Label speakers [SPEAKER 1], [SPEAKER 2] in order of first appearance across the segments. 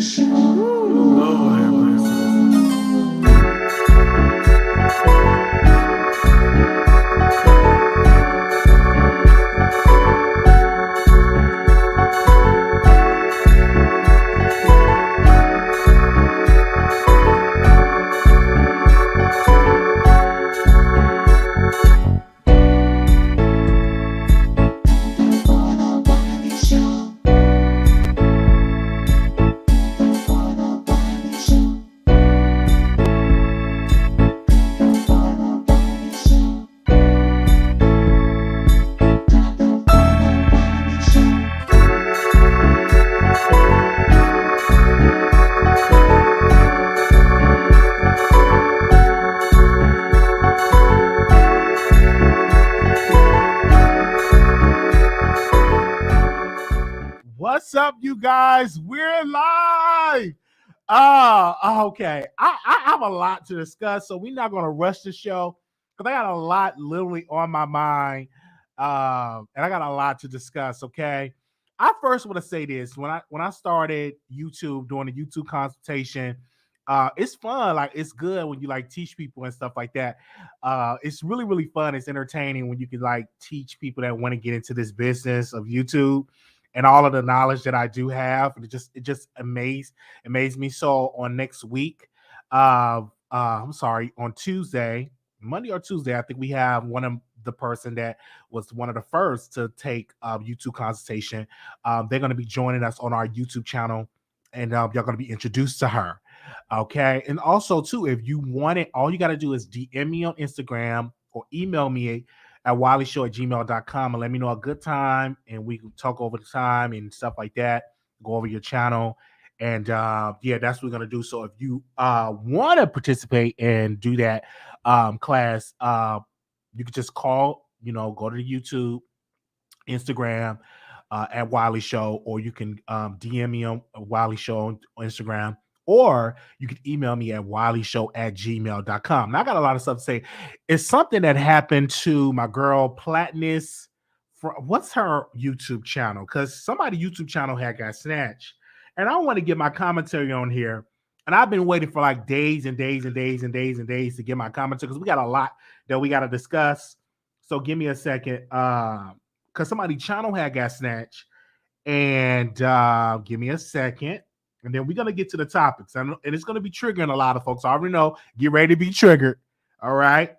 [SPEAKER 1] Lord have mercy. What's up, you guys? We're live. Okay. I have a lot to discuss, so we're not going to rush the show because I got a lot literally on my mind, and I got a lot to discuss. Okay. I first want to say this: when I started YouTube doing the YouTube consultation, it's fun. Like it's good when you like teach people and stuff like that. It's really fun. It's entertaining when you can like teach people that want to get into this business of YouTube and all of the knowledge that I do have. It just amazed me. So on next week, I'm sorry, on Tuesday, Monday or Tuesday, I think we have one of the person that was one of the first to take YouTube consultation. They're going to be joining us on our YouTube channel, and you're going to be introduced to her. Okay. And also, too, if you want it, all you got to do is DM me on Instagram or email me at wileyshow@gmail.com and let me know a good time, and we can talk over the time and stuff like that, go over your channel. And yeah, that's what we're going to do. So if you want to participate and do that class, you can just call, go to the YouTube, Instagram at Wiley Show, or you can DM me on Wiley Show on Instagram, or you can email me at wileyshow@gmail.com. Now, I got a lot of stuff to say. It's something that happened to my girl Platness. What's her YouTube channel? Because somebody YouTube channel had got snatched. And I want to get my commentary on here. And I've been waiting for like days and days and days and days and days to get my commentary because we got a lot that we got to discuss. So give me a second. Because somebody channel had got snatched. And give me a second. And then we're going to get to the topics. And it's going to be triggering a lot of folks. I already know. Get ready to be triggered. All right.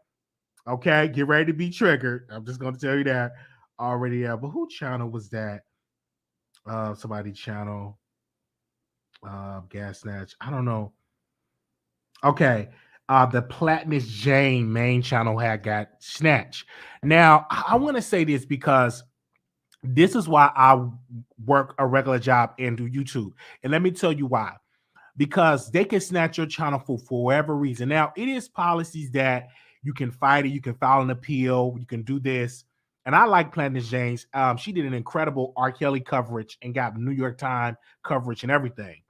[SPEAKER 1] Okay. Get ready to be triggered. I'm just going to tell you that already. Yeah. But who channel was that? Somebody channel. Gas snatch. I don't know. Okay. The Platness Jane main channel had got snatched. Now, I want to say this because this is why I work a regular job and do YouTube. And let me tell you why. Because they can snatch your channel for whatever reason. Now, it is policies that you can fight it, you can file an appeal, you can do this. And I like Platness James. She did an incredible R. Kelly coverage and got New York Times coverage and everything.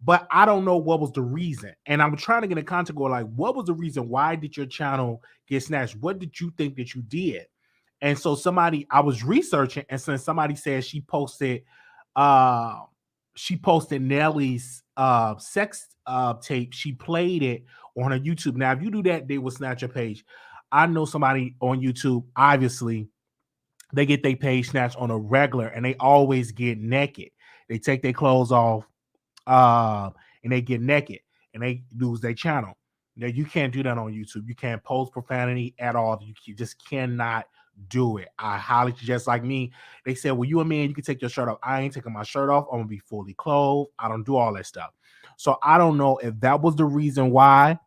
[SPEAKER 1] But I don't know what was the reason. And I'm trying to get in contact with like, what was the reason? Why did your channel get snatched? What did you think that you did? And so I was researching, and since somebody said she posted Nelly's sex tape, she played it on her YouTube. Now, if you do that, they will snatch your page. I know somebody on YouTube, obviously, they get their page snatched on a regular, and they always get naked. They take their clothes off, and they get naked, and they lose their channel. Now, you can't do that on YouTube. You can't post profanity at all. You just cannot do it. I highly suggest, like me, they said, well, you a man, you can take your shirt off. I ain't taking my shirt off. I'm gonna be fully clothed. I don't do all that stuff. So I don't know if that was the reason why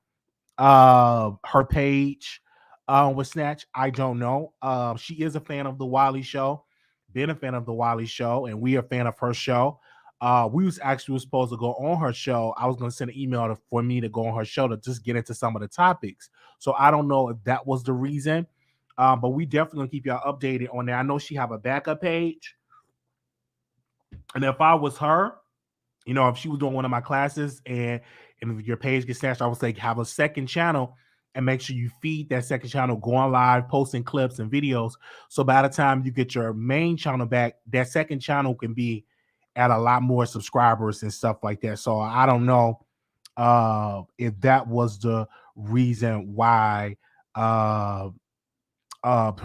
[SPEAKER 1] her page was snatched. I don't know. She is a fan of the Wiley Show, been a fan of the Wiley Show, and we are a fan of her show. We was supposed to go on her show. I was going to send an email for me to go on her show to just get into some of the topics. So I don't know if that was the reason, but we definitely going to keep y'all updated on that. I know she have a backup page. And if I was her, if she was doing one of my classes and if your page gets snatched, I would say have a second channel and make sure you feed that second channel, going live, posting clips and videos. So by the time you get your main channel back, that second channel can be add a lot more subscribers and stuff like that. So I don't know if that was the reason why her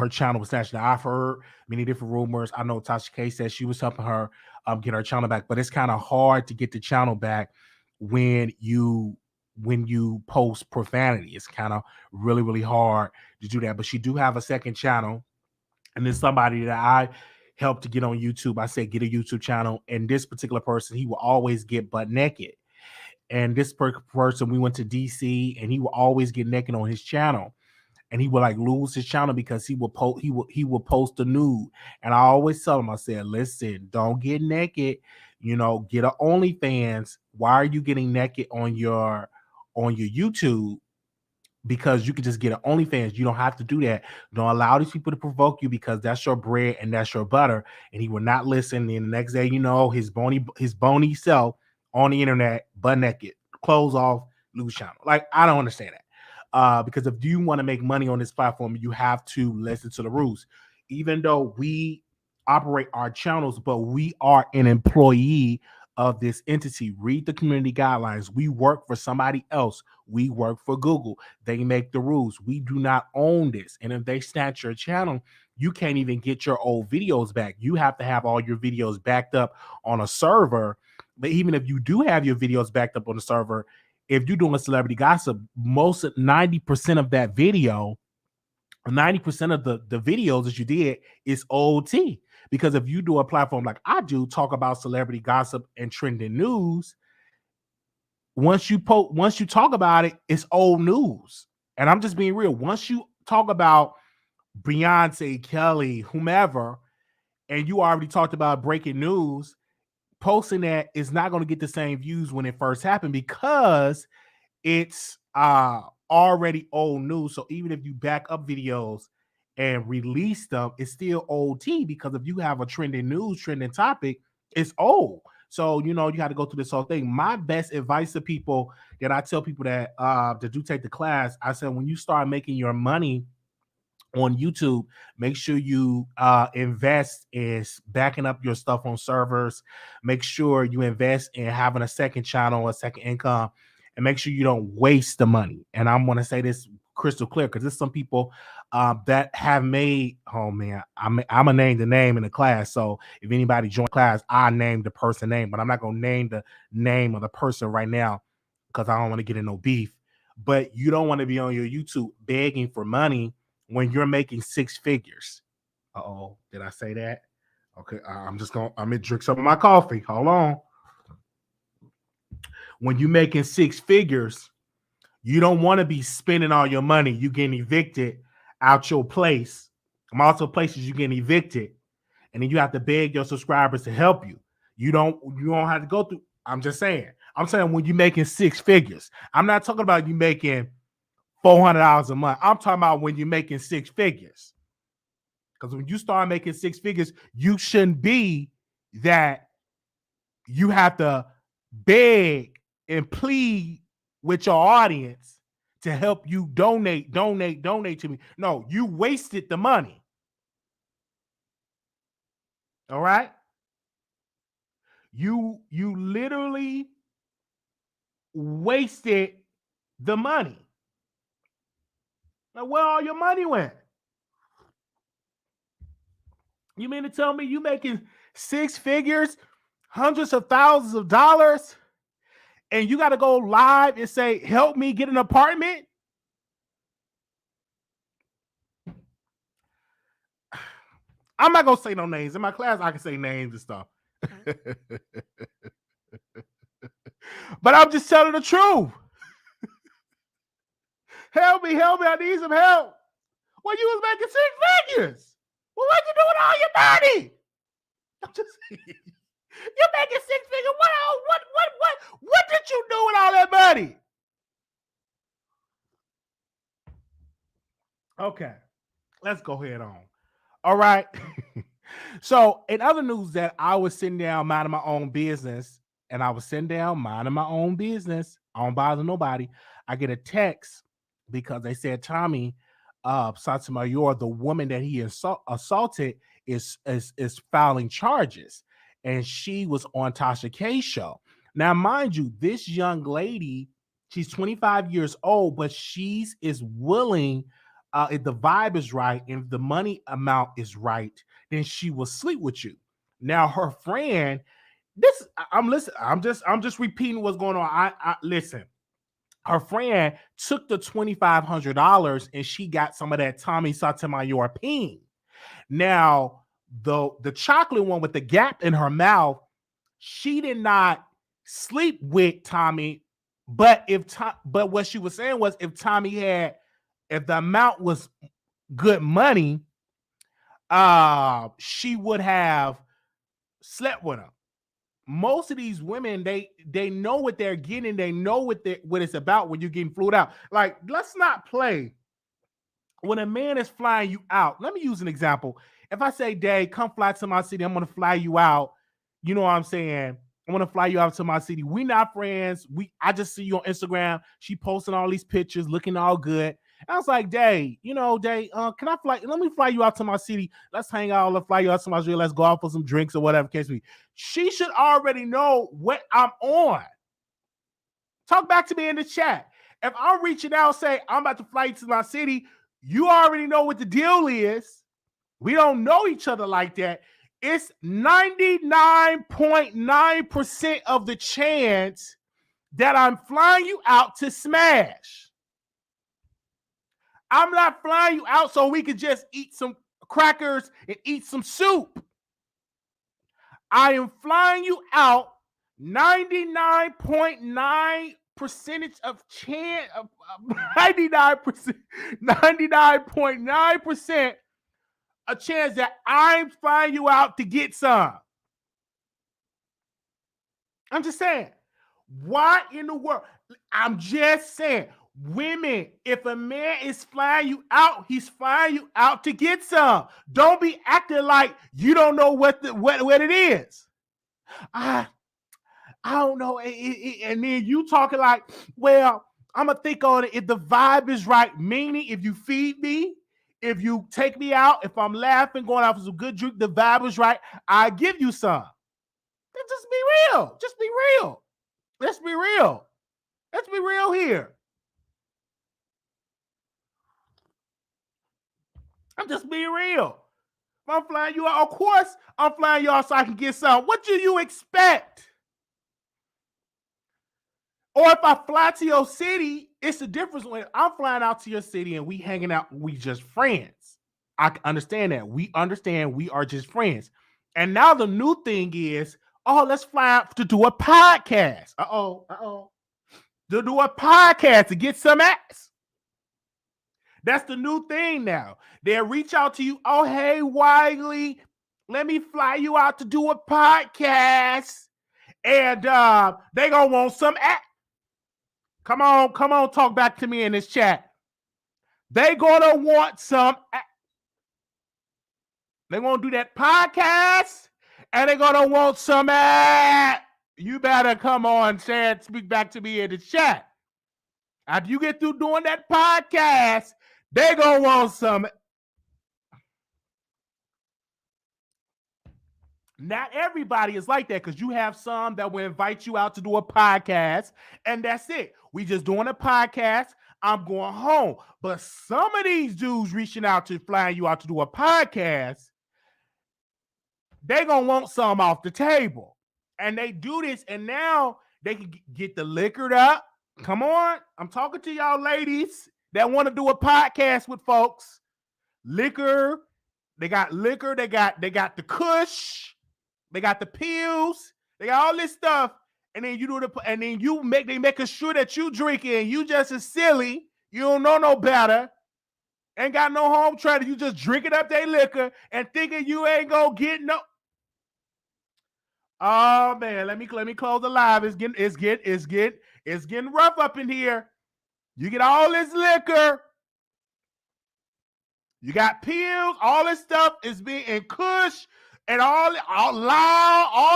[SPEAKER 1] channel was snatched. Now I've heard many different rumors. I know Tasha K said she was helping her get her channel back, but it's kind of hard to get the channel back when you post profanity. It's kind of really hard to do that. But she do have a second channel, and there's somebody that I helped to get on YouTube. I said get a YouTube channel, and this particular person, he will always get butt naked. And this person, we went to DC, and he will always get naked on his channel, and he would like lose his channel because he would post a nude. And I always tell him, I said, listen, don't get naked, get an OnlyFans. Why are you getting naked on your YouTube? Because you can just get an OnlyFans. You don't have to do that. Don't allow these people to provoke you, because that's your bread and that's your butter. And he will not listen. And the next day, his bony self on the internet, butt naked, clothes off, lose channel. Like, I don't understand that. Because if you want to make money on this platform, you have to listen to the rules. Even though we operate our channels, but we are an employee of this entity. Read the community guidelines. We work for somebody else. We work for Google. They make the rules. We do not own this. And if they snatch your channel, you can't even get your old videos back. You have to have all your videos backed up on a server. But even if you do have your videos backed up on the server, if you're doing a celebrity gossip, 90% of that video, 90% of the videos that you did is OT. Because if you do a platform like I do, talk about celebrity gossip and trending news, once you talk about it, it's old news. And I'm just being real. Once you talk about Beyonce, Kelly, whomever, and you already talked about breaking news, posting that is not going to get the same views when it first happened, because it's already old news. So even if you back up videos and release them, it's still OT, because if you have a trending topic, it's old. So you got to go through this whole thing. My best advice to people that I tell people that do take the class, I said, when you start making your money on YouTube, make sure you invest in backing up your stuff on servers. Make sure you invest in having a second channel, a second income, and make sure you don't waste the money. And I'm going to say this crystal clear, because there's some people that have made, oh man, I'm gonna name the name in the class. So if anybody join class, I name the person name, but I'm not gonna name the name of the person right now, because I don't want to get in no beef. But you don't want to be on your YouTube begging for money when you're making six figures. Uh-oh, did I say that? Okay, I'm gonna drink some of my coffee. Hold on. When you're making six figures, you don't want to be spending all your money. You getting evicted out your place. Multiple places you getting evicted, and then you have to beg your subscribers to help you. You don't have to go through. I'm just saying. I'm saying when you're making six figures. I'm not talking about you making $400 a month. I'm talking about when you're making six figures. Because when you start making six figures, you shouldn't be that you have to beg and plead with your audience to help you donate to me. No, you wasted the money. All right? You literally wasted the money. Now, where all your money went? You mean to tell me you making six figures, hundreds of thousands of dollars, and you got to go live and say, help me get an apartment? I'm not going to say no names. In my class, I can say names and stuff. But I'm just telling the truth. Help me, I need some help. Well, you was making six figures. Well, what you doing all your money? I'm just you're making six figures. What did you do with all that money? Okay, let's go ahead on. All right. So, in other news, that I was sitting down minding my own business, and I was sitting down minding my own business. I don't bother nobody. I get a text because they said Tommy Sotomayor, the woman that he assaulted, is filing charges. and she was on Tasha K's show. Now, mind you, this young lady, she's 25 years old, but she's is willing, if the vibe is right and if the money amount is right, then she will sleep with you. Now, her friend, I'm listening. I'm just repeating what's going on. I listen. Her friend took the $2,500 and she got some of that Tommy Sotomayor peen. Now, the chocolate one with the gap in her mouth, she did not sleep with Tommy, but but what she was saying was if the amount was good money, she would have slept with him. Most of these women, they know what they're getting, they know what it's about when you're getting flued out. Like, let's not play. When a man is flying you out, let me use an example. If I say, Dave, come fly to my city, I'm gonna fly you out. You know what I'm saying? I'm gonna fly you out to my city. We not friends. I just see you on Instagram. She posting all these pictures, looking all good. I was like, Dave, can I fly? Let me fly you out to my city. Let's hang out. Let's fly you out to my city. Let's go out for some drinks or whatever case be. She should already know what I'm on. Talk back to me in the chat. If I'm reaching out, say I'm about to fly you to my city, you already know what the deal is. We don't know each other like that. It's 99.9% of the chance that I'm flying you out to smash. I'm not flying you out so we could just eat some crackers and eat some soup. I am flying you out 99.9 percentage of chance of 99.9% a chance that I'm flying you out to get some. I'm just saying. Why in the world? I'm just saying. Women, if a man is flying you out, he's flying you out to get some. Don't be acting like you don't know what it is. I don't know. And then you talking like, well, I'm going to think on it if the vibe is right. Meaning, if you feed me, if you take me out, if I'm laughing, going out for some good drink, the vibe is right, I give you some. Just be real. Just be real. Let's be real. Let's be real here. I'm just being real. If I'm flying you out, of course I'm flying you out so I can get some. What do you expect? Or if I fly to your city, it's the difference when I'm flying out to your city and we hanging out, we just friends. I understand that. We understand we are just friends. And now the new thing is, let's fly out to do a podcast. To do a podcast to get some ass. That's the new thing now. They'll reach out to you. Oh, hey, Wiley, let me fly you out to do a podcast. And they gonna want some ass. Come on, talk back to me in this chat. They gonna want some. They gonna do that podcast, and they gonna want some. You better come on, Chad. Speak back to me in the chat. After you get through doing that podcast, they gonna want some. Not everybody is like that because you have some that will invite you out to do a podcast, and that's it. We just doing a podcast. I'm going home. But some of these dudes reaching out to flying you out to do a podcast, they gonna want some off the table. And they do this, and now they can get the liquored up. Come on. I'm talking to y'all ladies that want to do a podcast with folks. Liquor. They got liquor. They got the kush. They got the pills. They got all this stuff. And then they making sure that you drinking. You just as silly. You don't know no better. Ain't got no home trainer. You just drinking up their liquor and thinking you ain't gonna get no. Oh man, let me close the live. It's getting rough up in here. You get all this liquor. You got pills. All this stuff is being in kush. And all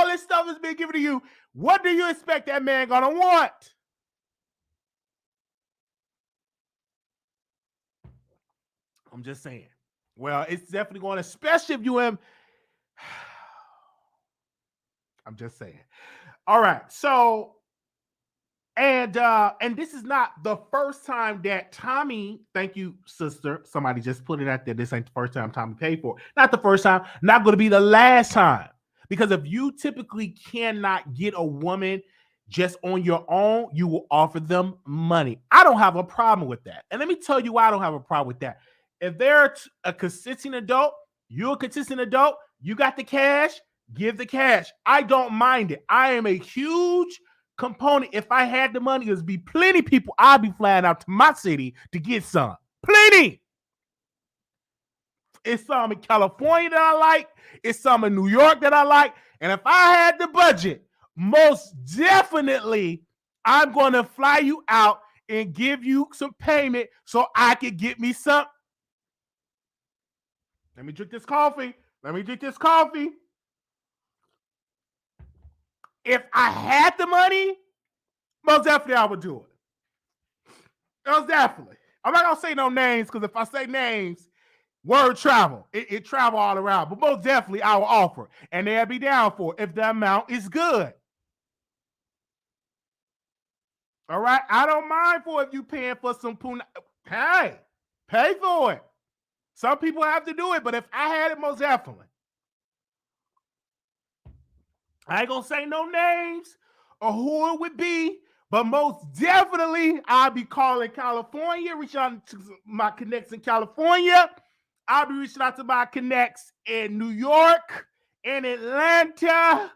[SPEAKER 1] this stuff is being given to you. What do you expect that man gonna want? I'm just saying. Well, it's definitely going to, especially if you have. I'm just saying. All right. So and this is not the first time that Tommy, thank you, sister. Somebody just put it out there. This ain't the first time Tommy paid for it. Not the first time, not going to be the last time. Because if you typically cannot get a woman just on your own, you will offer them money. I don't have a problem with that. And let me tell you why I don't have a problem with that. If they're a consistent adult, you're a consistent adult, you got the cash, give the cash. I don't mind it. I am a huge component. If I had the money, there'd be plenty people I'd be flying out to my city to get some. Plenty. It's some in California that I like. It's some in New York that I like. And if I had the budget, most definitely I'm going to fly you out and give you some payment so I can get me some. Let me drink this coffee. If I had the money, most definitely I would do it. Most definitely. I'm not going to say no names because if I say names, word travel. It travel all around. But most definitely I will offer. And they'll be down for it if the amount is good. All right? I don't mind for if you paying for some puna. Hey, pay for it. Some people have to do it, but if I had it, most definitely. I ain't gonna say no names or who it would be, but most definitely I'll be calling California, reaching out to my connects in California. I'll be reaching out to my connects in New York, in Atlanta.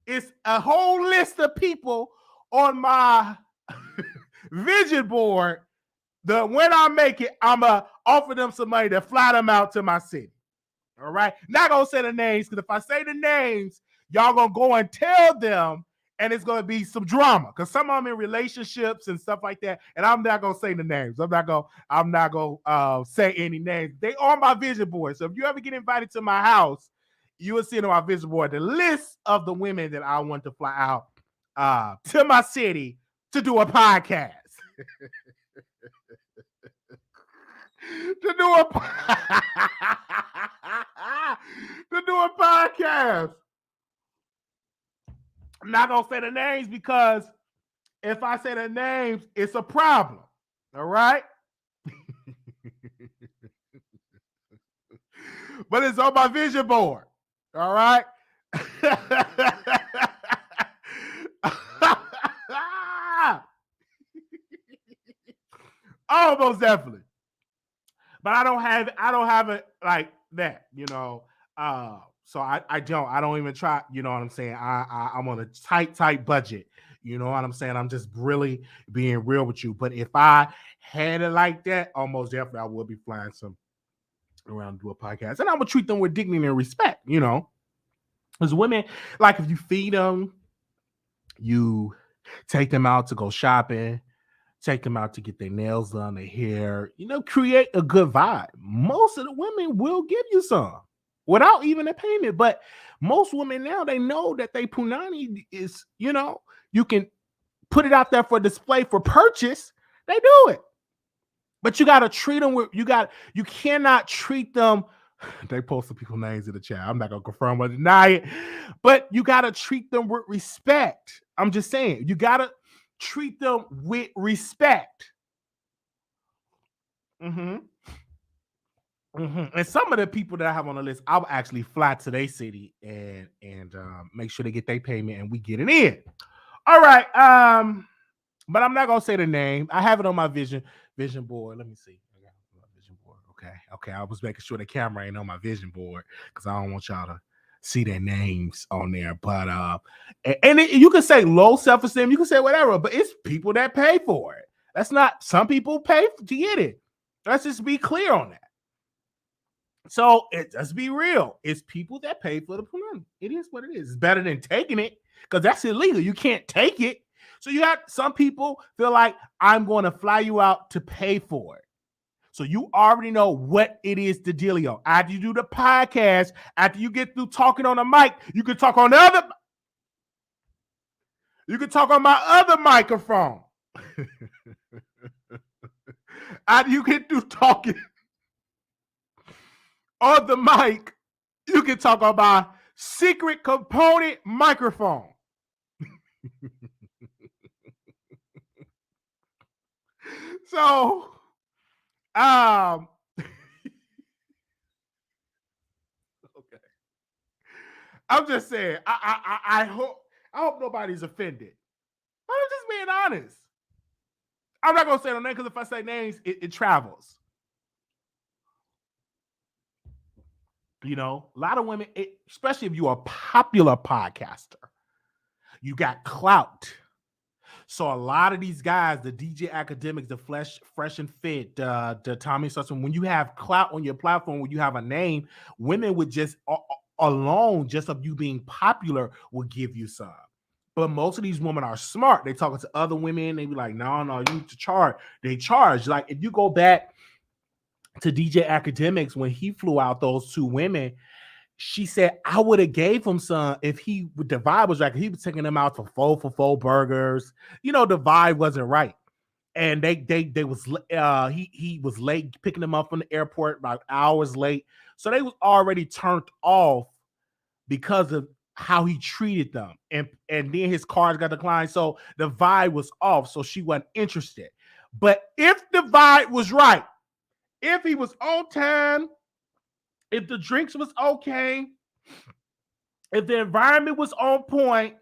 [SPEAKER 1] It's a whole list of people on my vision board that when I make it, I'm going to offer them some money to fly them out to my city. All right? Not going to say the names, because if I say the names, y'all going to go and tell them, and it's going to be some drama, because some of them in relationships and stuff like that, and I'm not going to say the names. I'm not going to say any names. They are my vision board. So if you ever get invited to my house, you will see on my vision board the list of the women that I want to fly out to my city to do a podcast. to do a podcast. I'm not gonna say the names because if I say the names, it's a problem. All right. But it's on my vision board. All right. Oh, most definitely. But I don't have it like that, you know. So I don't even try, you know what I'm saying? I'm on a tight budget. You know what I'm saying? I'm just really being real with you. But if I had it like that, almost definitely I would be flying some around to do a podcast. And I would treat them with dignity and respect, you know. Because women, like if you feed them, you take them out to go shopping, take them out to get their nails done, their hair, you know, create a good vibe. Most of the women will give you some without even a payment. But most women now, they know that they punani is, you know, you can put it out there for display for purchase. They do it. But you got to treat them with, you cannot treat them. They posted people's names in the chat. I'm not going to confirm or deny it. But you got to treat them with respect. I'm just saying, you got to treat them with respect. And some of the people that I have on the list, I'll actually fly to their city and make sure they get their payment and we get it in. All right. But I'm not gonna say the name. I have it on my vision board. Let me see. I got my vision board. Okay. I was making sure the camera ain't on my vision board because I don't want y'all to see their names on there. But you can say low self-esteem, you can say whatever, but it's people that pay for it. That's not, some people pay to get it. Let's just be clear on that. So let's be real. It's people that pay for the punani. It is what it is. It's better than taking it because that's illegal. You can't take it. So you got some people feel like I'm going to fly you out to pay for it. So you already know what it is, the dealio. After you do the podcast, after you get through talking on the mic, you can talk on the other. You can talk on my other microphone. After you get through talking on the mic, you can talk on my secret component microphone. So, okay. I'm just saying. I hope nobody's offended. I'm just being honest. I'm not gonna say no name because if I say names, it travels. You know, a lot of women, especially if you're a popular podcaster, you got clout. So a lot of these guys, the DJ Academics, the Fresh and Fit, the Tommy Sutton, when you have clout on your platform, when you have a name, women would just alone, just of you being popular, will give you some. But most of these women are smart. They talking to other women. They be like, no, you need to charge. They charge. Like if you go back to DJ Academics when he flew out those two women, she said, I would have gave him some if the vibe was right. He was taking them out for four burgers. You know, the vibe wasn't right. And they was he was late picking them up from the airport, about hours late. So they was already turned off because of how he treated them. And then his cards got declined. So the vibe was off. So she wasn't interested. But if the vibe was right, if he was on time, if the drinks was okay, if the environment was on point,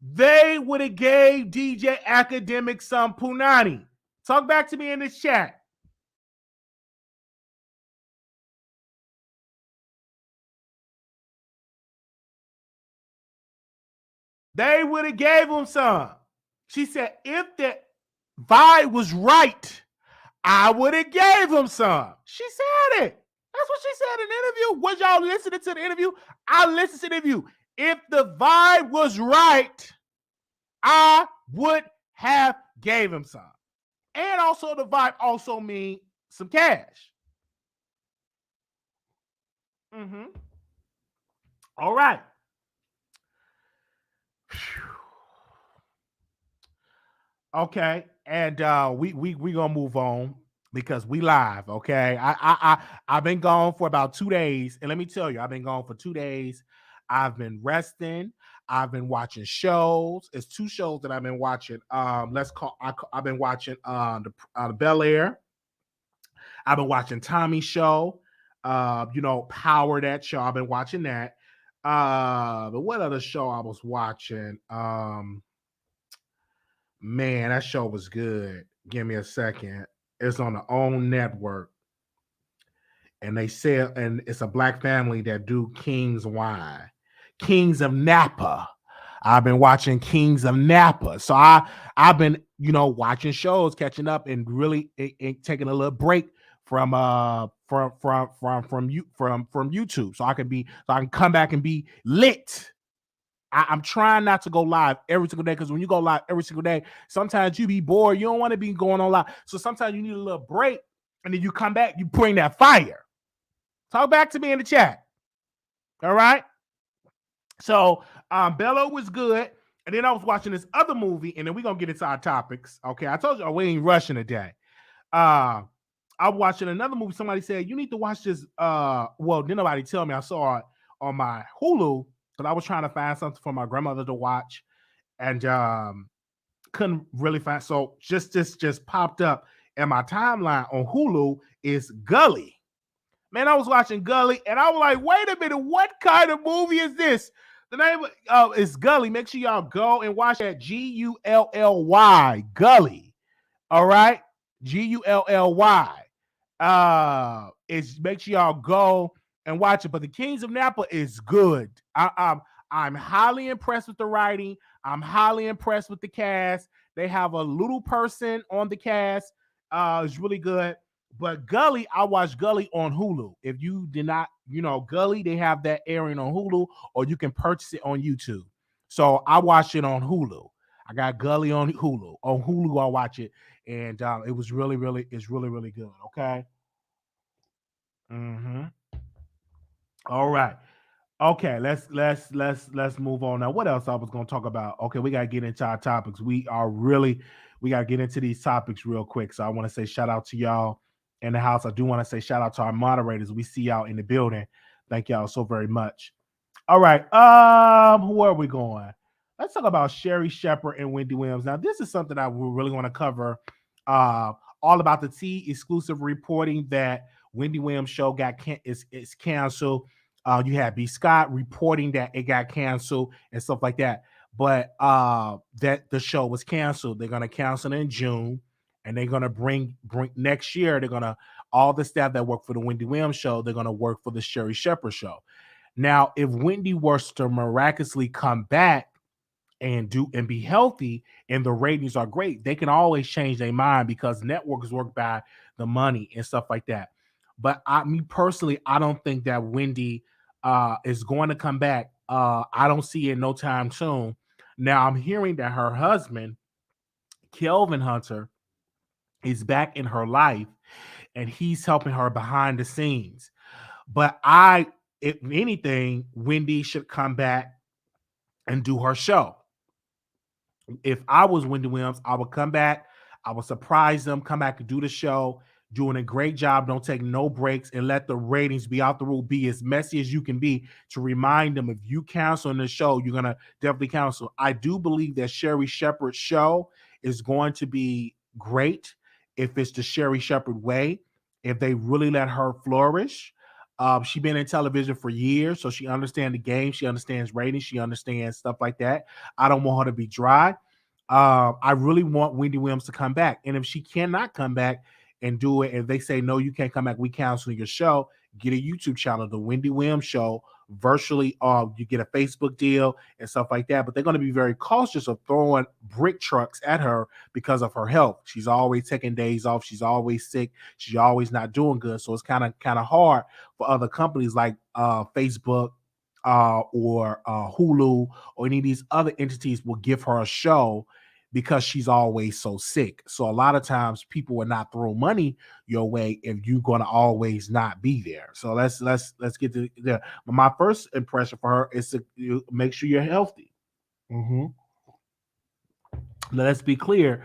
[SPEAKER 1] they would have gave DJ Academic some punani. Talk back to me in this chat. They would have gave him some. She said, if the vibe was right, I would have gave him some. She said it. That's what she said in the interview. Was y'all listening to the interview? I listened to the interview. If the vibe was right, I would have gave him some. And also the vibe also mean some cash. Mm-hmm. All right. Okay. And we gonna move on because we live. Okay. I've been gone for about 2 days. And let me tell you, I've been gone for 2 days. I've been resting. I've been watching shows. It's 2 shows that I've been watching. I've been watching the Bel Air. I've been watching Tommy's show. Power, that show. I've been watching that. But what other show I was watching? Man, that show was good. Give me a second. It's on the OWN network. And they said, and it's a black family that do King's Wine. Kings of Napa. I've been watching Kings of Napa. So I've been, watching shows, catching up, and really taking a little break from YouTube. So I can come back and be lit. I'm trying not to go live every single day, because when you go live every single day, sometimes you be bored. You don't want to be going on live. So sometimes you need a little break, and then you come back, you bring that fire. Talk back to me in the chat. All right. So Bello was good. And then I was watching this other movie, and then we're going to get into our topics. Okay. I told you we ain't rushing today. I'm watching another movie. Somebody said, you need to watch this. Well, didn't nobody tell me. I saw it on my Hulu, because I was trying to find something for my grandmother to watch, and couldn't really find. So just popped up in my timeline on Hulu is Gully. Man, I was watching Gully, and I was like, wait a minute, what kind of movie is this? The name is Gully. Make sure y'all go and watch that. Gully. Gully. All right? Gully. Make sure y'all go and watch it. But the Kings of Napa is good. I'm highly impressed with the writing. I'm highly impressed with the cast. They have a little person on the cast. It's really good. But Gully, I watched Gully on Hulu. If you did not, Gully, they have that airing on Hulu, or you can purchase it on YouTube. So I watched it on Hulu. I got Gully on Hulu. On Hulu, I watch it, and it was really, really good. Okay. Mm-hmm. All right. Okay, let's move on now. What else I was going to talk about? Okay, we got to get into our topics. We got to get into these topics real quick. So I want to say shout out to y'all in the house. I do want to say shout out to our moderators. We see y'all in the building. Thank y'all so very much. All right. Where are we going? Let's talk about Sherry Shepherd and Wendy Williams. Now, this is something I really want to cover. Uh, all about the T exclusive reporting that Wendy Williams show is canceled. You had B. Scott reporting that it got canceled and stuff like that. But that the show was canceled. They're gonna cancel it in June, and they're gonna bring next year. They're gonna all the staff that work for the Wendy Williams show. They're gonna work for the Sherry Shepherd show. Now, if Wendy was to miraculously come back and be healthy and the ratings are great, they can always change their mind because networks work by the money and stuff like that. But me personally, I don't think that Wendy is going to come back. I don't see it no time soon. Now, I'm hearing that her husband, Kelvin Hunter, is back in her life and he's helping her behind the scenes. But if anything, Wendy should come back and do her show. If I was Wendy Williams, I would come back. I would surprise them, come back and do the show, doing a great job. Don't take no breaks and let the ratings be out the rule. Be as messy as you can be to remind them if you cancel the show, you're going to definitely cancel. I do believe that Sherry Shepherd's show is going to be great if it's the Sherry Shepherd way, if they really let her flourish. She's been in television for years, so she understands the game. She understands ratings. She understands stuff like that. I don't want her to be dry. I really want Wendy Williams to come back. And if she cannot come back and do it, if they say, no, you can't come back, we cancel your show, get a YouTube channel, The Wendy Williams Show, virtually. You get a Facebook deal and stuff like that. But they're going to be very cautious of throwing brick trucks at her because of her health. She's always taking days off. She's always sick. She's always not doing good. So it's kind of hard for other companies like Facebook or Hulu or any of these other entities will give her a show because she's always so sick. So a lot of times people will not throw money your way if you're going to always not be there. So let's get to there. But my first impression for her is to make sure you're healthy. Let's be clear.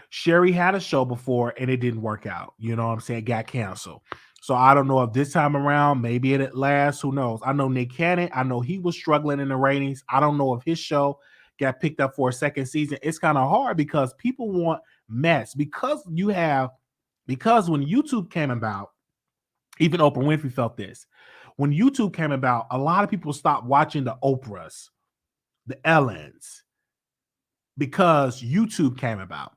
[SPEAKER 1] Sherry had a show before and it didn't work out. You know what I'm saying? It got canceled. So I don't know if this time around, maybe it lasts. Who knows? I know Nick Cannon. I know he was struggling in the ratings. I don't know if his show got picked up for a second season. It's kind of hard because people want mess. Because when YouTube came about, even Oprah Winfrey felt this. When YouTube came about, a lot of people stopped watching the Oprahs, the Ellens, because YouTube came about.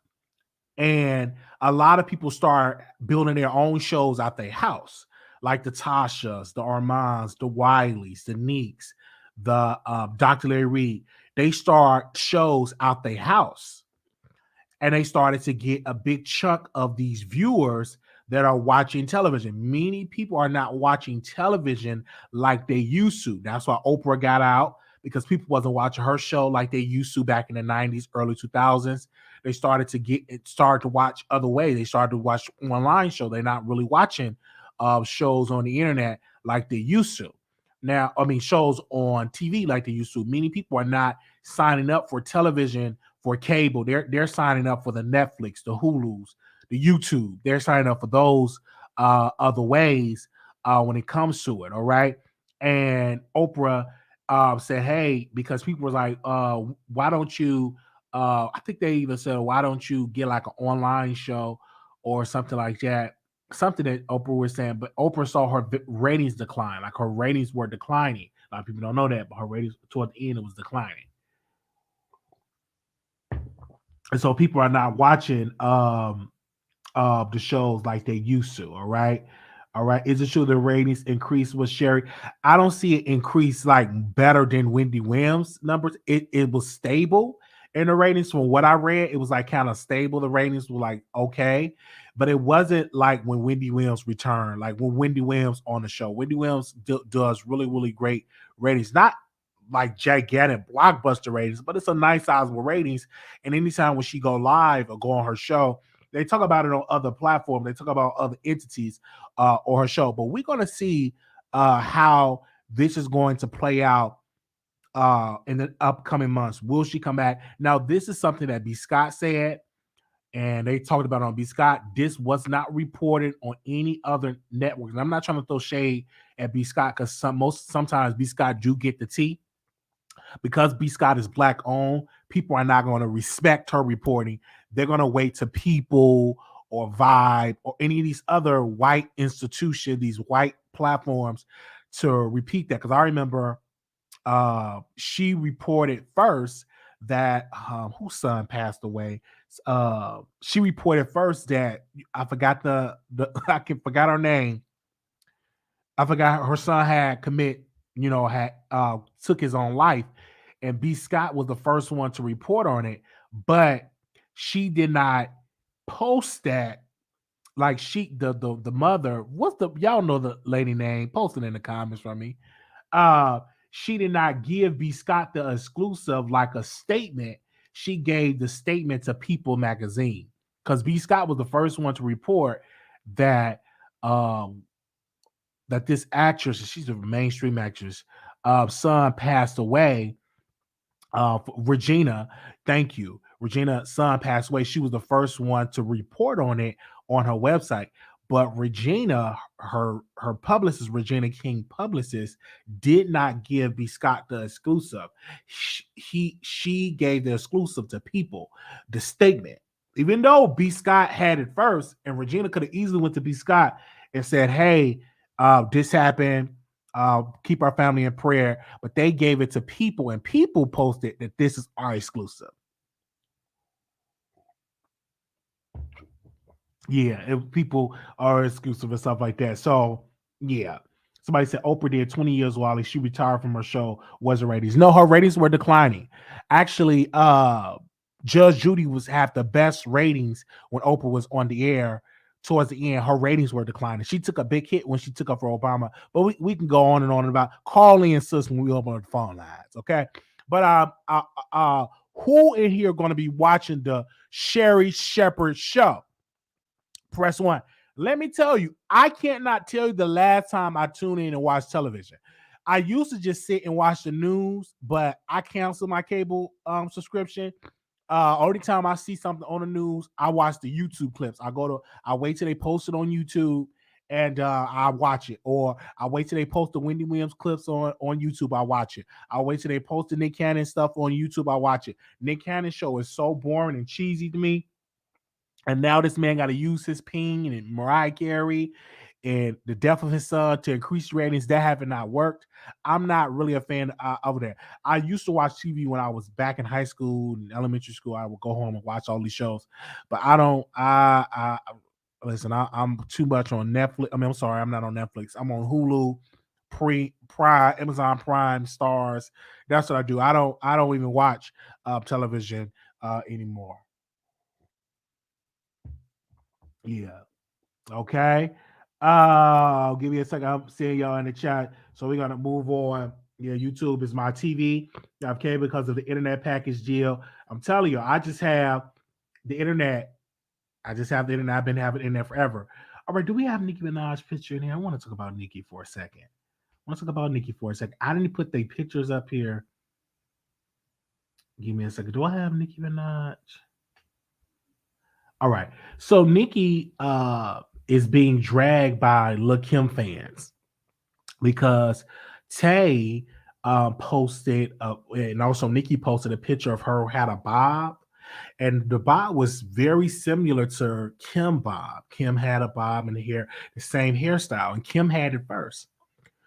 [SPEAKER 1] And a lot of people start building their own shows out their house, like the Tashas, the Armands, the Wileys, the Neeks, the Dr. Larry Reed. They start shows out their house. And they started to get a big chunk of these viewers that are watching television. Many people are not watching television like they used to. That's why Oprah got out, because people wasn't watching her show like they used to back in the 90s, early 2000s. They started to watch other ways. They started to watch online show. They're not really watching shows on the internet like they used to. Now, I mean, shows on TV like they used to. Many people are not signing up for television for cable. They're signing up for the Netflix, the Hulus, the YouTube. They're signing up for those other ways when it comes to it. All right. And Oprah said, hey, because people were like, why don't you, I think they even said, why don't you get like an online show or something like that? Something that Oprah was saying, but Oprah saw her ratings decline. Like her ratings were declining. A lot of people don't know that, but her ratings toward the end, it was declining. And so people are not watching the shows like they used to. All right. All right. Is it true the ratings increased with Sherry? I don't see it increase like better than Wendy Williams numbers. It was stable in the ratings. From what I read, it was like kind of stable. The ratings were like okay, but it wasn't like when Wendy Williams returned, like when Wendy Williams on the show. Wendy Williams does really, really great ratings. Not like gigantic blockbuster ratings, but it's a nice sizable ratings. And anytime when she go live or go on her show, they talk about it on other platforms. They talk about other entities or her show. But we're going to see how this is going to play out in the upcoming months. Will she come back? Now, this is something that B. Scott said, and they talked about it on B. Scott. This was not reported on any other network. And I'm not trying to throw shade at B. Scott because sometimes B. Scott do get the tea. Because B. Scott is black owned, people are not going to respect her reporting. They're going to wait to People or Vibe or any of these other white institutions, these white platforms to repeat that. Because I remember she reported first that whose son passed away. She reported first that I forgot forgot her name. I forgot her son had took his own life, and B. Scott was the first one to report on it, but she did not post that. Like the mother, y'all know the lady name? Post it in the comments for me. She did not give B. Scott the exclusive like a statement. She gave the statement to People magazine because B. Scott was the first one to report that that this actress, she's a mainstream actress, son passed away. Regina, thank you. Regina's son passed away. She was the first one to report on it on her website. But Regina, her publicist, Regina King publicist, did not give B. Scott the exclusive. She gave the exclusive to People, the statement. Even though B. Scott had it first, and Regina could have easily went to B. Scott and said, "Hey, this happened. Keep our family in prayer," but they gave it to People, and People posted that this is our exclusive. Yeah, People are exclusive and stuff like that. So yeah, somebody said Oprah did 20 years while she retired from her show. Was her ratings? No, her ratings were declining. Actually, Judge Judy was have the best ratings when Oprah was on the air. Towards the end, her ratings were declining. She took a big hit when she took up for Obama, but we can go on and on about call in, sis, when we open up the phone lines, okay? But who in here going to be watching the Sherry Shepherd show? Press 1. Let me tell you, I can't not tell you the last time I tuned in and watched television. I used to just sit and watch the news, but I canceled my cable subscription. Only time I see something on the news, I watch the YouTube clips. I wait till they post it on YouTube and I watch it. Or I wait till they post the Wendy Williams clips on YouTube, I watch it. I wait till they post the Nick Cannon stuff on YouTube, I watch it. Nick Cannon show is so boring and cheesy to me. And now this man got to use his ping and Mariah Carey and the death of his son to increase ratings. That haven't not worked. I'm not really a fan of that. I used to watch TV when I was back in high school and elementary school. I would go home and watch all these shows, but I don't. Listen. I'm too much on Netflix. I mean, I'm sorry, I'm not on Netflix. I'm on Hulu, Prime, Amazon Prime, Stars. That's what I do. I don't even watch television anymore. Yeah. Okay. Give me a second. I'm seeing y'all in the chat. So we're gonna move on. Yeah, YouTube is my TV. Okay, because of the internet package deal. I'm telling you, I just have the internet. I just have the internet. I've been having internet forever. All right, do we have Nicki Minaj picture in here? I want to talk about Nicki for a second. I didn't put the pictures up here. Give me a second. Do I have Nicki Minaj? All right. So Nicki is being dragged by Lil Kim fans because Tay posted, and also Nicki posted a picture of her had a bob, and the bob was very similar to Kim bob. Kim had a bob in the hair, the same hairstyle, and Kim had it first.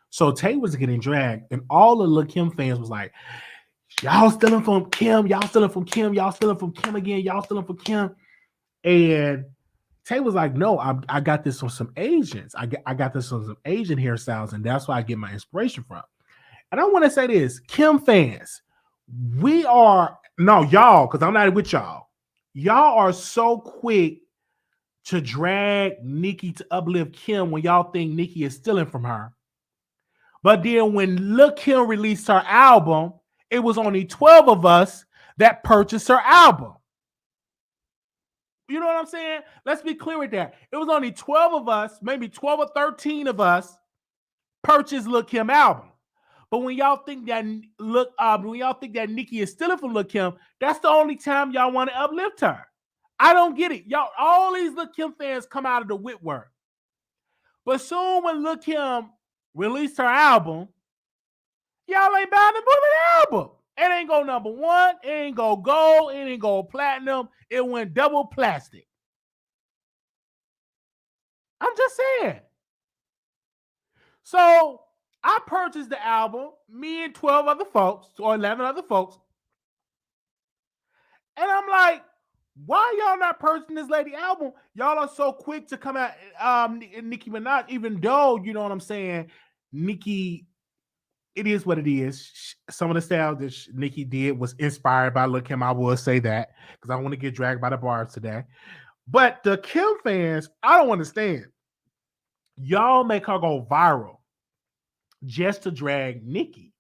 [SPEAKER 1] So Tay was getting dragged, and all the Lil Kim fans was like, "Y'all stealing from Kim, y'all stealing from Kim, y'all stealing from Kim again, y'all stealing from Kim." And Tay was like, "No, I got this from some Asians. I got this from some Asian hairstyles, and that's why I get my inspiration from." And I want to say this, Kim fans, y'all, because I'm not with y'all. Y'all are so quick to drag Nicki to uplift Kim when y'all think Nicki is stealing from her. But then when Lil Kim released her album, it was only 12 of us that purchased her album. You know what I'm saying? Let's be clear with that. It was only 12 of us, maybe 12 or 13 of us purchased Lil Kim album. But when y'all think that Nicki is stealing from Lil Kim, that's the only time y'all want to uplift her. I don't get it. Y'all, all these Lil Kim fans come out of the woodwork. But soon when Lil Kim released her album, y'all ain't buying the album. It ain't go number one. It ain't go gold. It ain't go platinum. It went double plastic. I'm just saying. So I purchased the album, me and 12 other folks, or 11 other folks. And I'm like, why y'all not purchasing this lady album? Y'all are so quick to come out Nicki Minaj, even though, you know what I'm saying, Nicki, it is what it is. Some of the style that Nicki did was inspired by Lil Kim. I will say that because I want to get dragged by the bars today. But the Kim fans, I don't understand. Y'all make her go viral just to drag Nicki.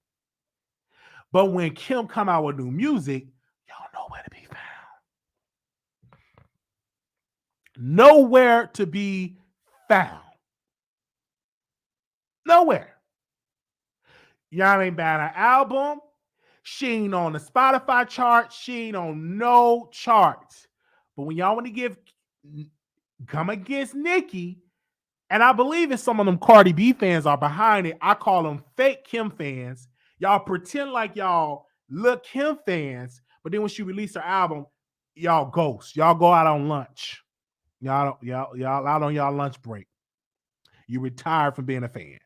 [SPEAKER 1] But when Kim come out with new music, y'all know where to be found. Nowhere to be found. Nowhere. Y'all ain't buying an album. She ain't on the Spotify chart. She ain't on no charts. But when y'all want to come against Nicki, and I believe it's some of them Cardi B fans are behind it. I call them fake Kim fans. Y'all pretend like y'all Lil Kim fans, but then when she released her album, y'all ghost. Y'all go out on lunch. Y'all out on y'all lunch break. You retired from being a fan.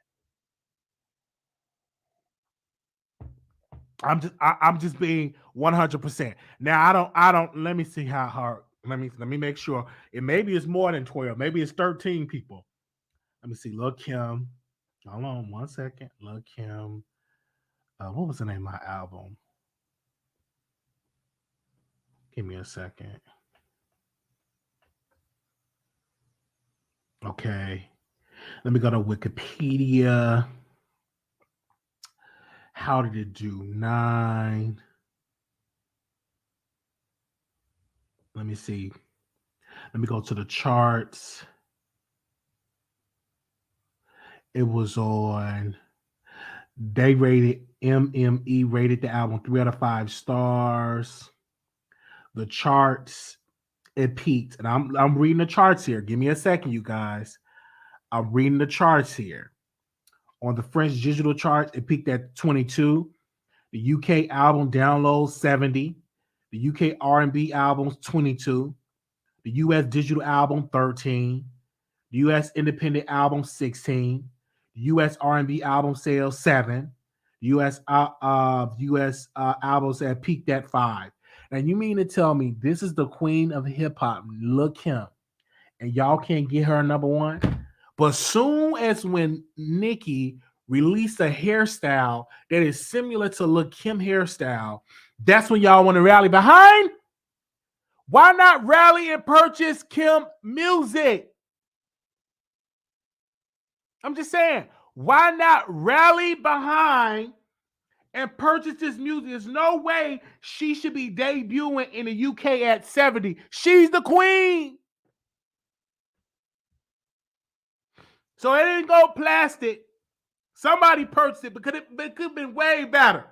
[SPEAKER 1] I'm just being 100%. Now I don't let me see how hard. Let me make sure. Maybe it's more than 12. Maybe it's 13 people. Let me see. Lil Kim. Hold on 1 second. Lil Kim. What was the name of my album? Give me a second. Okay. Let me go to Wikipedia. How did it do? 9. Let me see. Let me go to the charts. It was on. They rated MME rated the album 3 out of 5 stars. The charts, it peaked, and I'm reading the charts here. Give me a second, you guys. I'm reading the charts here. On the French digital charts, it peaked at 22. The UK album downloads 70. The UK R&B albums 22. The US digital album 13. The US independent album 16. The US R&B album sales 7. The US albums that peaked at 5. Now you mean to tell me this is the queen of hip hop, Lil Kim, and y'all can't get her number one? But soon as when Nicki released a hairstyle that is similar to Lil Kim hairstyle, that's when y'all want to rally behind? Why not rally and purchase Kim music? I'm just saying, why not rally behind and purchase this music? There's no way she should be debuting in the UK at 70. She's the queen. So it didn't go plastic. Somebody purchased it because it could have been way better.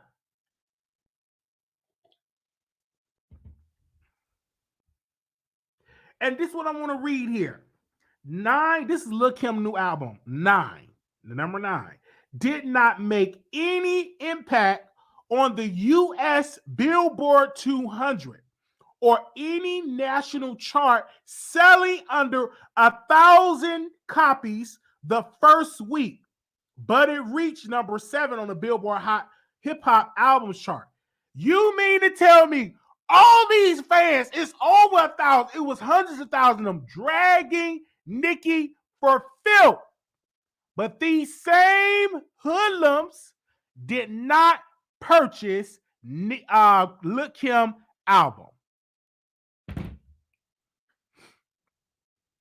[SPEAKER 1] And this is what I want to read here. 9, this is Lil Kim new album. 9, the number 9, did not make any impact on the US Billboard 200 or any national chart, selling under 1,000 copies the first week, but it reached number 7 on the Billboard Hot Hip Hop Albums chart. You mean to tell me all these fans, it's over 1,000, it was hundreds of thousands of them dragging Nicki for filth. But these same hoodlums did not purchase Lil Kim album.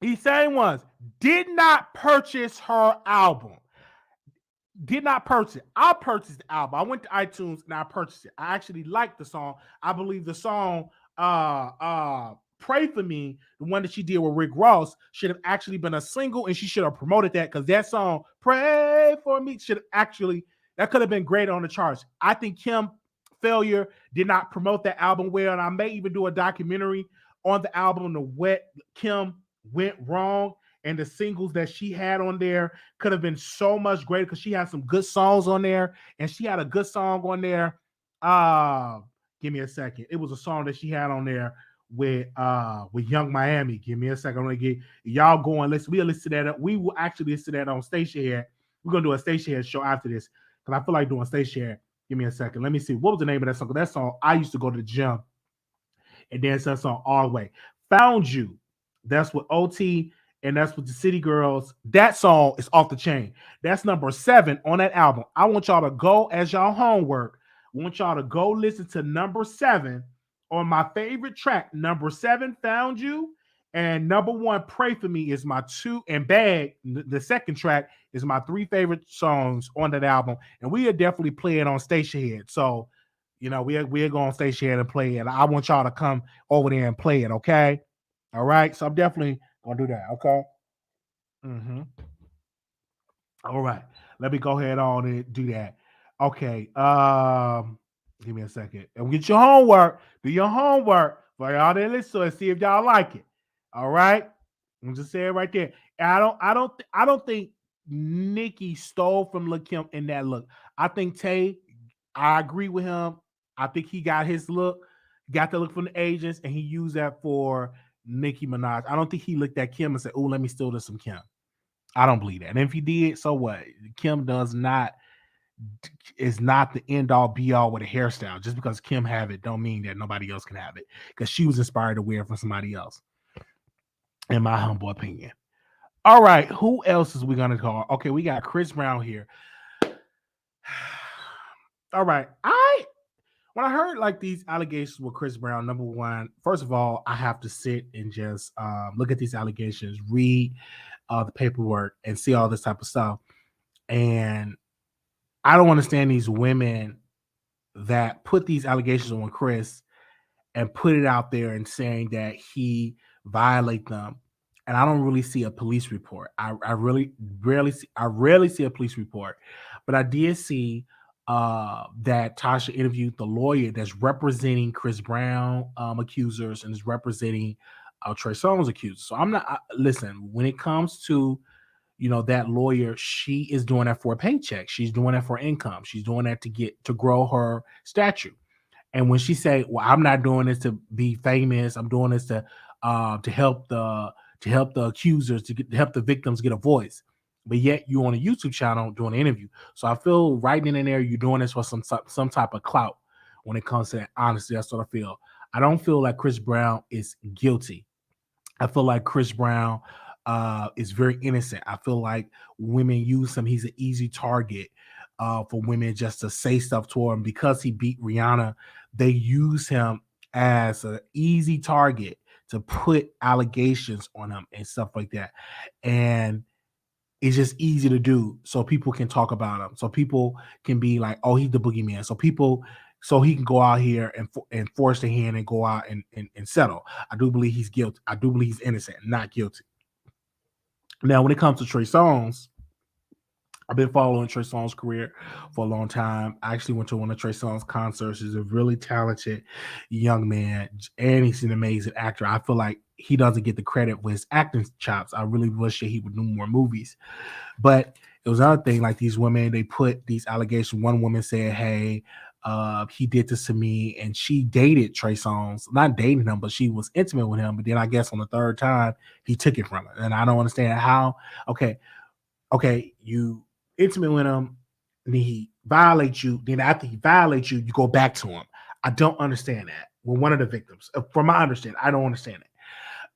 [SPEAKER 1] These same ones did not purchase her album. Did not purchase it. I purchased the album. I went to iTunes and I purchased it. I actually liked the song. I believe the song Pray For Me, the one that she did with Rick Ross, should have actually been a single, and she should have promoted that, because that song, Pray For Me, should have actually, that could have been great on the charts. I think Kim Failure did not promote that album well, and I may even do a documentary on the album, the Wet Kim went wrong. And the singles that she had on there could have been so much greater because she had some good songs on there, and she had a good song on there. Give me a second. It was a song that she had on there with Young Miami. Give me a second. I'm gonna get y'all going. We'll listen to that. We will actually listen to that on Station Head. We're gonna do a Station Head show after this because I feel like doing Station Head. Give me a second. Let me see. What was the name of that song? That song I used to go to the gym and dance that song all the way. Found You. That's with OT and that's with the City Girls. That song is off the chain. That's number 7 on that album. I want y'all to go as y'all homework. I want y'all to go listen to number 7 on my favorite track. Number 7, Found You. And number 1, Pray For Me is my 2, and Bag, the second track, is my 3 favorite songs on that album. And we are definitely playing on Station Head. So, we're going on Station Head and play it. I want y'all to come over there and play it, okay? All right. So I'm definitely gonna do that, okay? Mm-hmm. All right. Let me go ahead on and do that. Okay. Give me a second. And get your homework. Do your homework for y'all that listen and see if y'all like it. All right. I'm just saying right there. And I don't think Nicki stole from Lil Kim in that look. I think Tay, I agree with him. I think he got his look, got the look from the agents, and he used that for Nicki Minaj. I don't think he looked at Kim and said, "Oh, let me steal this from Kim." I don't believe that. And if he did, so what? Kim is not the end all be all with a hairstyle. Just because Kim have it, don't mean that nobody else can have it. Because she was inspired to wear it from somebody else, in my humble opinion. All right, who else is we gonna call? Okay, we got Chris Brown here. All right, when I heard like these allegations with Chris Brown, number one, first of all, I have to sit and just look at these allegations, read the paperwork, and see all this type of stuff. And I don't understand these women that put these allegations on Chris and put it out there and saying that he violate them. And I don't really see a police report. I rarely see a police report, but I did see that Tasha interviewed the lawyer that's representing Chris Brown accusers and is representing Trey Songz accusers. So I'm not listen, when it comes to that lawyer, she is doing that for a paycheck. She's doing that for income. She's doing that to grow her stature. And when she say, "Well, I'm not doing this to be famous. I'm doing this to help the accusers, to help the victims get a voice," but yet you on a YouTube channel doing an interview. So I feel right in there, you're doing this for some type of clout. When it comes to that, honestly, that's what I feel. I don't feel like Chris Brown is guilty. I feel like Chris Brown is very innocent. I feel like women use him. He's an easy target for women just to say stuff to him because he beat Rihanna. They use him as an easy target to put allegations on him and stuff like that. And it's just easy to do so people can talk about him. So people can be like, "Oh, he's the boogeyman." So he can go out here and force the hand and go out and settle. I do believe he's guilty. I do believe he's innocent, not guilty. Now, when it comes to Trey Songz, I've been following Trey Songz' career for a long time. I actually went to one of Trey Songz' concerts. He's a really talented young man, and he's an amazing actor. I feel like he doesn't get the credit with his acting chops. I really wish that he would do more movies. But it was another thing, like these women, they put these allegations. One woman said, "Hey, he did this to me," and she dated Trey Songz, not dating him, but she was intimate with him. But then I guess on the third time, he took it from her. And I don't understand how. Okay, you intimate with him, and he violates you. Then after he violates you, you go back to him. I don't understand that. Well, one of the victims, from my understanding, I don't understand it.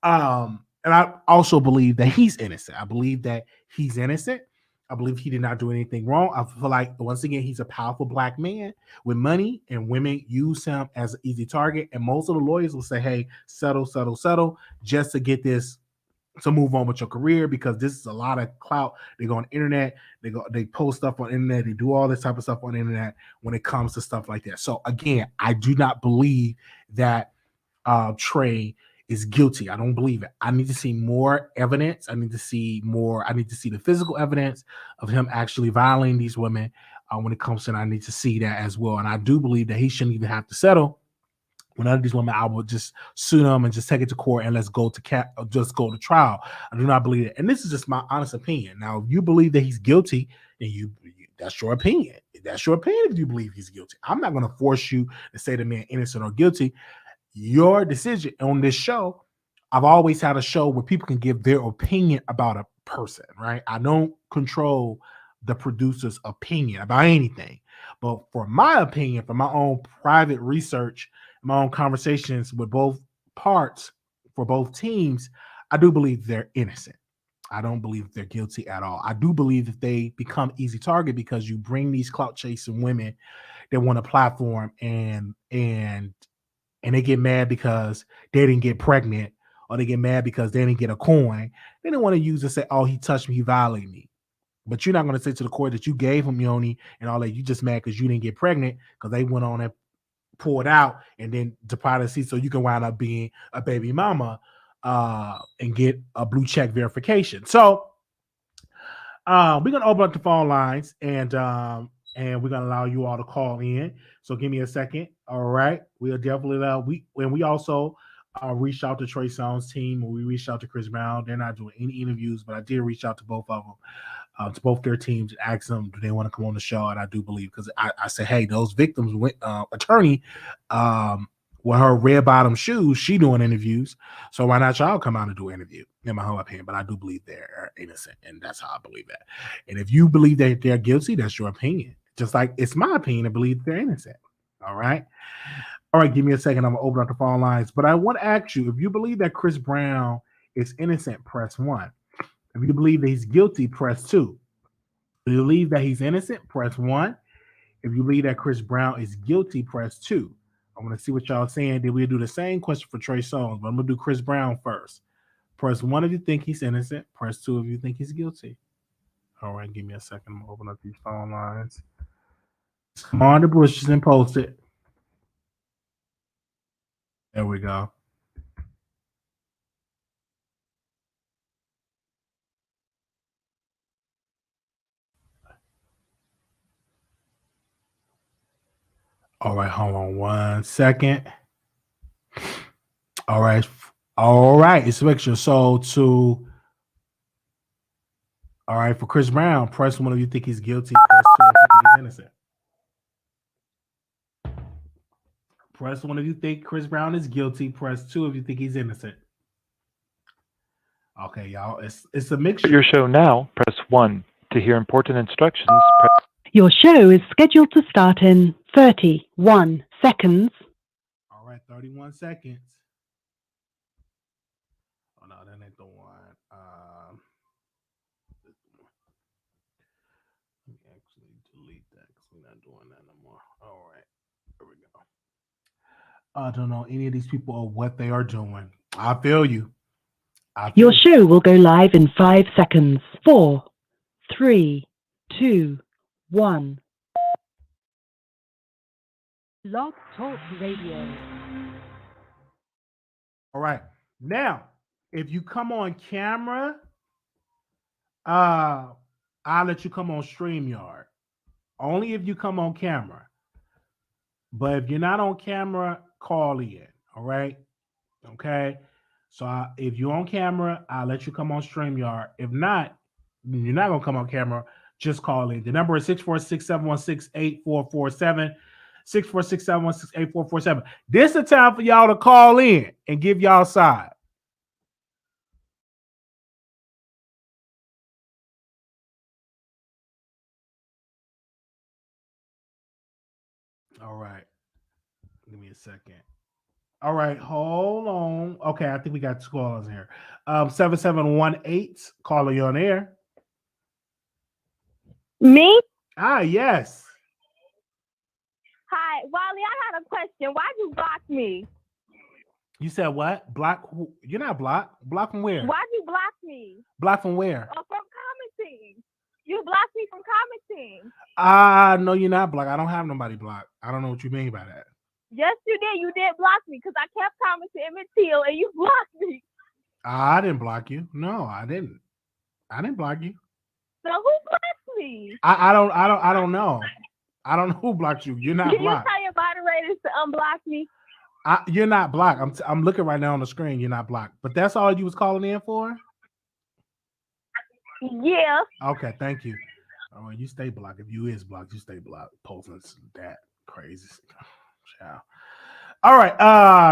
[SPEAKER 1] And I also believe that he's innocent. I believe that he's innocent. I believe he did not do anything wrong. I feel like, once again, he's a powerful black man with money, and women use him as an easy target. And most of the lawyers will say, "Hey, settle, just to get this, to move on with your career, because this is a lot of clout." They go on the internet, they post stuff on the internet, they do all this type of stuff on the internet when it comes to stuff like that. So again, I do not believe that Trey is guilty. I don't believe it. I need to see more evidence. I need to see the physical evidence of him actually violating these women when it comes to, and I need to see that as well. And I do believe that he shouldn't even have to settle, When none of these women, I would just sue them and just take it to court and let's go to just go to trial. I do not believe it, and this is just my honest opinion. Now, if you believe that he's guilty, then that's your opinion. That's your opinion. If you believe he's guilty, I'm not going to force you to say the man innocent or guilty. Your decision on this show. I've always had a show where people can give their opinion about a person, right? I don't control the producer's opinion about anything, but for my opinion, for my own private research, my own conversations with both parts for both teams, I do believe they're innocent. I don't believe they're guilty at all. I do believe that they become easy target because you bring these clout chasing women that want a platform and they get mad because they didn't get pregnant, or they get mad because they didn't get a coin. They don't want to use and say, "Oh, he touched me, he violated me." But you're not going to say to the court that you gave him Yoni and all that. You just mad because you didn't get pregnant because they went on and pulled out and then deposited seat so you can wind up being a baby mama and get a blue check verification. So we're gonna open up the phone lines and we're gonna allow you all to call in. So give me a second. All right, we'll definitely we also reached out to Trey Songz team, and we reached out to Chris Brown. They're not doing any interviews, but I did reach out to both of them, to both their teams, and ask them do they want to come on the show. And I do believe, because I said, hey, those victims attorney, with her red bottom shoes, she doing interviews. So why not y'all come out and do an interview? In my whole opinion, but I do believe they're innocent, and that's how I believe that. And if you believe that they're guilty, that's your opinion. Just like it's my opinion to believe they're innocent. All right. All right, give me a second. I'm gonna open up the phone lines. But I want to ask you, if you believe that Chris Brown is innocent, press 1. If you believe that he's guilty, press 2. If you believe that he's innocent, press 1. If you believe that Chris Brown is guilty, press 2. I'm gonna see what y'all saying. Then we'll do the same question for Trey Songz, but I'm gonna do Chris Brown first. Press 1 if you think he's innocent. Press 2 if you think he's guilty. All right, give me a second. I'm gonna open up these phone lines. Come on the bushes and post it. There we go. All right, hold on 1 second. All right, it's a mixture. So all right, for Chris Brown, press 1 if you think he's guilty. Press 2 if you think he's innocent. Press 1 if you think Chris Brown is guilty. Press 2 if you think he's innocent. Okay, y'all, it's a mixture.
[SPEAKER 2] Your show now. Press 1 to hear important instructions.
[SPEAKER 3] Your show is scheduled to start in 31 seconds.
[SPEAKER 1] All right, 31 seconds. Oh no, that ain't the one. Let me actually delete that because we're not doing that no more. All right, here we go. I don't know any of these people or what they are doing. I feel you.
[SPEAKER 3] Your show will go live in 5 seconds. 4, 3, 2, 1. Blog Talk Radio.
[SPEAKER 1] All right. Now, if you come on camera, I'll let you come on StreamYard. Only if you come on camera. But if you're not on camera, call in. All right. Okay. So if you're on camera, I'll let you come on StreamYard. If not, you're not going to come on camera, just call in. The number is 646-716-8447. 646-716-8447. This is the time for y'all to call in and give y'all side. All right. Give me a second. All right, hold on. Okay, I think we got 2 callers here. 7718, caller, you on air.
[SPEAKER 4] Me?
[SPEAKER 1] Yes.
[SPEAKER 4] Hi, Wiley, I had a question. Why'd you block me?
[SPEAKER 1] You said what? Block? You're not blocked. Block from where?
[SPEAKER 4] Why'd you block me?
[SPEAKER 1] Block from where?
[SPEAKER 4] Oh, from commenting. You blocked me from commenting.
[SPEAKER 1] No, you're not blocked. I don't have nobody blocked. I don't know what you mean by that.
[SPEAKER 4] Yes, you did. You did block me because I kept commenting Emmett Till and you blocked me.
[SPEAKER 1] I didn't block you. No, I didn't. I didn't block you.
[SPEAKER 4] So who blocked me?
[SPEAKER 1] I don't know. I don't know who blocked you. You're not blocked.
[SPEAKER 4] Can you tell your moderators to unblock me?
[SPEAKER 1] You're not blocked. I'm looking right now on the screen. You're not blocked. But that's all you was calling in for?
[SPEAKER 4] Yeah.
[SPEAKER 1] Okay, thank you. Oh, you stay blocked. If you is blocked, you stay blocked. Posting that crazy. Ciao. All right.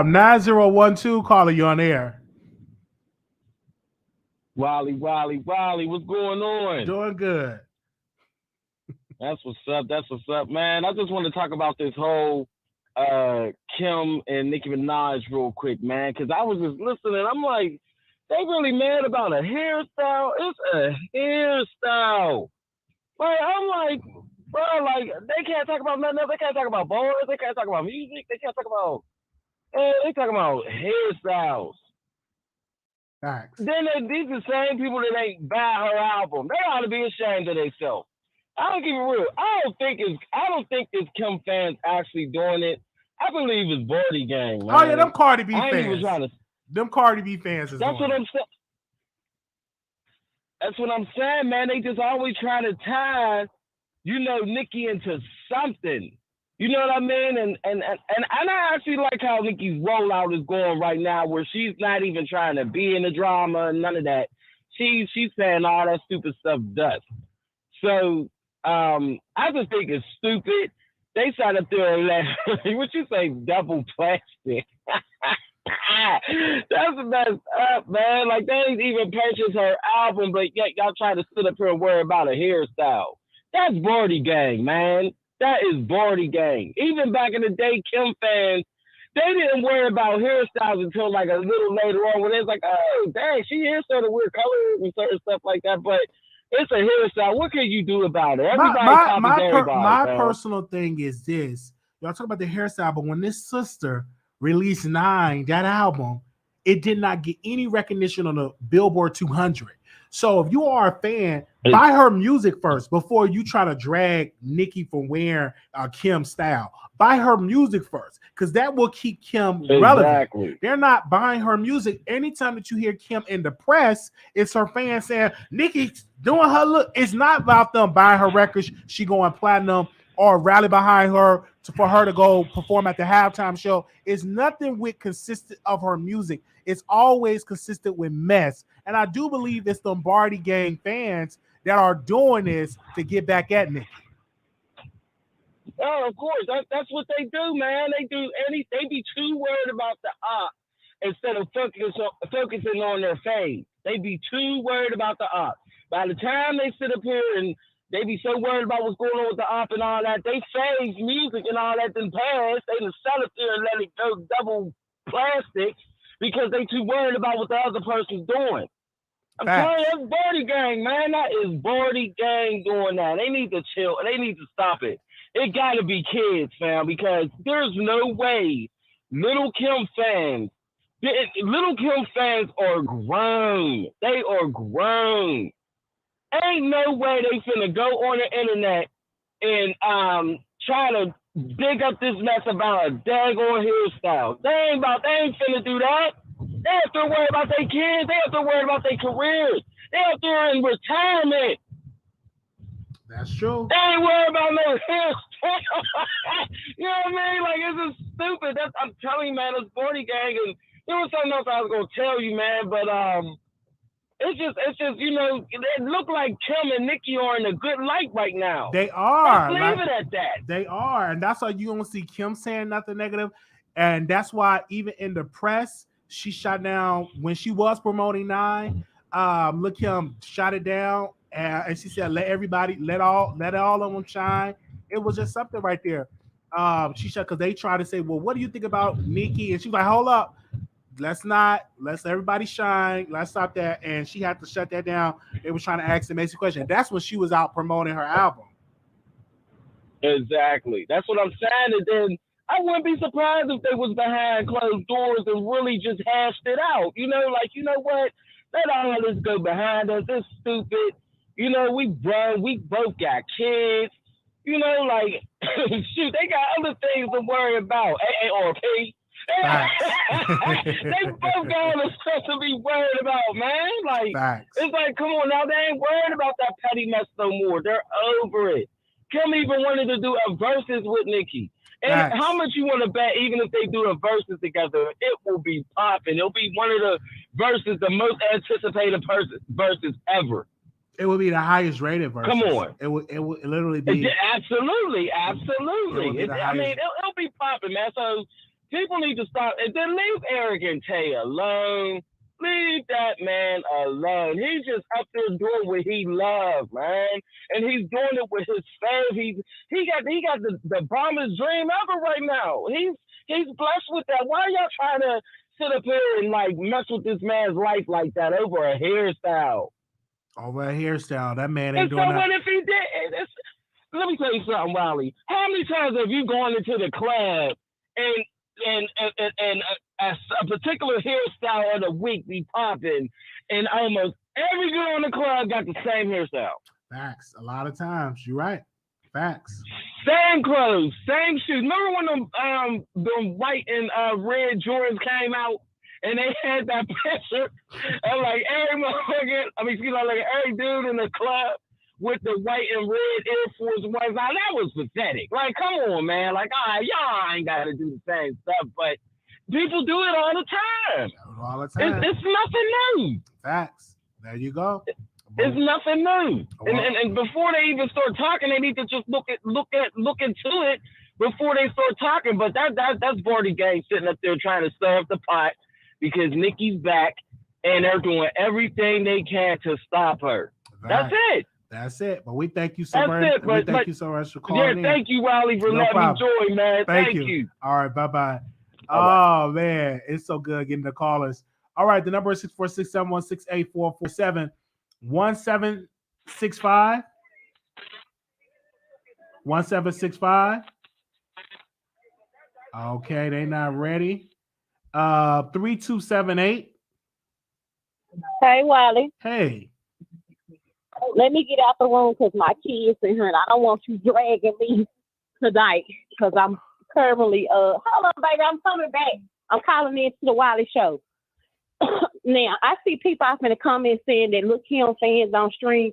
[SPEAKER 1] 9012 caller, you on air.
[SPEAKER 5] Wiley, what's going on?
[SPEAKER 1] Doing good.
[SPEAKER 5] That's what's up, man. I just want to talk about this whole Kim and Nicki Minaj real quick, man, because I was just listening. I'm like, they really mad about a hairstyle? It's a hairstyle. Like, I'm like, bro, like, they can't talk about nothing else. They can't talk about bars. They can't talk about music. They can't talk about, they talking about hairstyles.
[SPEAKER 1] Facts.
[SPEAKER 5] Then these the same people that ain't buy her album. They ought to be ashamed of themselves. I don't keep it real. I don't think it's Kim fans actually doing it. I believe it's Birdie Gang, man.
[SPEAKER 1] Oh yeah, them Cardi B
[SPEAKER 5] I ain't
[SPEAKER 1] fans.
[SPEAKER 5] even trying to.
[SPEAKER 1] Them Cardi B fans is.
[SPEAKER 5] That's what I'm saying. That's what I'm saying, man. They just always trying to tie, Nicki into something. You know what I mean? And I actually like how Nicki's rollout is going right now, where she's not even trying to be in the drama and none of that. She's saying all that stupid stuff does. So I just think it's stupid. They sat up there and what you say, double plastic. That's messed up, man. Like, they ain't even purchased her album, but yet y'all try to sit up here and worry about a hairstyle. That's Birdie Gang, man. That is Birdie Gang. Even back in the day, Kim fans, they didn't worry about hairstyles until like a little later on, when it's like, oh, dang, she is sort of weird colors and certain stuff like that. But it's a hairstyle. What can you do about it?
[SPEAKER 1] My personal thing is this. Y'all talk about the hairstyle, but when this sister released 9, that album, it did not get any recognition on the Billboard 200. So if you are a fan, buy her music first before you try to drag Nicki from wearing Kim style. Buy her music first, because that will keep Kim relevant. They're not buying her music. Anytime that you hear Kim in the press, it's her fans saying Nicki's doing her look. It's not about them buying her records. She going platinum or rally behind her for her to go perform at the halftime show. It's nothing with consistent of her music. It's always consistent with mess. And I do believe it's the Birdie Gang fans that are doing this to get back at Nicki.
[SPEAKER 5] Oh, of course. That's what they do, man. They be too worried about the op instead of focusing on their fame. They be too worried about the op. By the time they sit up here and they be so worried about what's going on with the op and all that, they fade music and all that then pass. They just sell it there and let it go double plastic because they too worried about what the other person's doing. I'm telling you, that's Birdie Gang, man. That is Birdie Gang doing that. They need to chill. They need to stop it. It got to be kids, fam, because there's no way Little Kim fans are grown. They are grown. Ain't no way they finna go on the internet and try to dig up this mess about a daggone hairstyle. They ain't finna do that. They have to worry about their kids. They have to worry about their careers. They have to in retirement.
[SPEAKER 1] That's true.
[SPEAKER 5] They ain't worried about no hairstyle. You know what I mean? Like, it's just stupid. I'm telling you, man, it's Birdie Gang, and there was something else I was gonna tell you, man, but it's just, it look like Kim and Nicki are in a good light right now.
[SPEAKER 1] They are.
[SPEAKER 5] Let's leave it at that.
[SPEAKER 1] They are, and that's why you don't see Kim saying nothing negative, and that's why even in the press, she shot down when she was promoting 9. Look, Kim shot it down, and she said, "Let all of them shine." It was just something right there. She shot because they tried to say, "Well, what do you think about Nicki?" And she's like, "Hold up, let's everybody shine. Let's stop that." And she had to shut that down. They was trying to ask the basic question. That's when she was out promoting her album.
[SPEAKER 5] Exactly. That's what I'm saying. And then I wouldn't be surprised if they was behind closed doors and really just hashed it out. You know what? Let all of this go behind us. It's stupid. We both got kids. Shoot, they got other things to worry about. AARP. They both got other stuff to be worried about, man. Like, it's like, come on now, they ain't worried about that petty mess no more. They're over it. Kim even wanted to do a versus with Nicki. And
[SPEAKER 1] Facts.
[SPEAKER 5] how much you want to bet, even if they do the verses together, it will be popping. It'll be one of the verses, the most anticipated verses ever.
[SPEAKER 1] It would be the highest rated verse.
[SPEAKER 5] Come on.
[SPEAKER 1] It would literally be.
[SPEAKER 5] Absolutely. It'll be popping, man. So people need to stop. And then leave Eric and Tay alone. Leave that man alone. He's just up there doing what he loves, man. And he's doing it with his fave. He got the bombest dream ever right now. He's blessed with that. Why are y'all trying to sit up here and like mess with this man's life like that over a hairstyle?
[SPEAKER 1] Over a hairstyle. That man ain't
[SPEAKER 5] And
[SPEAKER 1] doing
[SPEAKER 5] so
[SPEAKER 1] that.
[SPEAKER 5] what if he did? Let me tell you something, Wiley. How many times have you gone into the club and a particular hairstyle of the week be popping, and almost every girl in the club got the same hairstyle?
[SPEAKER 1] Facts. A lot of times. You're right. Facts.
[SPEAKER 5] Same clothes, same shoes. Remember when them white and red Jordans came out? And they had that picture of like every motherfucker, like every dude in the club with the white and red Air Force Ones. Now that was pathetic. Like, come on, man. Like, all right, y'all ain't got to do the same stuff, but people do it all the time.
[SPEAKER 1] All the time.
[SPEAKER 5] It's nothing new.
[SPEAKER 1] Facts. There you go.
[SPEAKER 5] It's nothing new. And before they even start talking, they need to just look into it before they start talking. But that's Barty Gang sitting up there trying to stir up the pot, because Nicki's back and they're doing everything they can to stop her. Right.
[SPEAKER 1] That's it. But we thank you so much. Thank you so much for calling in.
[SPEAKER 5] Thank you, Wiley, for letting me join, man. Thank you.
[SPEAKER 1] All right, bye-bye.
[SPEAKER 5] All right.
[SPEAKER 1] Man, it's so good getting the callers. All right, the number is 646-716-8447. 1765. 1765. Okay, they not ready. 3278.
[SPEAKER 4] Hey, Wiley.
[SPEAKER 1] Hey.
[SPEAKER 4] Let me get out the room because my kids in here, and I don't want you dragging me tonight because I'm currently hold on, baby, I'm coming back. I'm calling in to the Wiley Show. Now, I see people off in the comments saying that Lil Kim fans don't stream.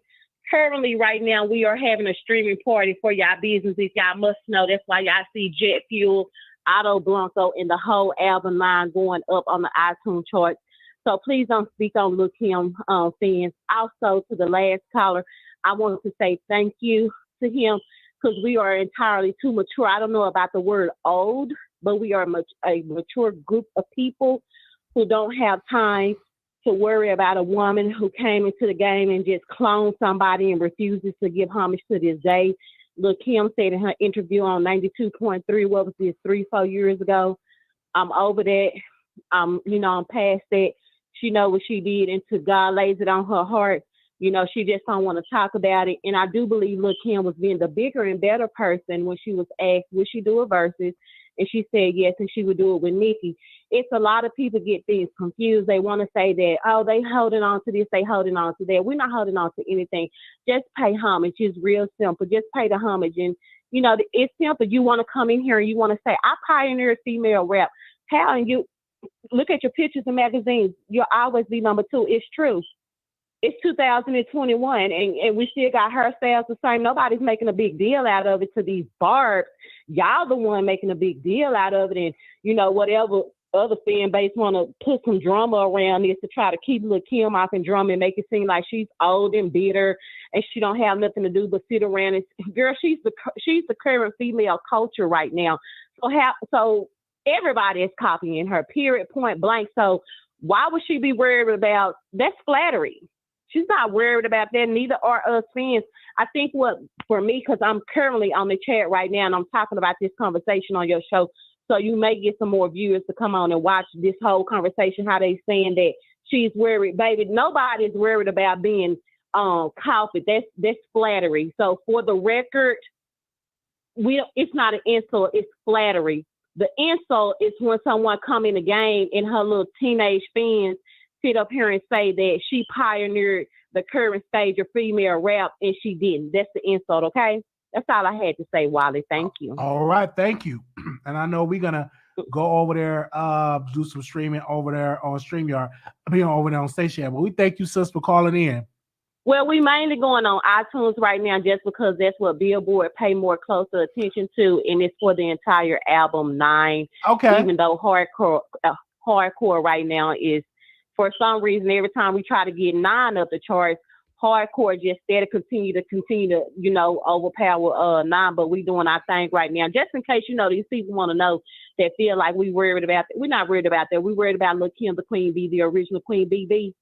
[SPEAKER 4] Currently, right now, we are having a streaming party for y'all businesses. Y'all must know. That's why y'all see Jet Fuel, Auto Blanco, and the whole album line going up on the iTunes charts. So please don't speak on Lil Kim fans. Also, to the last caller, I want to say thank you to him because we are entirely too mature. I don't know about the word old, but we are a mature group of people who don't have time to worry about a woman who came into the game and just cloned somebody and refuses to give homage to this day. Lil Kim said in her interview on 92.3, what was this, 3-4 years ago? I'm over that. I'm past that. She know what she did until God lays it on her heart. She just don't want to talk about it. And I do believe Lil Kim was being the bigger and better person when she was asked, would she do a versus? And she said yes, and she would do it with Nicki. It's a lot of people get things confused. They want to say that, oh, they holding on to this, they holding on to that. We're not holding on to anything. Just pay homage. It's real simple. Just pay the homage. And, it's simple. You want to come in here and you want to say, I pioneered female rap. How? And you look at your pictures in magazines. You'll always be number 2. It's true. It's 2021, and we still got hairstyles the same. Nobody's making a big deal out of it to these barbs. Y'all the one making a big deal out of it, and, whatever other fan base want to put some drama around this to try to keep Lil Kim off and drum and make it seem like she's old and bitter and she don't have nothing to do but sit around. And, girl, she's the current female culture right now. So everybody is copying her, period, point blank. So why would she be worried about that's flattery? She's not worried about that. Neither are us fans. I think for me, because I'm currently on the chat right now and I'm talking about this conversation on your show, so you may get some more viewers to come on and watch this whole conversation, how they saying that she's worried. Baby, nobody's worried about being copied. That's flattery. So for the record, it's not an insult, it's flattery. The insult is when someone come in the game and her little teenage fans sit up here and say that she pioneered the current stage of female rap and she didn't. That's the insult, okay? That's all I had to say, Wiley. Thank you.
[SPEAKER 1] All right, thank you. And I know we're gonna go over there, do some streaming over there on StreamYard. Over there on Station. But we thank you, sis, for calling in.
[SPEAKER 4] Well, we mainly going on iTunes right now just because that's what Billboard pay more closer attention to, and it's for the entire album 9.
[SPEAKER 1] Okay.
[SPEAKER 4] Even though hardcore right now is, for some reason, every time we try to get 9 up the charts, hardcore just there to continue to overpower 9. But we doing our thing right now, just in case these people want to know that feel like we worried about that. We're not worried about that. We worried about Lil Kim, the Queen Bee, the original Queen BB.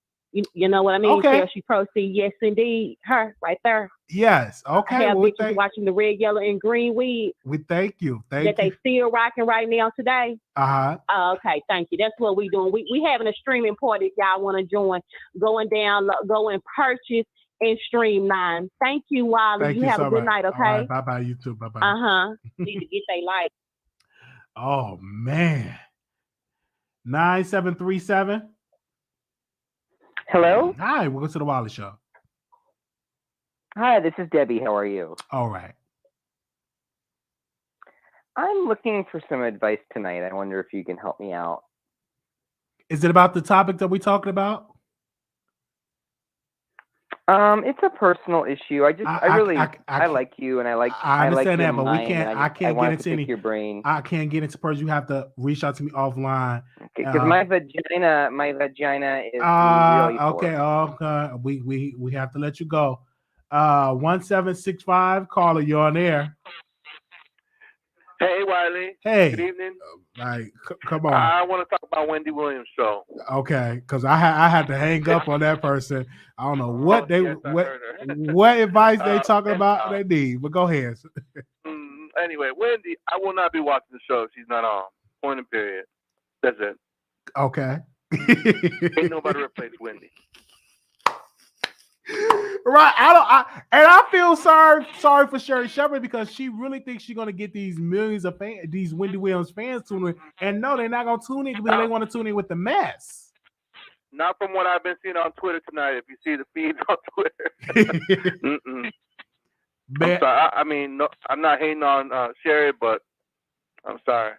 [SPEAKER 4] You know what I mean?
[SPEAKER 1] Okay.
[SPEAKER 4] Shall she proceed? Yes, indeed. Her right there.
[SPEAKER 1] Yes. Okay.
[SPEAKER 4] I have bitches watching the red, yellow, and green weed.
[SPEAKER 1] We thank you.
[SPEAKER 4] That they still rocking right now today. Okay, thank you. That's what we doing. We having a streaming party if y'all want to join. Go and purchase and stream 9. Thank you, Wiley.
[SPEAKER 1] Thank
[SPEAKER 4] you have a good night, okay?
[SPEAKER 1] Right, bye-bye, you too. Bye-bye.
[SPEAKER 4] Need to get their life.
[SPEAKER 1] Oh, man. 9737.
[SPEAKER 6] Hello?
[SPEAKER 1] Hi, welcome to the Wiley Show.
[SPEAKER 6] Hi, this is Debbie. How are you?
[SPEAKER 1] All right.
[SPEAKER 6] I'm looking for some advice tonight. I wonder if you can help me out.
[SPEAKER 1] Is it about the topic that we're talking about?
[SPEAKER 6] It's a personal issue. I like you, and
[SPEAKER 1] I understand that, but I can't get into
[SPEAKER 6] your brain.
[SPEAKER 1] I can't get into person. You have to reach out to me offline.
[SPEAKER 6] Because my vagina is really
[SPEAKER 1] okay. We have to let you go. 1765 caller, you're on air.
[SPEAKER 7] Hey, Wiley.
[SPEAKER 1] Hey.
[SPEAKER 7] Good evening.
[SPEAKER 1] Come on.
[SPEAKER 7] I want to talk about Wendy Williams' show.
[SPEAKER 1] Okay, because I had to hang up on that person. I don't know what what advice they talking about they need, but go ahead.
[SPEAKER 7] Anyway, Wendy, I will not be watching the show if she's not on. Point and period. That's it.
[SPEAKER 1] Okay.
[SPEAKER 7] Ain't nobody replace Wendy.
[SPEAKER 1] Right, I feel sorry for Sherry Shepherd because she really thinks she's gonna get these millions of fans, these Wendy Williams fans tuning in, and no, they're not gonna tune in because they want to tune in with the mess.
[SPEAKER 7] Not from what I've been seeing on Twitter tonight. If you see the feeds on Twitter, I'm sorry. I mean, no, I'm not hating on Sherry, but I'm sorry.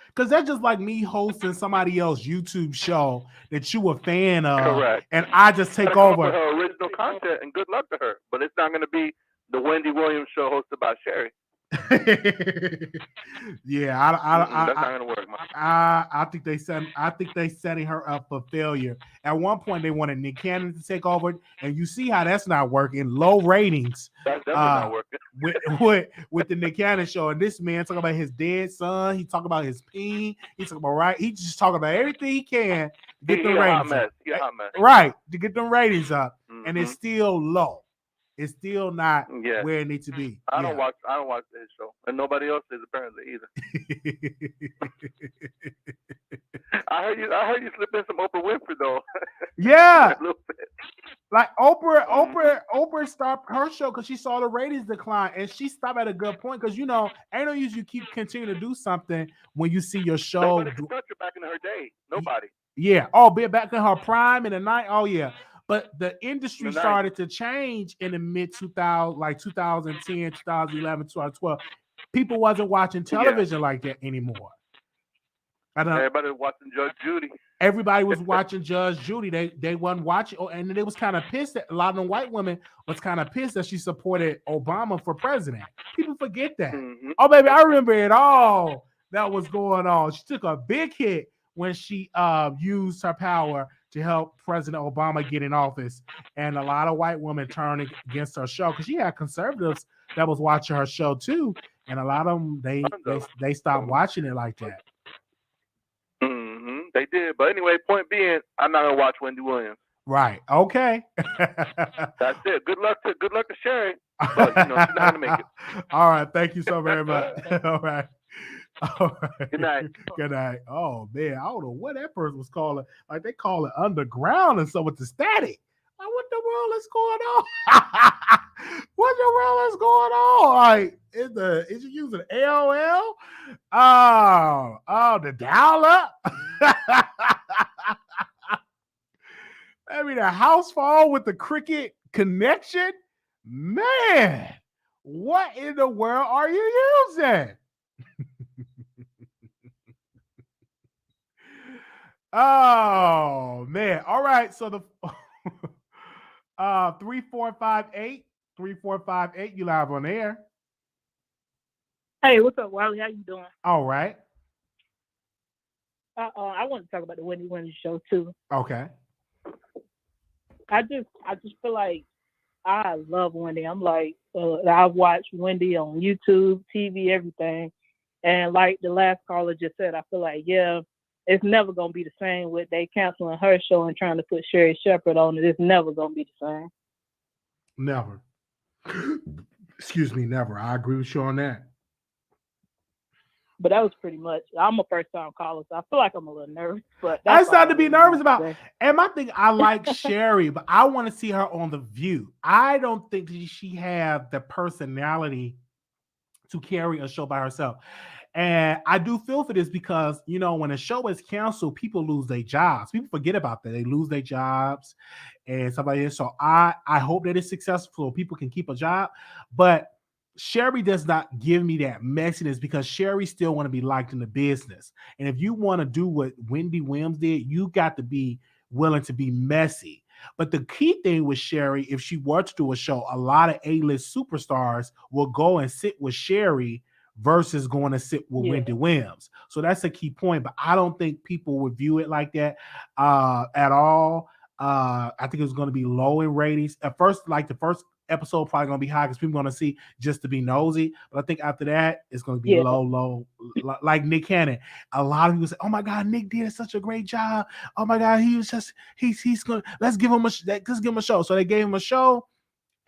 [SPEAKER 1] Because that's just like me hosting somebody else's YouTube show that you a fan of.
[SPEAKER 7] Correct.
[SPEAKER 1] And I just take over.
[SPEAKER 7] With her original content, and good luck to her. But it's not going to be the Wendy Williams show hosted by Sherry.
[SPEAKER 1] Yeah,
[SPEAKER 7] that's not going to work, man.
[SPEAKER 1] I think they setting her up for failure. At one point, they wanted Nick Cannon to take over, and you see how that's not working. Low ratings.
[SPEAKER 7] That's definitely not
[SPEAKER 1] working. with the Nick Cannon show, and this man talking about his dead son. He talking about his peen. He talking about He just talking about everything he can to get the ratings up. Right, to get them ratings up, and it's still low. It's still not where it needs to be.
[SPEAKER 7] I don't watch his show, and nobody else is apparently either. I heard you slip in some Oprah Winfrey though.
[SPEAKER 1] Yeah, a little bit. Like Oprah stopped her show because she saw the ratings decline, and she stopped at a good point because ain't no use you keep continuing to do something when you see your show.
[SPEAKER 7] Nobody could touch her back in her day. Nobody.
[SPEAKER 1] Yeah. Be back in her prime in the night. Oh yeah. But the industry started to change in the mid 2000s, like 2010, 2011, 2012. People wasn't watching television like that anymore.
[SPEAKER 7] Everybody was watching Judge Judy.
[SPEAKER 1] Everybody was watching Judge Judy. They wasn't watching, and they was kind of pissed that a lot of them white women was kind of pissed that she supported Obama for president. People forget that. Mm-hmm. Oh, baby, I remember it all that was going on. She took a big hit when she used her power to help President Obama get in office. And a lot of white women turned against her show because she had conservatives that was watching her show too. And a lot of them, they stopped watching it like that.
[SPEAKER 7] Mm-hmm. They did. But anyway, point being, I'm not going to watch Wendy Williams.
[SPEAKER 1] Right. Okay.
[SPEAKER 7] That's it. Good luck to Sherry. But, she's not going to make it.
[SPEAKER 1] All right. Thank you so very much. All right. All right.
[SPEAKER 7] Good night.
[SPEAKER 1] Good night. Oh man, I don't know what that person was calling. Like they call it underground and so with the static. Like what the world is going on? What the world is going on? Like is you using AOL? Oh, the dial up. Maybe the house phone with the cricket connection. Man, what in the world are you using? Oh man. All right. So 3458. 3458. You live on air.
[SPEAKER 8] Hey, what's up, Wiley? How you doing?
[SPEAKER 1] All right.
[SPEAKER 8] I want to talk about the Wendy Williams show too.
[SPEAKER 1] Okay.
[SPEAKER 8] I just feel like I love Wendy. I'm like, I've watched Wendy on YouTube, TV, everything. And like the last caller just said, I feel like, yeah, it's never going to be the same with they canceling her show and trying to put Sherry Shepherd on it. It's never going to be the same.
[SPEAKER 1] Never. Excuse me, never. I agree with you on that.
[SPEAKER 8] But that was pretty much. I'm a first-time caller, so I feel like I'm a little nervous. But
[SPEAKER 1] that's not to be nervous about. And my thing, I like Sherry, but I want to see her on The View. I don't think she have the personality to carry a show by herself. And I do feel for this because, you know, when a show is canceled, people lose their jobs. People forget about that. They lose their jobs and stuff like that. So I hope that it's successful so people can keep a job. But Sherry does not give me that messiness because Sherry still want to be liked in the business. And if you want to do what Wendy Williams did, you got to be willing to be messy. But the key thing with Sherry, if she were to do a show, a lot of A-list superstars will go and sit with Sherry versus going to sit with Wendy Williams. So that's a key point. But I don't think people would view it like that at all. I think it's going to be low in ratings. At first, like the first episode probably gonna be high because people gonna see just to be nosy, but I think after that it's gonna be low, like Nick Cannon. A lot of people say, "Oh my God, Nick did such a great job. Oh my God, he's gonna let's give him a show." So they gave him a show,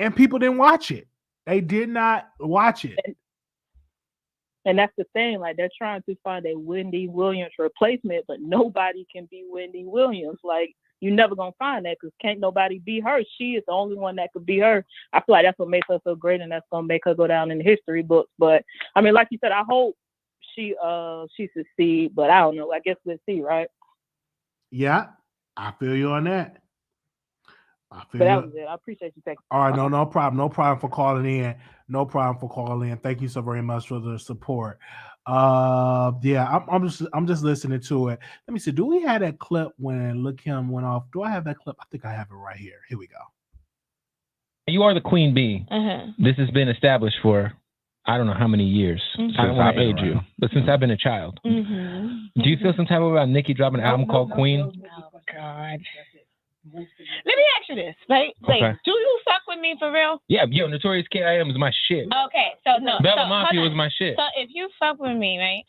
[SPEAKER 1] and people didn't watch it. They did not watch it.
[SPEAKER 8] And that's the thing, like they're trying to find a Wendy Williams replacement, but nobody can be Wendy Williams. Like you're never gonna find that because can't nobody be her. She is the only one that could be her. I feel like that's what makes her so great, and that's gonna make her go down in the history books. But I mean, like you said, I hope she succeed, but I don't know. I guess we'll see, right?
[SPEAKER 1] Yeah, I feel you on that.
[SPEAKER 8] But that was it. I appreciate you taking.
[SPEAKER 1] All right, no problem. No problem for calling in. No problem for calling in. Thank you so very much for the support. Yeah, I'm just listening to it. Let me see. Do we have that clip when Lil Kim went off? Do I have that clip? I think I have it right here. Here we go.
[SPEAKER 9] You are the queen bee. This has been established for I don't know how many years. I don't want to age you, but since I've been a child. Do you feel some type of about Nicki dropping an album called Queen?
[SPEAKER 10] Oh God. Let me ask you this, right? Like,
[SPEAKER 9] Okay.
[SPEAKER 10] do you fuck with me for real?
[SPEAKER 9] Yeah, yo, Notorious K.I.M. is my shit.
[SPEAKER 10] Okay, so no.
[SPEAKER 9] Bella
[SPEAKER 10] so,
[SPEAKER 9] Mafia
[SPEAKER 10] hold
[SPEAKER 9] was
[SPEAKER 10] on.
[SPEAKER 9] my shit.
[SPEAKER 10] So if you fuck with me, right?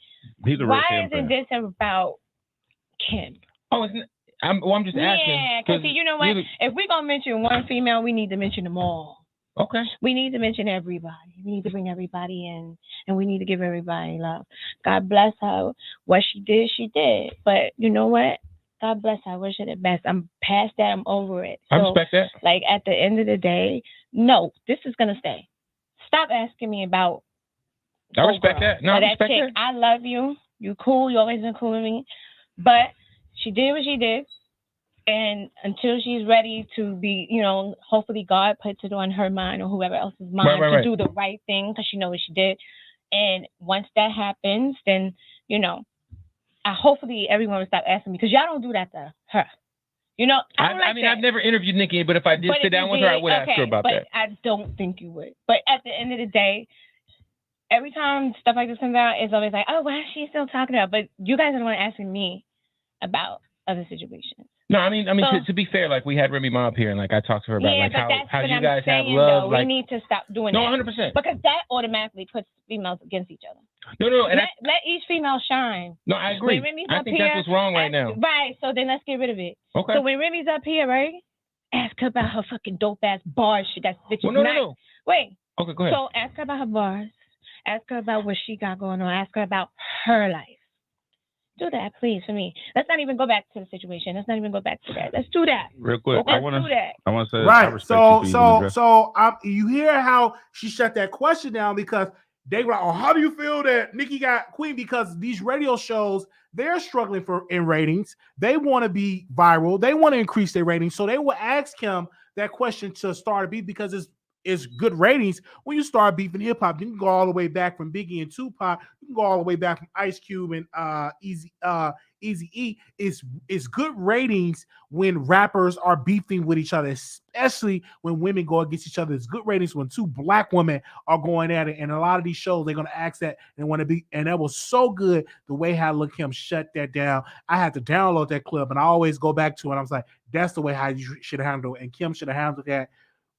[SPEAKER 9] He's a real
[SPEAKER 10] why
[SPEAKER 9] Kim
[SPEAKER 10] isn't
[SPEAKER 9] fan.
[SPEAKER 10] this about Kim?
[SPEAKER 9] Oh, I'm just asking.
[SPEAKER 10] Yeah, because you know what? If we're gonna mention one female, we need to mention them all.
[SPEAKER 9] Okay.
[SPEAKER 10] We need to mention everybody. We need to bring everybody in, and we need to give everybody love. God bless her. What she did. But you know what? God bless her. I wish her the best. I'm past that. I'm over it.
[SPEAKER 9] I respect that.
[SPEAKER 10] Like, at the end of the day, no, this is going to stay. Stop asking me about.
[SPEAKER 9] I respect that. No, I respect
[SPEAKER 10] chick.
[SPEAKER 9] that.
[SPEAKER 10] I love you. You cool. You always been cool with me. But she did what she did. And until she's ready to be, you know, hopefully God puts it on her mind or whoever else's mind to do the right thing because she knows what she did. And once that happens, then, you know, hopefully everyone will stop asking me because y'all don't do that to her. You know, I mean,
[SPEAKER 9] I've never interviewed Nicki, but if I did sit down with her, I would ask her about that.
[SPEAKER 10] But I don't think you would. But at the end of the day, every time stuff like this comes out, it's always like, oh, why is she still talking about? But you guys are the one asking me about other situations.
[SPEAKER 9] No, I mean, so, to be fair, like we had Remy Ma up here, and like I talked to her about like how you guys have love.
[SPEAKER 10] We need to stop doing that.
[SPEAKER 9] 100%.
[SPEAKER 10] Because that automatically puts females against each other.
[SPEAKER 9] No, and
[SPEAKER 10] let each female shine.
[SPEAKER 9] No, I agree. I think that's what's wrong right now.
[SPEAKER 10] Right. So then let's get rid of it.
[SPEAKER 9] Okay.
[SPEAKER 10] So when Remy's up here, right? Ask her about her fucking dope ass bars. That's bitch.
[SPEAKER 9] No.
[SPEAKER 10] Wait.
[SPEAKER 9] Okay, go ahead.
[SPEAKER 10] So ask her about her bars. Ask her about what she got going on. Ask her about her life. Do that, please, for me. Let's not even go back to the situation. Let's not even go back to that. Let's do that.
[SPEAKER 11] Real quick,
[SPEAKER 10] Let's
[SPEAKER 11] I want to say
[SPEAKER 1] right.
[SPEAKER 11] I respect
[SPEAKER 1] you hear how she shut that question down because they were like, oh, how do you feel that Nicki got Queen? Because these radio shows, they're struggling in ratings. They want to be viral. They want to increase their ratings. So they will ask him that question to start a beat because it's is good ratings when you start beefing hip hop. You can go all the way back from Biggie and Tupac. You can go all the way back from Ice Cube and Eazy-E. It's good ratings when rappers are beefing with each other, especially when women go against each other. It's good ratings when two black women are going at it. And a lot of these shows, they're going to ask that and want to be. And that was so good the way how Lil Kim shut that down. I had to download that clip, and I always go back to it. I was like, that's the way how you should handle it. And Kim should have handled that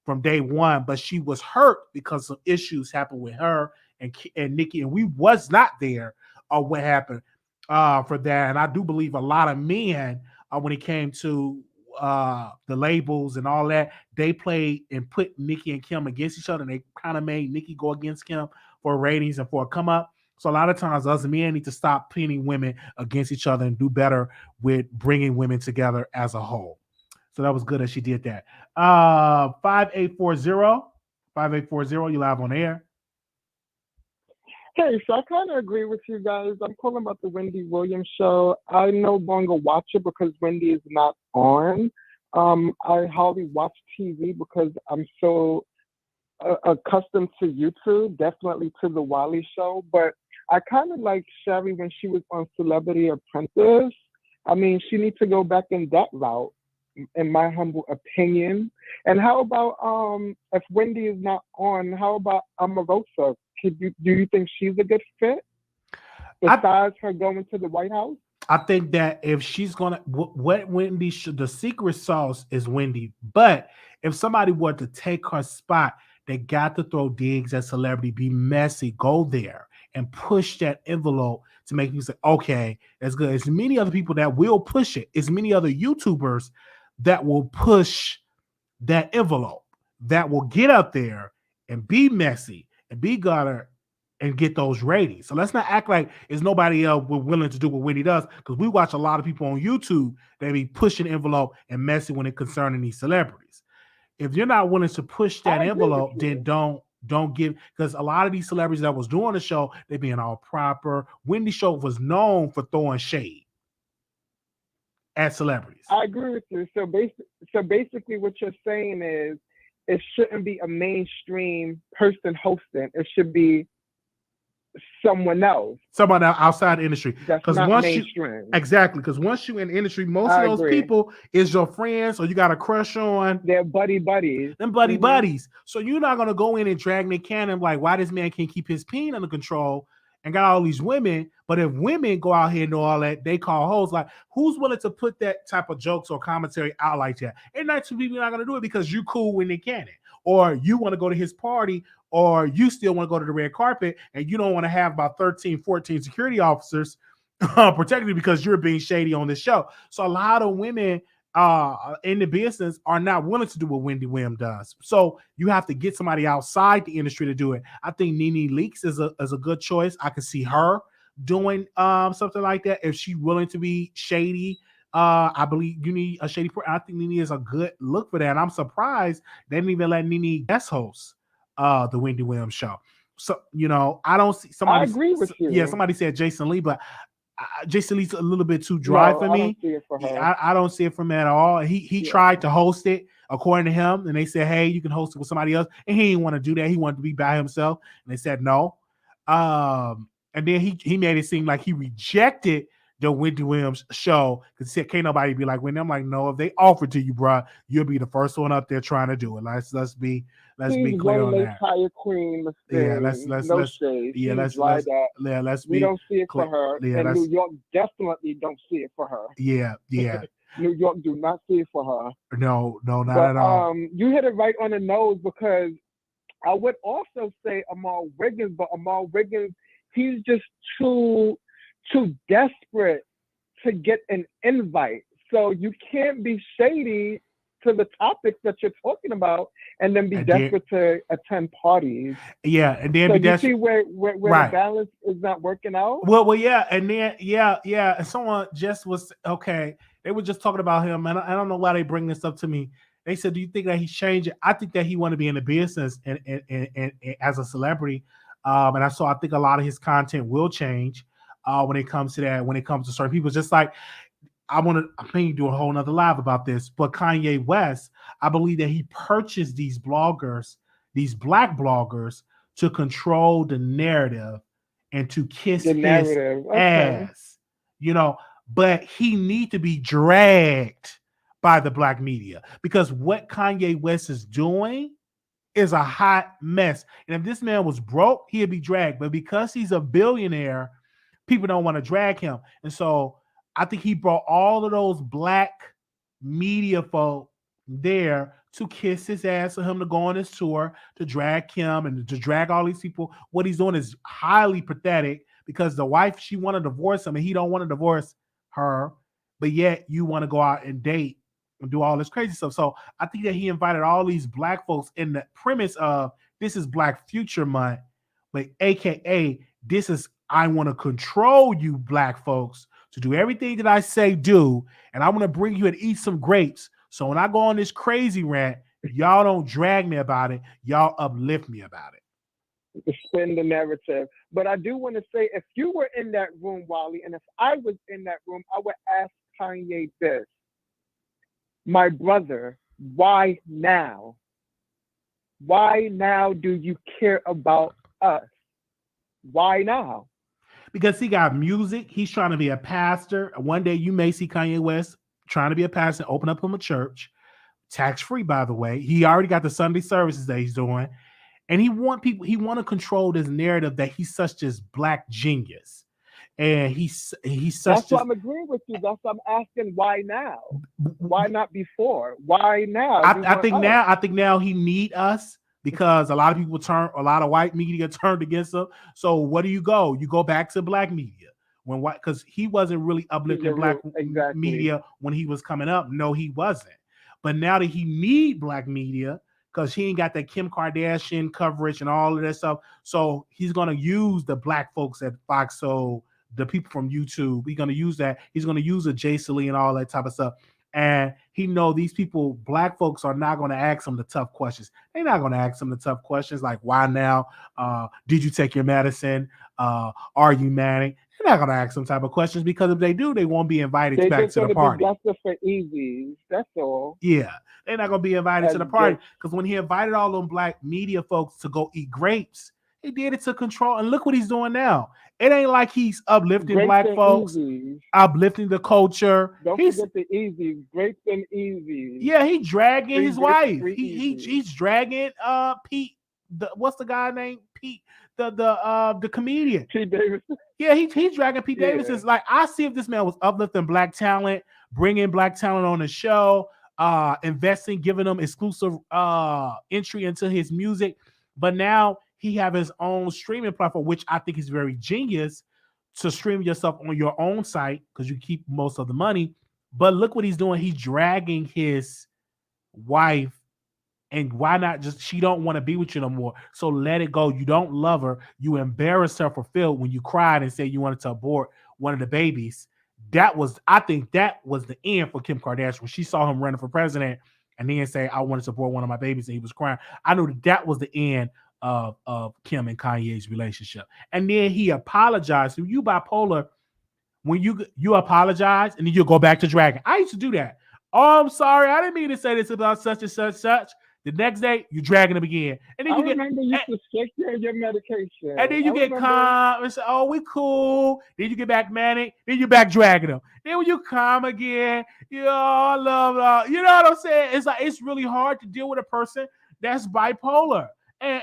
[SPEAKER 1] from day one, but she was hurt because some issues happened with her and Nicki, and we was not there or what happened for that. And I do believe a lot of men, when it came to the labels and all that, they played and put Nicki and Kim against each other, and they kind of made Nicki go against Kim for ratings and for a come up. So a lot of times us men need to stop pitting women against each other and do better with bringing women together as a whole. So that was good that she did that. 5840, you live on air.
[SPEAKER 12] Hey, so I kind of agree with you guys. I'm calling about the Wendy Williams show. I no longer watch it because Wendy is not on. I hardly watch TV because I'm so accustomed to YouTube, definitely to the Wiley Show. But I kind of like Sherry when she was on Celebrity Apprentice. I mean, she needs to go back in that route, in my humble opinion. And how about if Wendy is not on, how about Omarosa? Do you think she's a good fit besides her going to the White House?
[SPEAKER 1] I think that if she's gonna, what Wendy should, the secret sauce is Wendy. But if somebody were to take her spot, they got to throw digs at Celebrity, be messy, go there and push that envelope to make you say, okay, that's good. There's many other people that will push it. It's many other YouTubers that will push that envelope, that will get up there and be messy and be gutter and get those ratings. So let's not act like it's nobody else we're willing to do what Wendy does, because we watch a lot of people on YouTube that be pushing envelope and messy when it concerning these celebrities. If you're not willing to push that envelope, then don't give, because a lot of these celebrities that was doing the show, they being all proper. Wendy show was known for throwing shade at celebrities.
[SPEAKER 12] I agree with you. So basically what you're saying is it shouldn't be a mainstream person hosting. It should be someone else.
[SPEAKER 1] Someone outside the industry.
[SPEAKER 12] That's not mainstream.
[SPEAKER 1] Exactly. Because once you're in the industry, most of those people is your friends or you got a crush on.
[SPEAKER 12] They're buddies.
[SPEAKER 1] Them buddies. So you're not going to go in and drag Nick Cannon like, why this man can't keep his peen under control and got all these women. But if women go out here and do all that, they call hoes. Like, who's willing to put that type of jokes or commentary out like that? And not two people are not going to do it because you cool with Nick Cannon, or you want to go to his party, or you still want to go to the red carpet and you don't want to have about 13, 14 security officers protecting you because you're being shady on this show. So a lot of women in the business are not willing to do what Wendy Williams does. So you have to get somebody outside the industry to do it. I think Nene Leakes is a good choice. I can see her doing something like that if she's willing to be shady. I believe you need a shady person. I think Nene is a good look for that. And I'm surprised they didn't even let Nene guest host the Wendy Williams show. So, I don't see somebody.
[SPEAKER 12] I agree with you.
[SPEAKER 1] Yeah, somebody said Jason Lee, but Jason Lee's a little bit too dry for me.
[SPEAKER 12] I don't see it for her.
[SPEAKER 1] I don't see it from him at all. He tried to host it according to him, and they said, hey, you can host it with somebody else. And he didn't want to do that. He wanted to be by himself. And they said no. And then he made it seem like he rejected the Wendy Williams show because he said, can't nobody be like Wendy. I'm like, no, if they offered to you, bro, you'll be the first one up there trying to do it. Let's be clear on that.
[SPEAKER 12] Queen
[SPEAKER 1] yeah, let's
[SPEAKER 12] we don't see it for her. And New York definitely don't see it for her.
[SPEAKER 1] Yeah.
[SPEAKER 12] New York do not see it for her.
[SPEAKER 1] No, not at all.
[SPEAKER 12] You hit it right on the nose, because I would also say Amal Wiggins, but Amal Wiggins, he's just too desperate to get an invite. So you can't be shady to the topics that you're talking about and then be desperate to attend parties.
[SPEAKER 1] Yeah, and then
[SPEAKER 12] so you see where the balance is not working out?
[SPEAKER 1] Well, yeah, and then and someone just was okay. They were just talking about him, and I don't know why they bring this up to me. They said, "Do you think that he's changing?" I think that he want to be in the business and as a celebrity, and I think a lot of his content will change when it comes to that. When it comes to certain people, just like I may do a whole nother live about this, but Kanye West, I believe that he purchased these bloggers these black bloggers to control the narrative and to kiss his ass, but he need to be dragged by the black media, because what Kanye West is doing is a hot mess. And if this man was broke, he'd be dragged. But because he's a billionaire, people don't want to drag him. And so I think he brought all of those black media folk there to kiss his ass, for him to go on his tour, to drag him and to drag all these people. What he's doing is highly pathetic, because the wife, she want to divorce him and he don't want to divorce her, but yet you want to go out and date and do all this crazy stuff. So I think that he invited all these black folks in the premise of this is Black Future Month, but AKA this is I want to control you black folks to do everything that I say do, and I want to bring you and eat some grapes. So when I go on this crazy rant, y'all don't drag me about it, y'all uplift me about it.
[SPEAKER 12] Spin the narrative. But I do want to say, if you were in that room, Wiley, and if I was in that room, I would ask Kanye this. My brother, why now? Why now do you care about us? Why now?
[SPEAKER 1] Because he got music. He's trying to be a pastor. One day you may see Kanye West trying to be a pastor, open up him a church, tax-free, by the way. He already got the Sunday services that he's doing. And he want to control this narrative that he's such this black genius. And he's such.
[SPEAKER 12] That's why I'm agreeing with you. That's why I'm asking, why now? Why not before? Why now?
[SPEAKER 1] I think now he need us, because a lot of white media turned against him. So what do? You go back to black media. Because he wasn't really uplifting black media when he was coming up. No, he wasn't. But now that he need black media, because he ain't got that Kim Kardashian coverage and all of that stuff, so he's gonna use the black folks at Fox, so the people from YouTube, he's gonna use that. He's gonna use a Jason Lee and all that type of stuff. And he know these people, black folks, are not gonna ask him the tough questions. They're not gonna ask him the tough questions like, why now? Did you take your medicine? Are you manic? They're not gonna ask some type of questions, because if they do, they won't be invited back to the party.
[SPEAKER 12] That's just for easy. That's all.
[SPEAKER 1] Yeah, they're not gonna be invited to the party, because when he invited all them black media folks to go eat grapes, he did it to control. And look what he's doing now. It ain't like he's uplifting
[SPEAKER 12] Grapes
[SPEAKER 1] black folks, uplifting the culture.
[SPEAKER 12] Don't forget the easy. Grapes and easy.
[SPEAKER 1] Yeah, he dragging his wife. He's dragging Pete. What's the guy named Pete? The comedian.
[SPEAKER 12] Pete Davidson.
[SPEAKER 1] Yeah, he's dragging Pete Davidson. Like, I see if this man was uplifting black talent, bringing black talent on the show, investing, giving them exclusive entry into his music. But now he have his own streaming platform, which I think is very genius, to stream yourself on your own site, because you keep most of the money. But look what he's doing. He's dragging his wife. And why not just, she don't want to be with you no more. So let it go. You don't love her. You embarrassed her for Phil when you cried and said you wanted to abort one of the babies. I think that was the end for Kim Kardashian. When she saw him running for president and then say, I wanted to abort one of my babies, and he was crying. I knew that was the end of Kim and Kanye's relationship. And then he apologized. So you bipolar, when you apologize and then you go back to dragging. I used to do that. Oh, I'm sorry. I didn't mean to say this about such and such. The next day, you're dragging them again. And then
[SPEAKER 12] you to take care of your medication.
[SPEAKER 1] And then you get calm and say, oh, we cool. Then you get back manic. Then you're back dragging them. Then when you calm again, I love, you know what I'm saying? It's like, it's really hard to deal with a person that's bipolar. And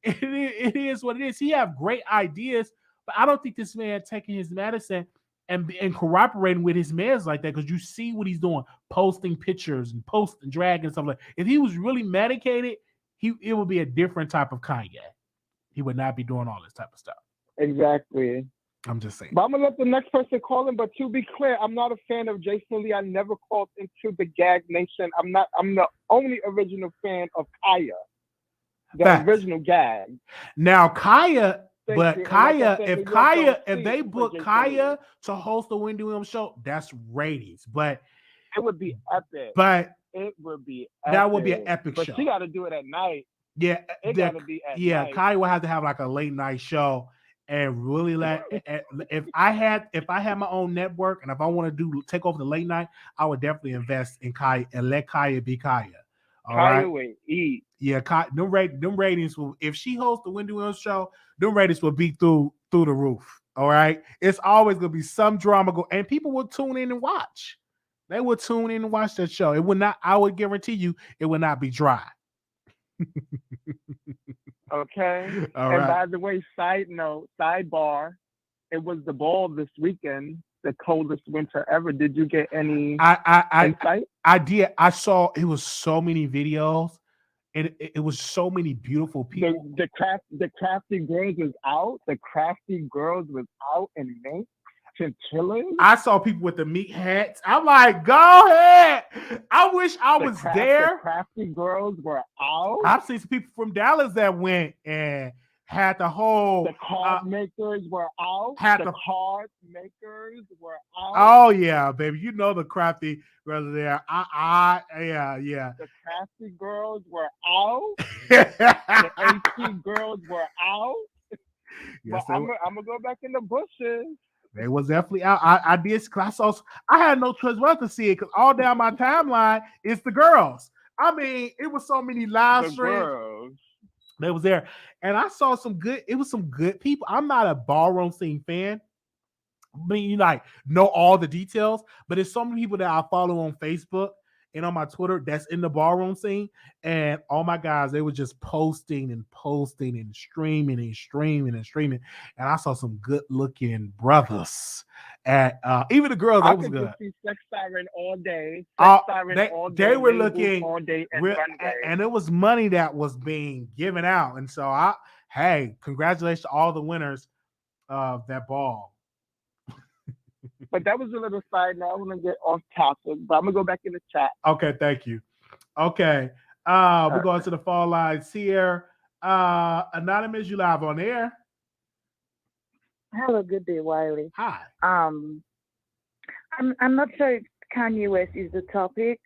[SPEAKER 1] it is what it is. He have great ideas, but I don't think this man taking his medicine and cooperating with his meds like that, because you see what he's doing, posting pictures and posting dragging and stuff like that. If he was really medicated, it would be a different type of Kanye. He would not be doing all this type of stuff.
[SPEAKER 12] Exactly.
[SPEAKER 1] I'm just saying.
[SPEAKER 12] But I'm gonna let the next person call in. But to be clear, I'm not a fan of Jason Lee. I never called into the Gag Nation. I'm the only original fan of Kaya, the original Gag.
[SPEAKER 1] Now Kaya. But Kaya, if they book Kaya to host the Wendy Williams show, that's ratings. But
[SPEAKER 12] it would be epic.
[SPEAKER 1] But
[SPEAKER 12] it would be epic.
[SPEAKER 1] That would be an epic show.
[SPEAKER 12] But she got to do it at night.
[SPEAKER 1] Yeah,
[SPEAKER 12] it got to be at night.
[SPEAKER 1] Yeah, Kaya will have to have like a late night show and really if I had my own network and if I want to take over the late night, I would definitely invest in Kaya and let Kaya be Kaya. All right.
[SPEAKER 12] and eat.
[SPEAKER 1] Yeah, them ratings will. If she hosts the Wendy Williams show, them ratings will be through the roof. All right. It's always gonna be some drama and people will tune in and watch. They will tune in and watch that show. It would not. I would guarantee you, it would not be dry.
[SPEAKER 12] Okay.
[SPEAKER 1] All
[SPEAKER 12] and
[SPEAKER 1] right.
[SPEAKER 12] by the way, sidebar, it was the ball this weekend, the coldest winter ever. Did you get any insight?
[SPEAKER 1] I did. I saw it was so many videos, and it was so many beautiful people.
[SPEAKER 12] The crafty girls was out. The crafty girls was out in mink. Chinchillas.
[SPEAKER 1] I saw people with the meat hats. I'm like, go ahead. I wish I was there.
[SPEAKER 12] The crafty girls were out.
[SPEAKER 1] I've seen some people from Dallas that went and had the whole.
[SPEAKER 12] The card makers were out. The card makers were out.
[SPEAKER 1] Oh yeah, baby. You know the crafty girls there. Yeah.
[SPEAKER 12] The crafty girls were out. The AC girls were out.
[SPEAKER 1] Yes,
[SPEAKER 12] but I'm gonna go back in the bushes.
[SPEAKER 1] They was definitely out. I did. I had no choice but to see it because all down my timeline is the girls. I mean, it was so many live streams.
[SPEAKER 12] Girls.
[SPEAKER 1] They was there, and I saw some good. It was some good people. I'm not a ballroom scene fan. I mean, you know all the details, but there's so many people that I follow on Facebook and on my Twitter that's in the ballroom scene, and all my guys, they were just posting and streaming, and I saw some good looking brothers. At even the girls, that was good.
[SPEAKER 12] See Sex Siren all day.
[SPEAKER 1] They were looking
[SPEAKER 12] all day
[SPEAKER 1] and it was money that was being given out, and so congratulations to all the winners of that ball.
[SPEAKER 12] But that was a little side note. I want to get off topic, but I'm gonna go back in the chat.
[SPEAKER 1] Okay, thank you. Okay, we're going to the fall lines here. Anonymous, you live on air.
[SPEAKER 13] Hello, good day, Wiley.
[SPEAKER 1] Hi.
[SPEAKER 13] I'm not sure if Kanye West is the topic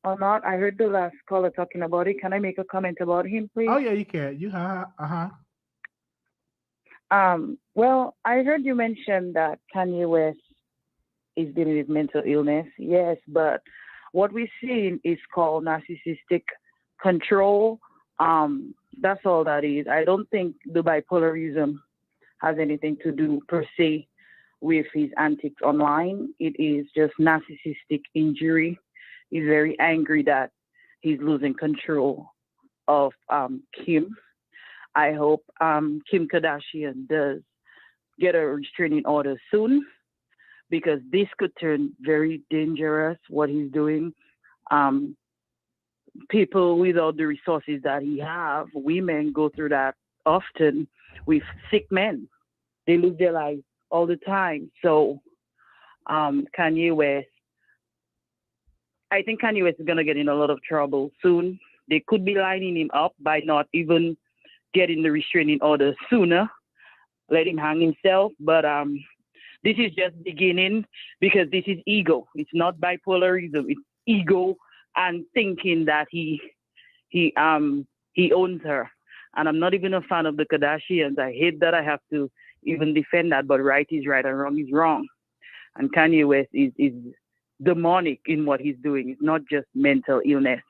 [SPEAKER 13] or not. I heard the last caller talking about it. Can I make a comment about him, please?
[SPEAKER 1] Oh yeah, you can.
[SPEAKER 13] Well, I heard you mention that Kanye West is dealing with mental illness. Yes, but what we're seeing is called narcissistic control. That's all that is. I don't think the bipolarism has anything to do per se with his antics online. It is just narcissistic injury. He's very angry that he's losing control of Kim. I hope Kim Kardashian does get a restraining order soon, because this could turn very dangerous, what he's doing. People without the resources that he have, women go through that often with sick men. They lose their lives all the time. So Kanye West, I think Kanye West is going to get in a lot of trouble soon. They could be lining him up by not even getting the restraining order sooner, let him hang himself. But this is just beginning, because this is ego. It's not bipolarism. It's ego and thinking that he owns her. And I'm not even a fan of the Kardashians. I hate that I have to even defend that, but right is right and wrong is wrong. And Kanye West is demonic in what he's doing. It's not just mental illness.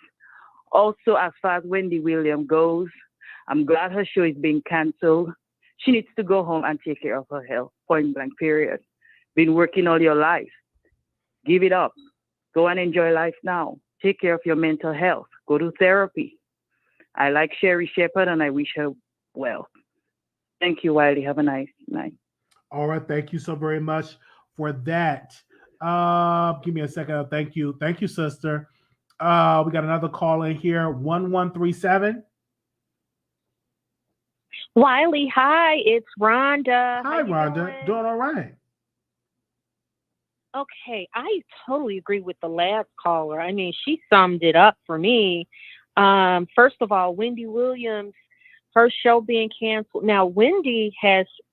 [SPEAKER 13] Also, as far as Wendy Williams goes, I'm glad her show is being canceled. She needs to go home and take care of her health, point blank, period. Been working all your life. Give it up. Go and enjoy life now. Take care of your mental health. Go to therapy. I like Sherry Shepherd, and I wish her well. Thank you, Wiley. Have a nice night.
[SPEAKER 1] All right. Thank you so very much for that. Give me a second. Thank you. Thank you, sister. We got another call in here. 1137.
[SPEAKER 4] Wiley, hi. It's Rhonda.
[SPEAKER 1] Hi, Rhonda. Doing all right.
[SPEAKER 4] Okay. I totally agree with the last caller. I mean, she summed it up for me. First of all, Wendy Williams, her show being canceled. Now, Wendy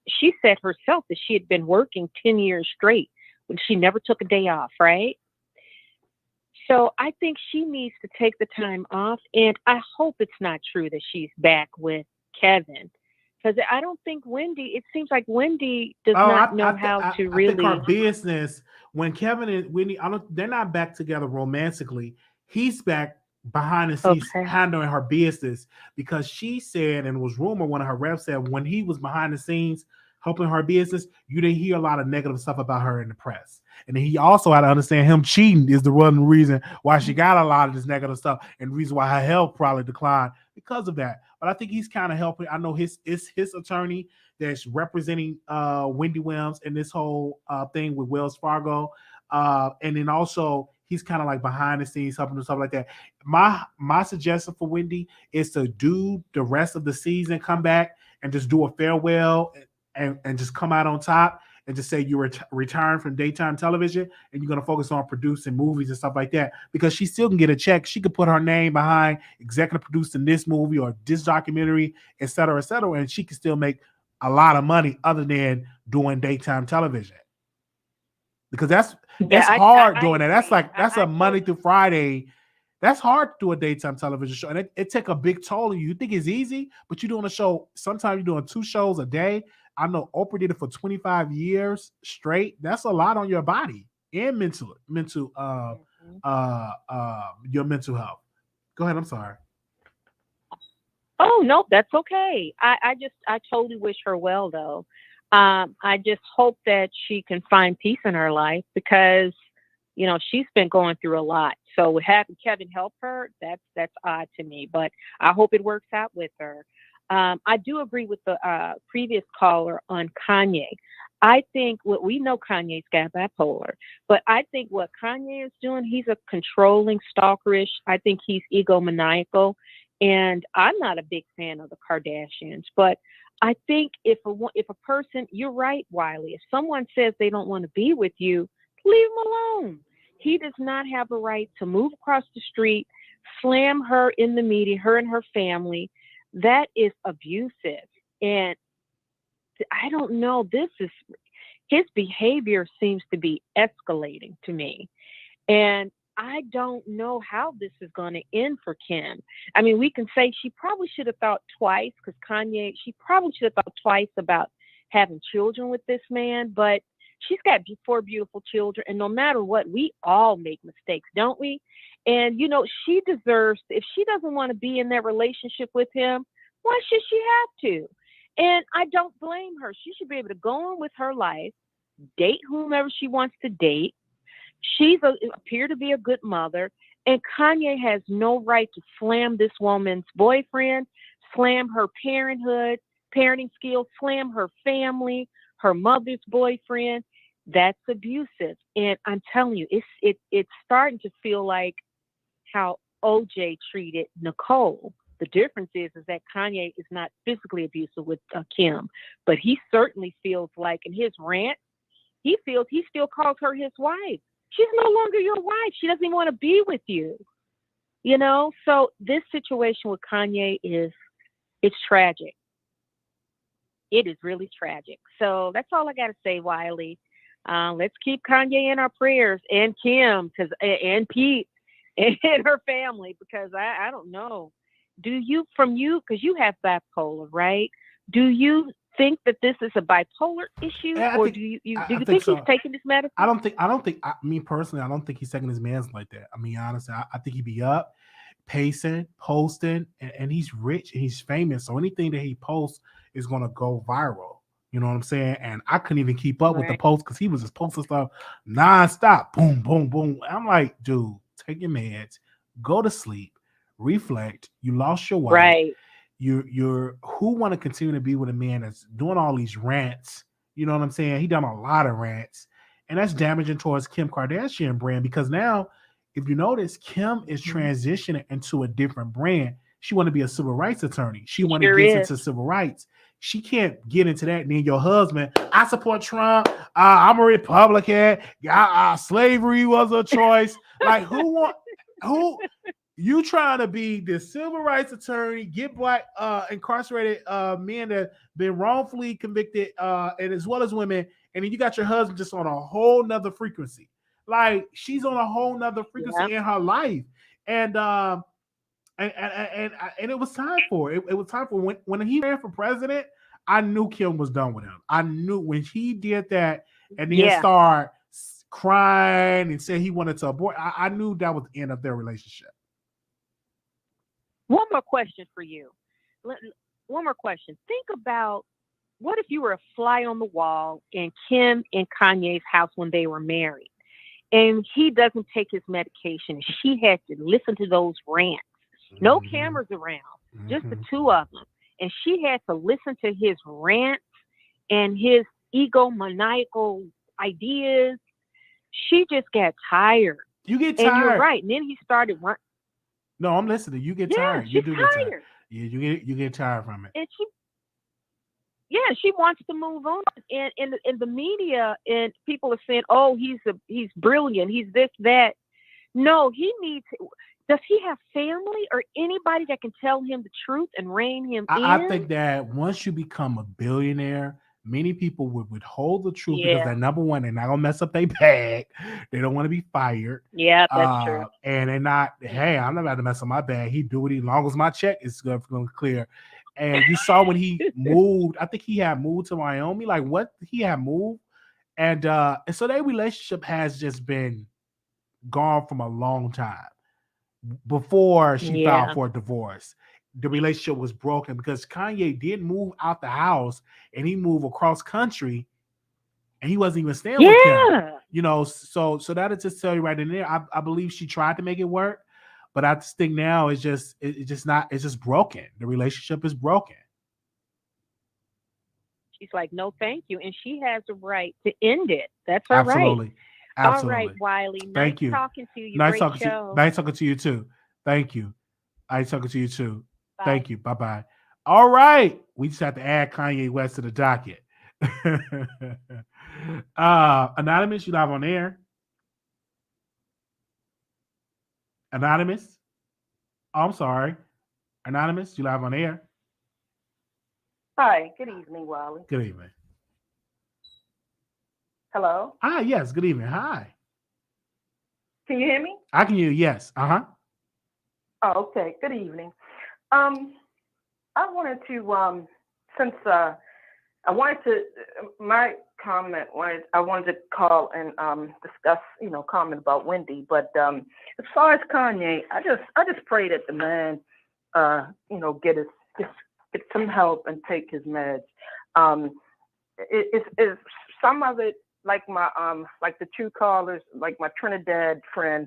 [SPEAKER 4] she said herself that she had been working 10 years straight, but she never took a day off, right? So I think she needs to take the time off, and I hope it's not true that she's back with Kevin, because I don't think it seems like Wendy does not know how to really.
[SPEAKER 1] I think our business, when Kevin and Wendy, they're not back together romantically. He's back behind the scenes handling her business, because she said, and it was rumored, one of her reps said, when he was behind the scenes helping her business, you didn't hear a lot of negative stuff about her in the press. And then he also had to understand him cheating is the one reason why she got a lot of this negative stuff, and the reason why her health probably declined because of that. But I think he's kind of helping. I know his attorney that's representing Wendy Williams in this whole thing with Wells Fargo. And then also he's kind of like behind the scenes helping and stuff like that. My suggestion for Wendy is to do the rest of the season, come back and just do a farewell and just come out on top and just say you're retiring from daytime television and you're going to focus on producing movies and stuff like that, because she still can get a check. She could put her name behind executive producing this movie or this documentary, et cetera, and she can still make a lot of money other than doing daytime television. Because that's hard doing that. That's a Monday through Friday. That's hard to do a daytime television show. And it take a big toll on you. You think it's easy, but you're doing a show. Sometimes you're doing 2 shows a day. I know Oprah did it for 25 years straight. That's a lot on your body and your mental health. Go ahead. I'm sorry.
[SPEAKER 4] Oh, no, that's okay. I totally wish her well, though. I just hope that she can find peace in her life, because, you know, she's been going through a lot. So having Kevin help her, that's odd to me, but I hope it works out with her. I do agree with the previous caller on Kanye. I think we know Kanye's got bipolar, but I think what Kanye is doing, he's a controlling, stalkerish. I think he's egomaniacal, and I'm not a big fan of the Kardashians, but I think if a person, you're right, Wiley, if someone says they don't want to be with you, leave him alone. He does not have a right to move across the street, slam her in the meeting, her and her family. That is abusive. And I don't know, his behavior seems to be escalating to me. And I don't know how this is going to end for Kim. I mean, we can say she probably should have thought twice, because she probably should have thought twice about having children with this man, but she's got 4 beautiful children. And no matter what, we all make mistakes, don't we? And, you know, she deserves, if she doesn't want to be in that relationship with him, why should she have to? And I don't blame her. She should be able to go on with her life, date whomever she wants to date. She's appeared to be a good mother, and Kanye has no right to slam this woman's boyfriend, slam her parenting skills, slam her family, her mother's boyfriend. That's abusive. And I'm telling you, it's starting to feel like how OJ treated Nicole. The difference is that Kanye is not physically abusive with Kim, but he certainly feels like, in his rant, he still calls her his wife. She's no longer your wife. She doesn't even want to be with you. You know, so this situation with Kanye it's tragic. It is really tragic. So that's all I got to say, Wiley. Let's keep Kanye in our prayers, and Kim, and Pete, and her family, because I don't know. Because you have bipolar, right? Do you think that this is a bipolar issue, or do you think he's taking this medicine?
[SPEAKER 1] I don't think. Me personally, I don't think he's taking his meds like that. I mean, honestly, I think he'd be up, pacing, posting, and he's rich and he's famous, so anything that he posts is gonna go viral. You know what I'm saying? And I couldn't even keep up with the posts, because he was just posting stuff nonstop. Boom, boom, boom. I'm like, dude, take your meds, go to sleep, reflect. You lost your wife.
[SPEAKER 4] Right.
[SPEAKER 1] You're who want to continue to be with a man that's doing all these rants? You know what I'm saying? He done a lot of rants, and that's damaging towards Kim Kardashian brand, because now, if you notice, Kim is transitioning into a different brand. She want to be a civil rights attorney. She want to get into civil rights. She can't get into that. And then your husband, I support Trump. I'm a Republican. Slavery was a choice. Like, who you trying to be the civil rights attorney, get black incarcerated men that been wrongfully convicted, and as well as women, and then you got your husband just on a whole nother frequency. Like, she's on a whole nother frequency in her life, and it was time for it. It was time for when he ran for president. I knew Kim was done with him. I knew when he did that, and then started crying and said he wanted to abort. I knew that was the end of their relationship.
[SPEAKER 4] One more question for you. One more question. Think about, what if you were a fly on the wall in Kim and Kanye's house when they were married, and he doesn't take his medication? She had to listen to those rants. No cameras around, just the two of them. And she had to listen to his rants and his egomaniacal ideas. She just got tired.
[SPEAKER 1] You get tired.
[SPEAKER 4] And you're right. And then he started running.
[SPEAKER 1] No, I'm listening. You get tired. You do get tired. Yeah, you get tired from it.
[SPEAKER 4] And she wants to move on. And in the media, and people are saying, "Oh, he's brilliant. He's this, that." No, he needs. Does he have family or anybody that can tell him the truth and rein him in?
[SPEAKER 1] I think that once you become a billionaire, many people would withhold the truth because they're, number one, they're not gonna mess up their bag. They don't want to be fired.
[SPEAKER 4] Yeah, that's true.
[SPEAKER 1] And they're not, hey, I'm not about to mess up my bag. He do it as long as my check is going to clear. And you saw when he moved, I think he had moved to Wyoming. Like, what? He had moved. And so their relationship has just been gone from a long time. Before she filed for a divorce, the relationship was broken because Kanye did move out the house and he moved across country, and he wasn't even staying with him. You know, so that'll just tell you right in there. I believe she tried to make it work, but I just think now it's just broken. The relationship is broken.
[SPEAKER 4] She's like, no, thank you, and she has the right to end it. That's her
[SPEAKER 1] Absolutely.
[SPEAKER 4] right.
[SPEAKER 1] Absolutely.
[SPEAKER 4] All right, Wiley.
[SPEAKER 1] Thank you.
[SPEAKER 4] Talking to you.
[SPEAKER 1] Nice
[SPEAKER 4] Great
[SPEAKER 1] talking
[SPEAKER 4] show.
[SPEAKER 1] to you. Nice talking to you too. Thank you. Nice talking to you too.
[SPEAKER 4] Bye.
[SPEAKER 1] Thank you. Bye-bye. All right. We just have to add Kanye West to the docket. Anonymous, you live on air. Anonymous. Oh, I'm sorry. Anonymous, you live on air.
[SPEAKER 14] Hi. Good evening, Wiley.
[SPEAKER 1] Good evening.
[SPEAKER 14] Hello?
[SPEAKER 1] Yes. Good evening. Hi.
[SPEAKER 14] Can you hear me?
[SPEAKER 1] I can hear you. Yes. Uh-huh.
[SPEAKER 14] Oh, okay. Good evening. I wanted to, my comment was, I wanted to call and discuss, comment about Wendy. But as far as Kanye, I just pray that the man, get some help and take his meds. It's some of it, like my like the two callers, like my Trinidad friend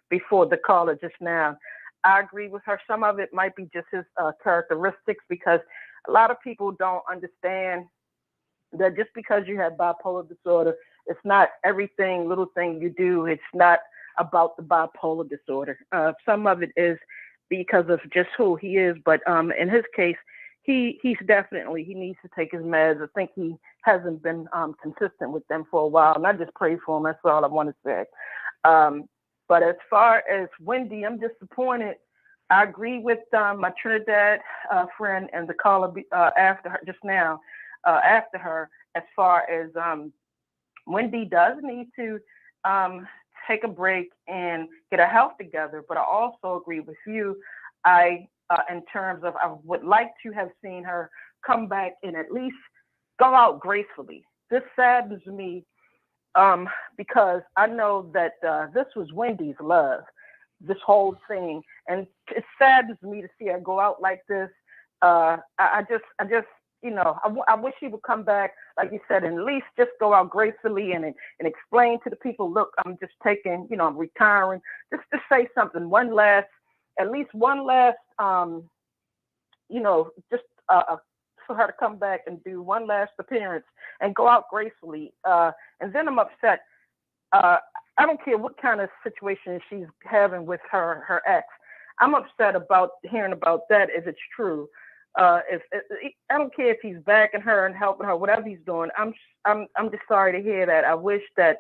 [SPEAKER 14] before the caller just now, I agree with her. Some of it might be just his characteristics, because a lot of people don't understand that just because you have bipolar disorder, it's not everything, little thing you do. It's not about the bipolar disorder. Some of it is because of just who he is. But in his case, he needs to take his meds. I think he hasn't been consistent with them for a while, and I just pray for him. That's all I want to say. But as far as Wendy, I'm disappointed. I agree with my Trinidad friend and the caller after her just now. After her, as far as Wendy does need to take a break and get her health together. But I also agree with you. In terms of, I would like to have seen her come back and at least go out gracefully. This saddens me because I know that this was Wendy's love, this whole thing, and it saddens me to see her go out like this. I just, I wish she would come back, like you said, and at least just go out gracefully and explain to the people, look, I'm just taking, I'm retiring, just to say something, at least one last, just for her to come back and do one last appearance and go out gracefully. And then I'm upset. I don't care what kind of situation she's having with her ex. I'm upset about hearing about that if it's true. I don't care if he's backing her and helping her, whatever he's doing. I'm just sorry to hear that. I wish that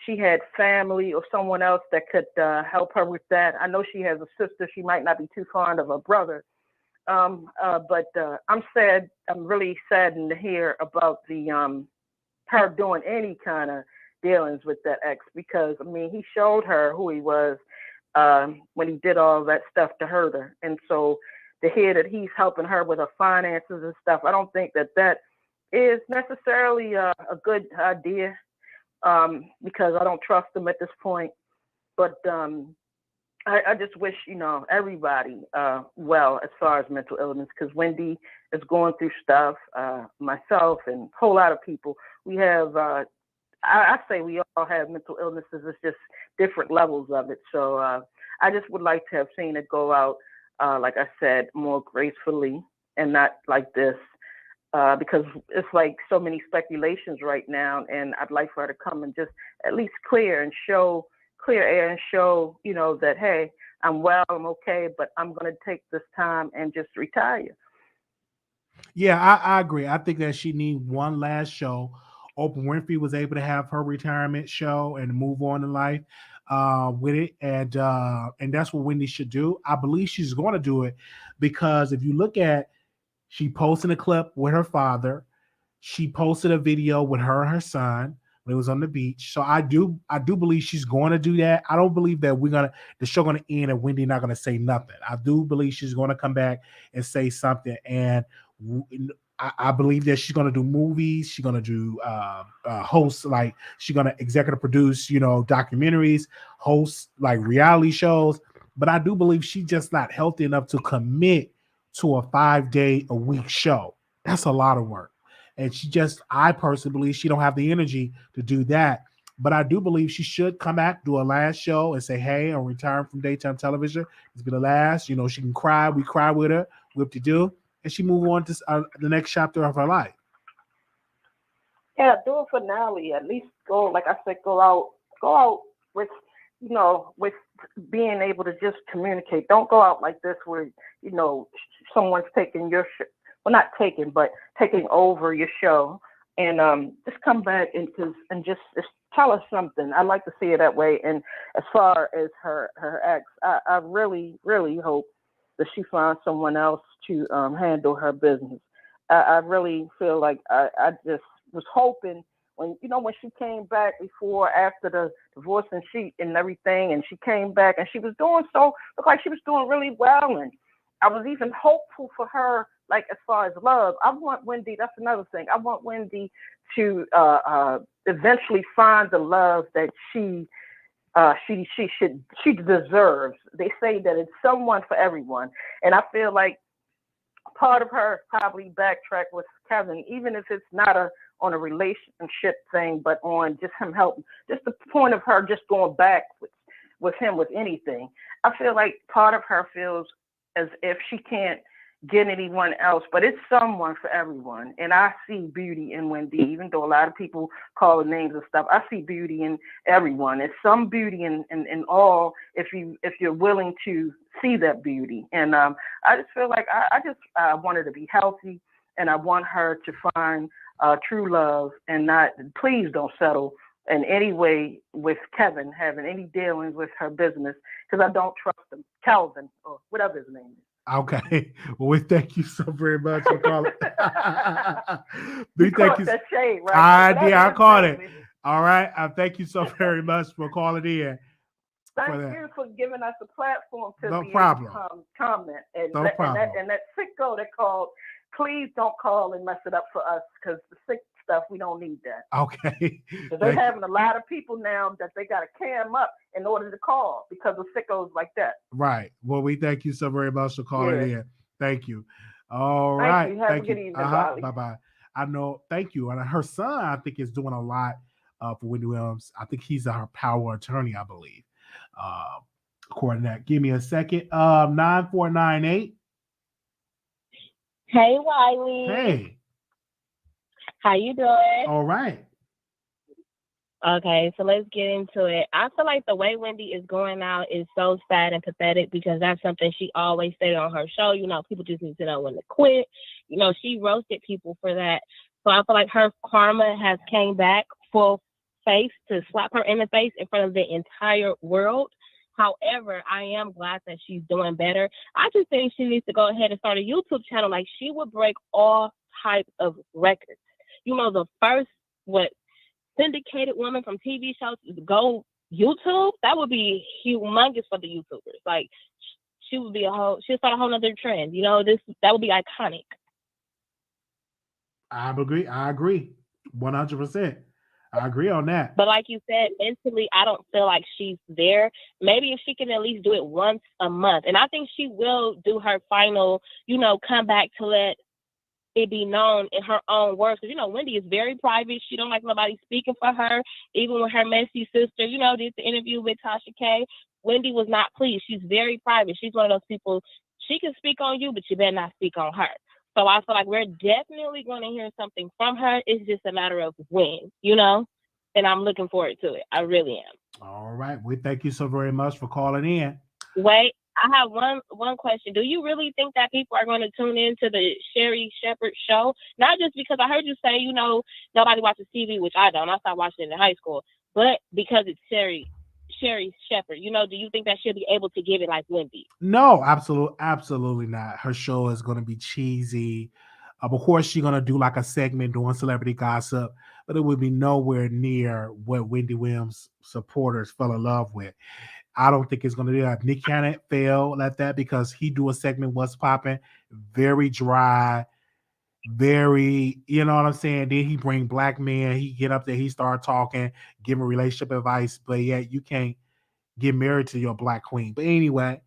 [SPEAKER 14] she had family or someone else that could help her with that. I know she has a sister. She might not be too fond of her brother. But I'm sad. I'm really saddened to hear about her doing any kind of dealings with that ex, because he showed her who he was when he did all that stuff to hurt her. And so to hear that he's helping her with her finances and stuff, I don't think that is necessarily a good idea, because I don't trust him at this point. But I just wish, everybody well as far as mental illness, because Wendy is going through stuff, myself and a whole lot of people. We have, I say we all have mental illnesses. It's just different levels of it. So I just would like to have seen it go out, like I said, more gracefully and not like this, because it's like so many speculations right now. And I'd like for her to come and just at least clear air and show, that, hey, I'm well, I'm okay, but I'm going to take this time and just retire.
[SPEAKER 1] Yeah, I agree. I think that she needs one last show. Oprah Winfrey was able to have her retirement show and move on in life with it. And that's what Wendy should do. I believe she's going to do it because if you look at, she posted a clip with her father. She posted a video with her and her son. It was on the beach. So I do believe she's going to do that. I don't believe that the show going to end and Wendy not going to say nothing. I do believe she's going to come back and say something. And I believe that she's going to do movies. She's going to do hosts, like she's going to executive produce, documentaries, host like reality shows. But I do believe she's just not healthy enough to commit to a 5-day-a-week show. That's a lot of work. And I personally believe she don't have the energy to do that. But I do believe she should come back, do a last show and say, hey, I'm retiring from daytime television. It's been the last. She can cry. We cry with her. What to do. And she move on to the next chapter of her life.
[SPEAKER 14] Yeah, do a finale. At least go, like I said, go out with, with being able to just communicate. Don't go out like this where, someone's taking your well, not taking, but taking over your show, and just come back and just tell us something. I like to see it that way. And as far as her ex, I really, really hope that she finds someone else to handle her business. I really feel like I just was hoping when she came back after the divorce and everything, and she came back and she was looked like she was doing really well, and I was even hopeful for her, like as far as love. I want Wendy, that's another thing. I want Wendy to eventually find the love that she deserves. They say that it's someone for everyone. And I feel like part of her probably backtrack with Kevin, even if it's not on a relationship thing, but on just him helping, just the point of her just going back with him with anything. I feel like part of her feels as if she can't get anyone else, but it's someone for everyone. And I see beauty in Wendy, even though a lot of people call her names and stuff. I see beauty in everyone. There's some beauty in all if you're willing to see that beauty. And I just feel like I want her to be healthy, and I want her to find true love, and please don't settle in any way with Kevin having any dealings with her business, because I don't trust him. Calvin, or whatever his name is.
[SPEAKER 1] Okay. Well, we thank you so very much for calling.
[SPEAKER 14] You caught that shade, right?
[SPEAKER 1] I caught it. All right. I thank you so very much for calling in.
[SPEAKER 14] Thank you for giving us a platform to
[SPEAKER 1] no
[SPEAKER 14] be
[SPEAKER 1] problem.
[SPEAKER 14] able to comment. And,
[SPEAKER 1] no problem.
[SPEAKER 14] And that sicko that called, please don't call and mess it up for us, because the sick stuff, we don't need that.
[SPEAKER 1] Okay.
[SPEAKER 14] They're having a lot of people now that they got to cam up in order to call because of sickos like that.
[SPEAKER 1] Right. Well, we thank you so very much for calling in. Thank you. All right.
[SPEAKER 14] Thank you. Have a good evening, Wiley.
[SPEAKER 1] Bye-bye. I know. Thank you. And her son, I think, is doing a lot for Wendy Williams. I think he's her power attorney, I believe. According to that. Give me a second. 9498.
[SPEAKER 10] Hey, Wiley.
[SPEAKER 1] Hey.
[SPEAKER 10] How you doing?
[SPEAKER 1] All right.
[SPEAKER 10] Okay, so let's get into it. I feel like the way Wendy is going out is so sad and pathetic, because that's something she always said on her show. People just need to know when to quit. She roasted people for that. So I feel like her karma has came back full face to slap her in the face in front of the entire world. However, I am glad that she's doing better. I just think she needs to go ahead and start a YouTube channel. Like, she would break all types of records. The first, syndicated woman from TV shows to go YouTube, that would be humongous for the YouTubers. Like, she'll start a whole nother trend. That would be iconic.
[SPEAKER 1] I agree. 100%. I agree on that.
[SPEAKER 4] But like you said, mentally, I don't feel like she's there. Maybe if she can at least do it once a month. And I think she will do her final, comeback to let it be known in her own words. Because, Wendy is very private. She don't like nobody speaking for her. Even with her messy sister, did the interview with Tasha K. Wendy was not pleased. She's very private. She's one of those people, she can speak on you, but you better not speak on her. So I feel like we're definitely going to hear something from her. It's just a matter of when, and I'm looking forward to it. I really am.
[SPEAKER 1] All right. We thank you so very much for calling in.
[SPEAKER 4] Wait, I have one question. Do you really think that people are going to tune into the Sherri Shepherd show? Not just because I heard you say, nobody watches TV, which I don't. I started watching it in high school. But because it's Sherri Shepherd, do you think that she'll be able to give it like Wendy?
[SPEAKER 1] No, absolutely not. Her show is going to be cheesy. Of course, she's going to do like a segment doing celebrity gossip, but it would be nowhere near what Wendy Williams supporters fell in love with. I don't think it's going to do that. Nick Cannon failed at that because he do a segment, What's Popping, very dry, very, you know what I'm saying? Then he bring black men, he get up there, he start talking, giving relationship advice, but yet you can't get married to your black queen. But anyway,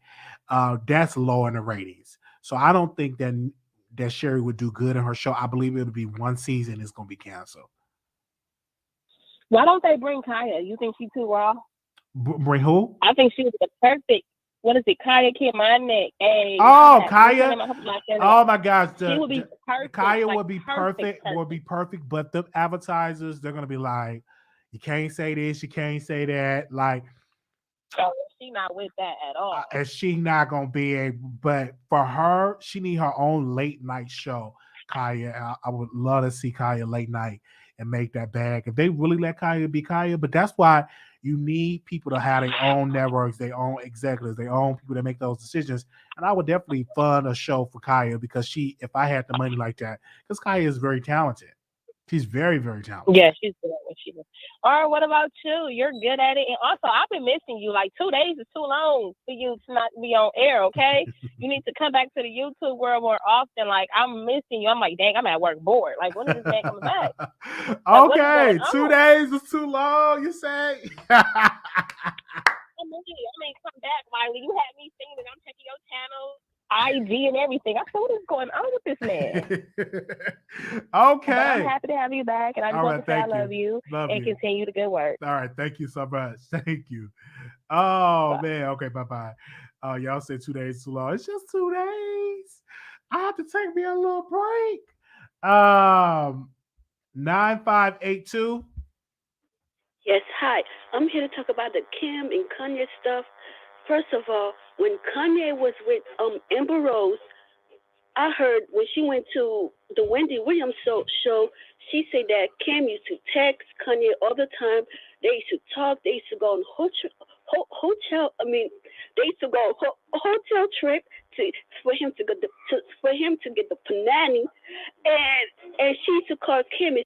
[SPEAKER 1] that's low in the ratings. So I don't think that Sherri would do good in her show. I believe it'll be one season, it's going to be canceled.
[SPEAKER 4] Why don't they bring Kaya? You think she's too raw?
[SPEAKER 1] Bring who?
[SPEAKER 4] I think she was the perfect. What is it? Kaya Kid My Neck. Hey,
[SPEAKER 1] Kaya. Oh my gosh.
[SPEAKER 4] She would be perfect.
[SPEAKER 1] Kaya would be perfect. Would be perfect. But the advertisers, they're gonna be like, you can't say this, you can't say that. Like,
[SPEAKER 4] she not with that at all.
[SPEAKER 1] And she not gonna be able. But for her, she need her own late night show. Kaya, I would love to see Kaya late night and make that bag. If they really let Kaya be Kaya, but that's why you need people to have their own networks, their own executives, their own people that make those decisions. And I would definitely fund a show for Kaya because if I had the money like that, because Kaya is very talented. She's very, very talented.
[SPEAKER 4] Yeah, she's good at what she does. All right, what about you? You're good at it. And also, I've been missing you. Like 2 days is too long for you to not be on air, okay? You need to come back to the YouTube world more often. Like, I'm missing you. I'm like, dang, I'm at work bored. Like, when is this man coming back?
[SPEAKER 1] Okay, 2 days is too long, you say?
[SPEAKER 4] I mean, come back, Wiley. You had me singing, and I'm checking your channel, IG, and everything. I said, what is going on with this man?
[SPEAKER 1] Okay.
[SPEAKER 4] But I'm happy to have you back, and I just want to say I love you and continue the good work.
[SPEAKER 1] All right, thank you so much. Thank you. Oh, man. Okay, bye-bye. Y'all said 2 days too long. It's just 2 days. I have to take me a little break. 9582.
[SPEAKER 15] Yes, hi. I'm here to talk about the Kim and Kanye stuff. First of all, when Kanye was with Amber Rose, I heard when she went to the Wendy Williams show, she said that Kim used to text Kanye all the time. They used to talk. They used to go on they used to go a hotel trip for him to get the panani, and she used to call Kim.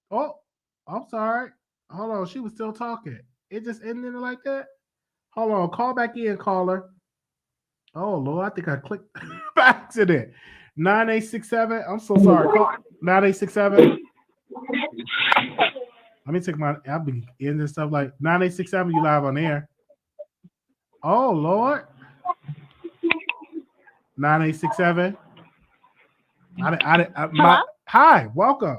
[SPEAKER 1] Oh, I'm sorry. Hold on, she was still talking. It just ended like that? Hold on, call back in, caller. Oh, Lord, I think I clicked by accident. 9867. I'm so sorry. 9867. Let me take I'll be in this stuff like 9867. You live on air. Oh, Lord. 9867. Hi, welcome.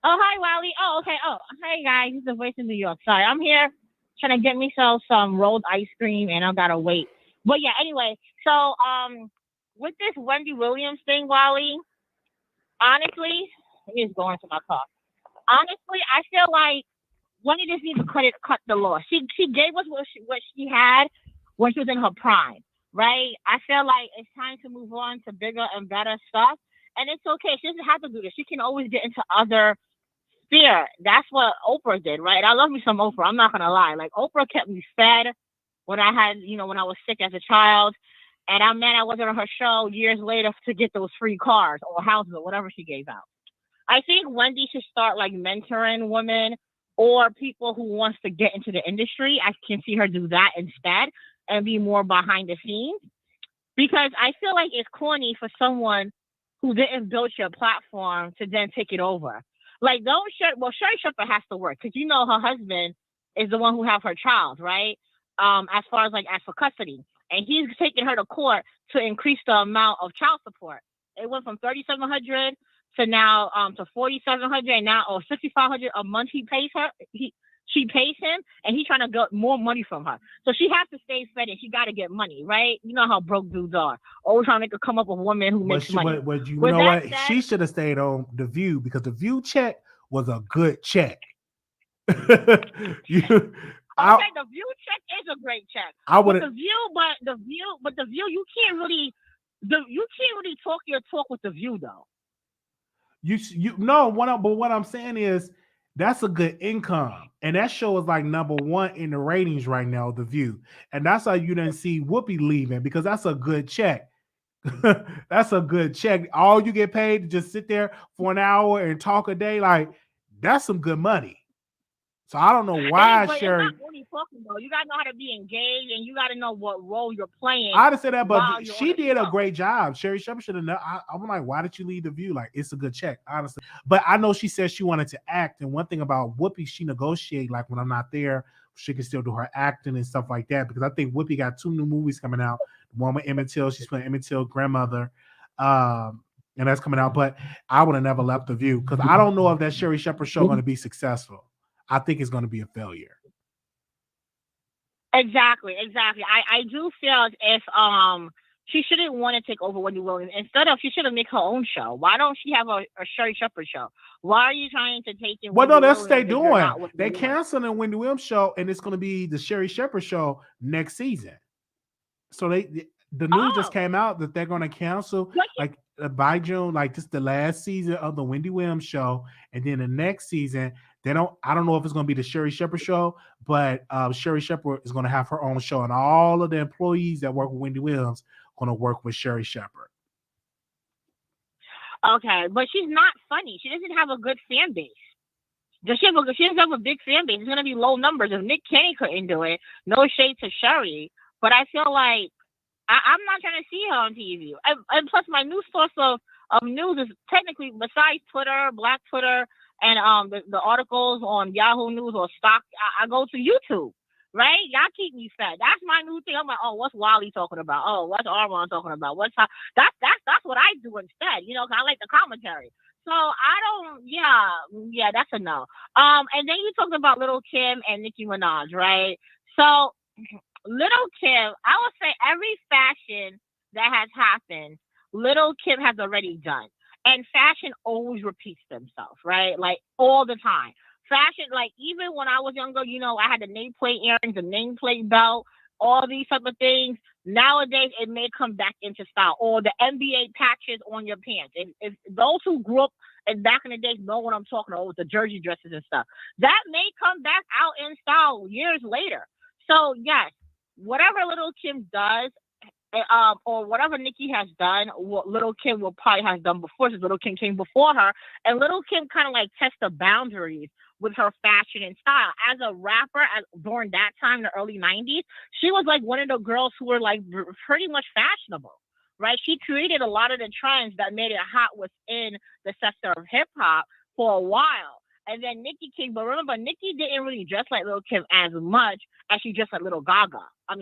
[SPEAKER 10] Oh, hi, Wiley. Oh, okay. Oh, hey, guys. It's the voice of New York. Sorry, I'm here trying to get myself some rolled ice cream, and I've got to wait. But, yeah, anyway. So, with this Wendy Williams thing, Wiley, honestly, let me just go into my car. Honestly, I feel like Wendy just needs to cut the law. She gave us what she had when she was in her prime, right? I feel like it's time to move on to bigger and better stuff. And it's okay. She doesn't have to do this. She can always get into other sphere. That's what Oprah did, right? I love me some Oprah. I'm not going to lie. Like, Oprah kept me fed when I had, when I was sick as a child. And I'm mad I wasn't on her show years later to get those free cars or houses or whatever she gave out. I think Wendy should start, like, mentoring women or people who wants to get into the industry. I can see her do that instead and be more behind the scenes. Because I feel like it's corny for someone who didn't build your platform to then take it over.
[SPEAKER 4] Like, Sherry Shepherd has to work because her husband is the one who have her child, right? As far as as for custody, and he's taking her to court to increase the amount of child support. It went from $3,700 to now to $4,700, and now $6,500 a month he pays her. She pays him, and he's trying to get more money from her. So she has to stay fed, and she got to get money, right? You know how broke dudes are. Always trying to make her come up with a woman who makes money.
[SPEAKER 1] You know what? She should have stayed on The View because The View check was a good check.
[SPEAKER 4] The View check is a great check. The View, you can't really talk your talk with The View though.
[SPEAKER 1] But what I'm saying is that's a good income, and that show is like #1 in the ratings right now, The View, and that's how you didn't see Whoopi leaving because that's a good check. That's a good check. All you get paid to just sit there for an hour and talk a day, like that's some good money. So I don't know why Sherry.
[SPEAKER 4] It's not only talking though. You gotta know how to be engaged, and you gotta know what role you're playing.
[SPEAKER 1] I'd say that, but she did a great job. Sherry Shepherd should have known. I'm like, why did you leave The View? Like, it's a good check, honestly. But I know she said she wanted to act, and one thing about Whoopi, she negotiate. Like when I'm not there, she can still do her acting and stuff like that. Because I think Whoopi got 2 new movies coming out. One with Emmett Till. She's playing Emmett Till's grandmother. And that's coming out. But I would have never left The View because I don't know if that Sherry Shepherd show going to be successful. I think it's going to be a failure.
[SPEAKER 4] Exactly. I do feel as if she shouldn't want to take over Wendy Williams. Instead of, she should have made her own show. Why don't she have a Sherry Shepherd show? Why are you trying to take it?
[SPEAKER 1] Well, no, that's what they doing. They canceling the Wendy Williams show, and it's going to be the Sherry Shepherd show next season. So the news just came out that they're going to cancel by June. Like this, the last season of the Wendy Williams show, and then the next season. I don't know if it's going to be the Sherry Shepherd show, but Sherry Shepherd is going to have her own show, and all of the employees that work with Wendy Williams are going to work with Sherry Shepherd.
[SPEAKER 4] Okay, but she's not funny. She doesn't have a good fan base. She doesn't have a big fan base. It's going to be low numbers. If Nick Cannon couldn't do it, no shade to Sherry, but I feel like I'm not trying to see her on TV. And plus, my new source of news is technically, besides Twitter, Black Twitter, and the articles on Yahoo News or Stock, I go to YouTube, right? Y'all keep me fed. That's my new thing. I'm like, oh, what's Wiley talking about? Oh, what's Armand talking about? That's what I do instead, 'cause I like the commentary. So I don't, yeah, that's a no. And then you talked about Lil Kim and Nicki Minaj, right? So Lil Kim, I would say every fashion that has happened, Lil Kim has already done. And fashion always repeats themselves, right? Like all the time. Fashion, like even when I was younger, I had the nameplate earrings, the nameplate belt, all these type of things. Nowadays, it may come back into style. Or the NBA patches on your pants. If those who grew up and back in the days know what I'm talking about with the jersey dresses and stuff, that may come back out in style years later. So yes, whatever Lil Kim does, or whatever Nicki has done, what Lil Kim will probably have done before, since Lil Kim came before her, and Lil Kim kind of like test the boundaries with her fashion and style. As a rapper, during that time, the early 90s, she was like one of the girls who were like pretty much fashionable, right? She created a lot of the trends that made it hot within the sector of hip hop for a while. And then Nicki came, but remember, Nicki didn't really dress like Lil Kim as much as she dressed like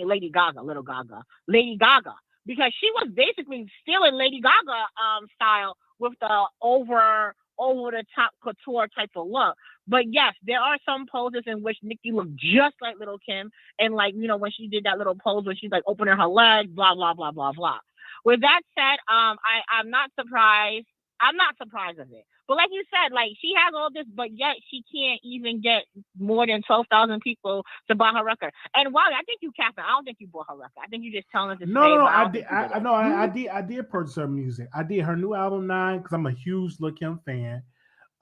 [SPEAKER 4] Lady Gaga, because she was basically still in Lady Gaga style with the over the top couture type of look. But yes, there are some poses in which Nicki looked just like Lil Kim, and like when she did that little pose when she's like opening her legs, blah blah blah blah blah. With that said, I'm not surprised. I'm not surprised of it. But like you said, like she has all this, but yet she can't even get more than 12,000 people to buy her record. And Wiley, I think you capping. I don't think you bought her record. I think you just telling us to
[SPEAKER 1] No, I did purchase her music. I did her new album 9 because I'm a huge Lil Kim fan.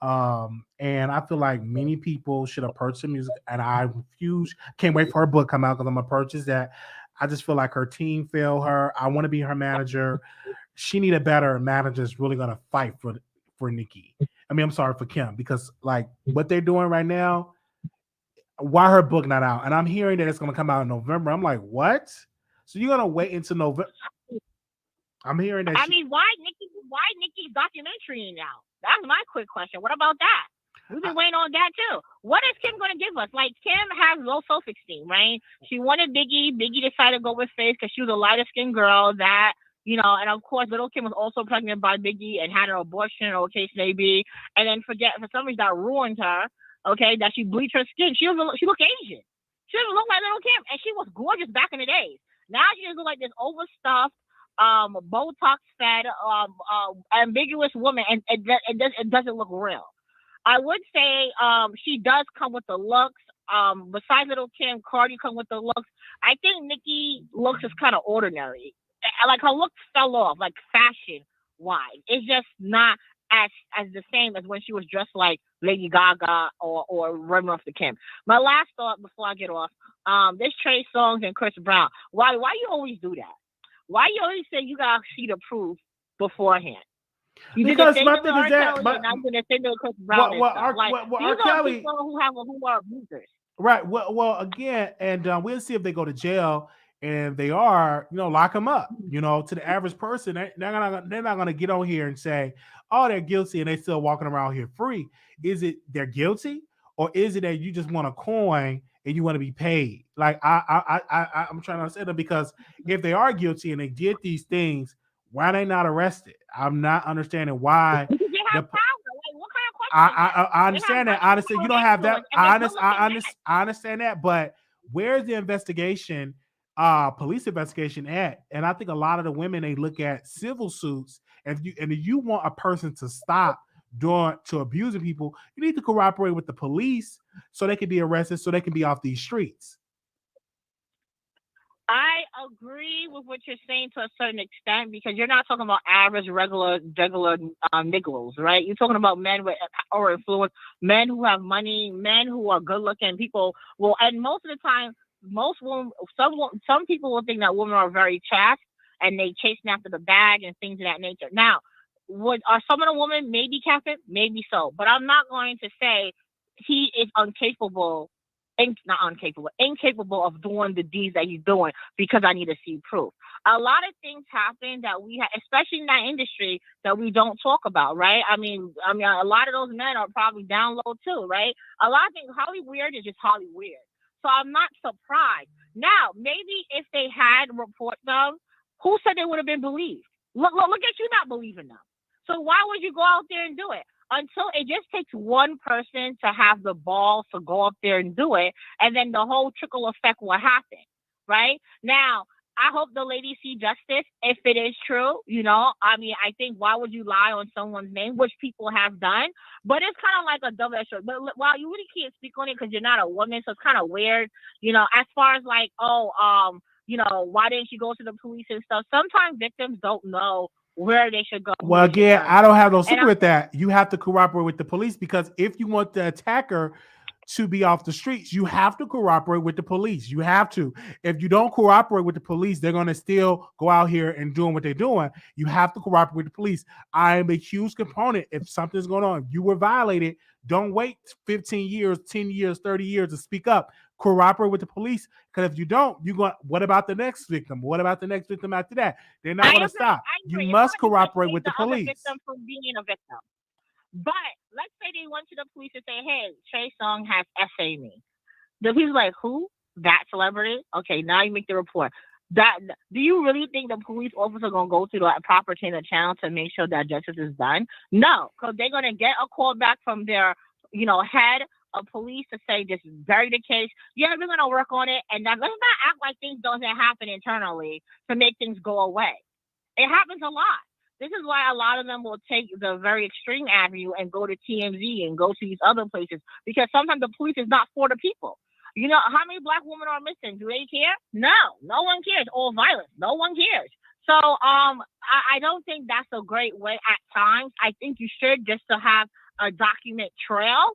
[SPEAKER 1] And I feel like many people should have purchased her music, and I refuse. Can't wait for her book to come out because I'm gonna purchase that. I just feel like her team failed her. I want to be her manager. She need a better manager that's really gonna fight for Nicki. I'm sorry, for Kim, because like what they're doing right now, why her book not out? And I'm hearing that it's gonna come out in November. I'm like, what? So you're gonna wait until November? I'm hearing that.
[SPEAKER 4] Why Nicki's documentary ain't out? That's my quick question. What about that?
[SPEAKER 16] We've been waiting on that too. What is Kim going to give us? Like, Kim has low self-esteem, right? She wanted Biggie. Biggie decided to go with Faith because she was a lighter-skinned girl that, you know, and of course, Little Kim was also pregnant by Biggie and had an abortion or case may be. And then for some reason that ruined her, okay, that she bleached her skin. She looked Asian. She doesn't look like Little Kim. And she was gorgeous back in the days. Now she just looks like this overstuffed, Botox fed, ambiguous woman, and it doesn't look real. I would say she does come with the looks. Besides Little Kim, Cardi come with the looks. I think Nicki looks is kind of ordinary. Like, her looks fell off, like, fashion-wise. It's just not as the same as when she was dressed like Lady Gaga or Run Off the Kim. My last thought before I get off, this Trey Songz and Chris Brown. Why you always do that? Why you always say you gotta see the proof beforehand?
[SPEAKER 1] Because my thing is that,
[SPEAKER 16] R.
[SPEAKER 1] Kelly,
[SPEAKER 16] people who are abusers.
[SPEAKER 1] Right. Well, again, and we'll see if they go to jail, and they are, you know, lock them up. You know, to the average person, they're not gonna get on here and say, oh, they're guilty, and they still walking around here free. Is it they're guilty, or is it that you just want a coin and you want to be paid? Like, I'm trying to understand them, because if they are guilty and they did these things, why are they not arrested? I'm not understanding why.
[SPEAKER 16] Because they have power. Like, what kind of question?
[SPEAKER 1] I understand that. Honestly, you don't have that. I understand that, but where's the investigation, police investigation at? And I think a lot of the women, they look at civil suits, and if you want a person to stop to abusing people, you need to cooperate with the police so they can be arrested, so they can be off these streets.
[SPEAKER 16] I agree with what you're saying to a certain extent, because you're not talking about average, regular niggas, right? You're talking about men with power influence, men who have money, men who are good looking people. Well, and most of the time, most women, some people will think that women are very chaste and they chasing after the bag and things of that nature. Now, are some of the women maybe captain? Maybe so, but I'm not going to say he is incapable of doing the deeds that he's doing because I need to see proof. A lot of things happen that we have, especially in that industry, that we don't talk about, right? I mean, a lot of those men are probably down low too, right? A lot of things, Holly Weird is just Holly Weird. So I'm not surprised. Now, maybe if they had reported them, who said they would have been believed? Look at you not believing them. So why would you go out there and do it? Until it just takes one person to have the balls to go up there and do it, and then the whole trickle effect will happen, right? Now, I hope the ladies see justice if it is true, you know. I mean, I think why would you lie on someone's name, which people have done? But it's kind of like a double-edged sword. But well, you really can't speak on it because you're not a woman, so it's kind of weird, you know, as far as like, you know, why didn't you go to the police and stuff? Sometimes victims don't know where they should go.
[SPEAKER 1] Well, again, I don't have no secret with that. You have to cooperate with the police, because if you want the attacker to be off the streets, you have to cooperate with the police. You have to. If you don't cooperate with the police, they're going to still go out here and doing what they're doing. You have to cooperate with the police. I am a huge component. If something's going on, if you were violated, don't wait 15 years, 10 years, 30 years to speak up. Cooperate with the police, because if you don't, what about the next victim? What about the next victim after that? They're not going to stop. You must cooperate with the police.
[SPEAKER 16] Victim from being a victim. But let's say they went to the police and say, hey, Trey Songz has essayed me. The people's like, who? That celebrity? Okay, now you make the report. Do you really think the police officer going to go to the proper chain of channel to make sure that justice is done? No, because they're going to get a call back from their, you know, head of police to say this is very the case. Yeah, we're going to work on it. And let's not act like things don't happen internally to make things go away. It happens a lot. This is why a lot of them will take the very extreme avenue and go to TMZ and go to these other places, because sometimes the police is not for the people. You know, how many black women are missing? Do they care? No one cares. All violence. No one cares. So I don't think that's a great way at times. I think you should just to have a document trail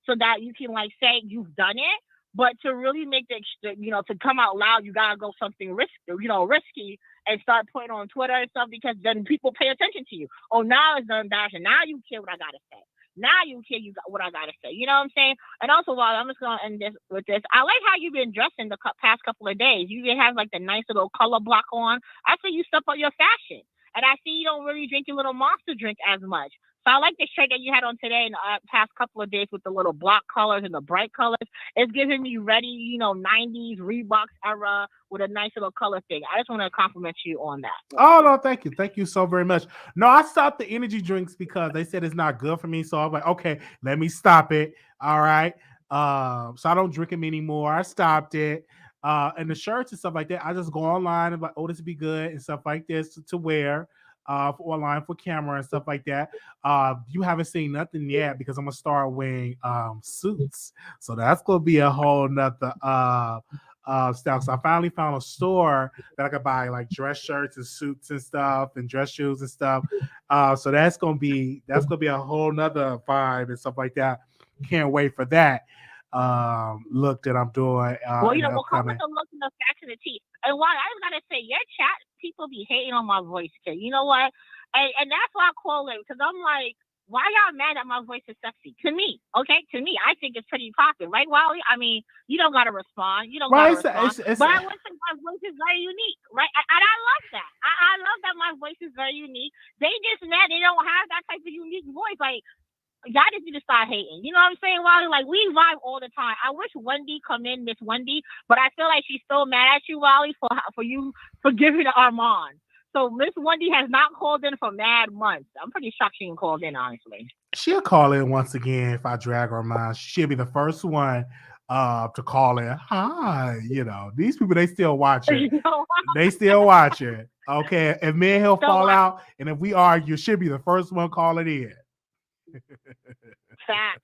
[SPEAKER 16] so that you can like say you've done it. But to really make the, you know, to come out loud, you gotta go something risky and start putting on Twitter and stuff, because then people pay attention to you. Oh, now it's embarrassing. Now you care what I gotta say. Now you care what I gotta say. You know what I'm saying? And also, while I'm just gonna end this with this, I like how you've been dressing the past couple of days. You have like the nice little color block on. I see you step up your fashion, and I see you don't really drink your little Monster drink as much. So I like the shirt that you had on today and the past couple of days with the little block colors and the bright colors. It's giving me ready, 90s Reeboks era with a nice little color thing. I just want to compliment you on that.
[SPEAKER 1] Oh, no, thank you. Thank you so very much. No, I stopped the energy drinks because they said it's not good for me. So I'm like, okay, let me stop it. All right. So I don't drink them anymore. I stopped it. And the shirts and stuff like that, I just go online and like, oh, this would be good and stuff like this to wear. For online for camera and stuff like that. You haven't seen nothing yet because I'm gonna start wearing suits. So that's gonna be a whole nother stuff. So I finally found a store that I could buy like dress shirts and suits and stuff and dress shoes and stuff. So that's gonna be a whole nother vibe and stuff like that. Can't wait for that look that I'm doing.
[SPEAKER 16] We'll come with the look and the fashion and tea. And why I just gotta say, your chat people be hating on my voice, kid. You know what? And that's why I call it, because I'm like, why y'all mad that my voice is sexy? To me, okay? To me, I think it's pretty popular, right, Wiley? I mean, you don't gotta respond. You don't gotta respond. But I think my voice is very unique, right? And I love that. I love that my voice is very unique. They just mad they don't have that type of unique voice. Like, y'all just need to start hating. You know what I'm saying, Wiley? Like, we vibe all the time. I wish Wendy come in, Miss Wendy, but I feel like she's still mad at you, Wiley, for you forgiving Armand. So Miss Wendy has not called in for mad months. I'm pretty shocked she ain't called in, honestly.
[SPEAKER 1] She'll call in once again if I drag her mind. She'll be the first one to call in. Hi, these people, they still watching. They still watching. Okay, if me and he'll fall out, and if we argue, she'll be the first one calling in.
[SPEAKER 16] Facts.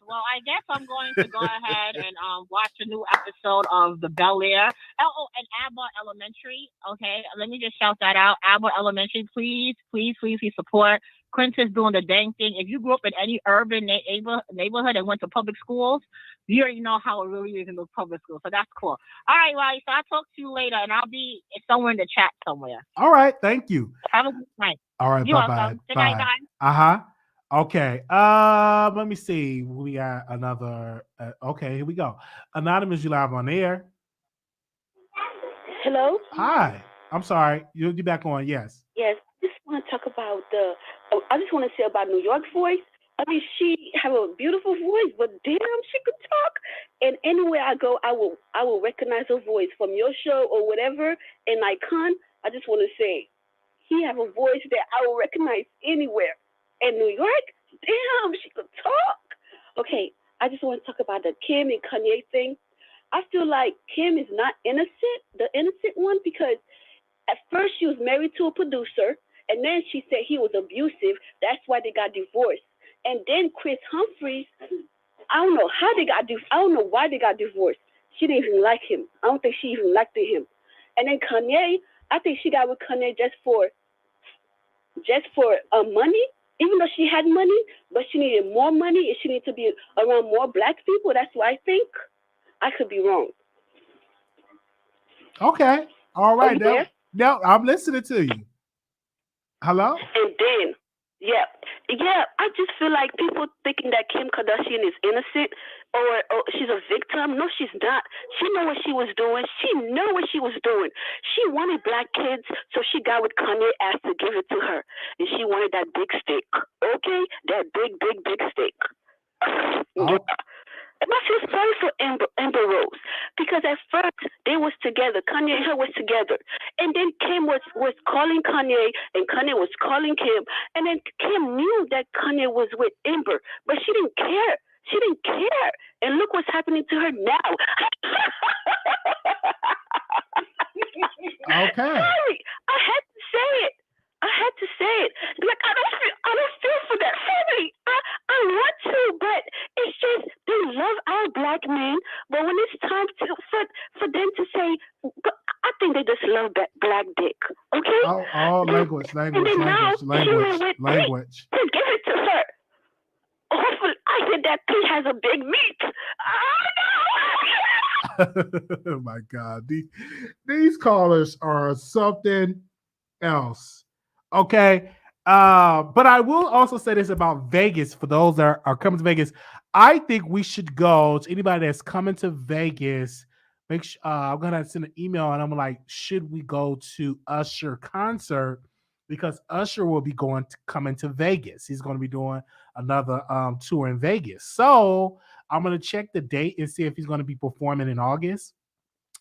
[SPEAKER 16] Well, I guess I'm going to go ahead and watch a new episode of The Bel Air. And Abbott Elementary. Okay, let me just shout that out. Abbott Elementary, please support. Quincy's doing the dang thing. If you grew up in any urban neighborhood and went to public schools, you already know how it really is in those public schools. So that's cool. All right, Riley. So I'll talk to you later, and I'll be somewhere in the chat somewhere.
[SPEAKER 1] All right, thank you.
[SPEAKER 16] Have a good night.
[SPEAKER 1] All right, bye-bye.
[SPEAKER 16] Good night, guys.
[SPEAKER 1] Okay. Let me see. We got another. Okay, here we go. Anonymous, you live on air.
[SPEAKER 15] Hello.
[SPEAKER 1] Hi. I'm sorry. You're back on. Yes.
[SPEAKER 15] Yes. Just want to talk about I just want to say about New York voice. I mean, she have a beautiful voice, but damn, she could talk. And anywhere I go, I will recognize her voice from your show or whatever. And Icon, I just want to say, he have a voice that I will recognize anywhere. In New York, damn, she could talk. Okay, I just want to talk about the Kim and Kanye thing. I feel like Kim is not innocent, the innocent one, because at first she was married to a producer, and then she said he was abusive. That's why they got divorced. And then Chris Humphries, I don't know how they got divorced. I don't know why they got divorced. She didn't even like him. I don't think she even liked him. And then Kanye, I think she got with Kanye just for money. Even though she had money, but she needed more money and she needed to be around more black people. That's what I think. I could be wrong.
[SPEAKER 1] Okay. All right. Now I'm listening to you. Hello?
[SPEAKER 15] And then, yeah, I just feel like people thinking that Kim Kardashian is innocent or she's a victim. No, she's not. She knew what she was doing. She wanted black kids, so she got with Kanye, asked to give it to her. And she wanted that big stick. Okay? That big stick. Yeah. And I feel sorry for Amber Rose, because at first they was together. Kanye and her was together. And then Kim was calling Kanye, and Kanye was calling Kim. And then Kim knew that Kanye was with Amber, but she didn't care. And look what's happening to her now.
[SPEAKER 1] Okay.
[SPEAKER 15] Sorry, I had to say it. Like, I don't feel for that family. I want to, but it's just they love our black men. But when it's time for them to say, I think they just love that black dick. Okay?
[SPEAKER 1] Language.
[SPEAKER 15] To give it to her. Hopefully, I hear that P has a big meat.
[SPEAKER 1] Oh my God. These callers are something else. Okay. But I will also say this about Vegas for those that are coming to Vegas. I think we should go to anybody that's coming to Vegas. Make sure I'm gonna send an email and I'm like, should we go to Usher concert? because Usher will be coming to Vegas. He's going to be doing another tour in Vegas. So I'm going to check the date and see if he's going to be performing in August.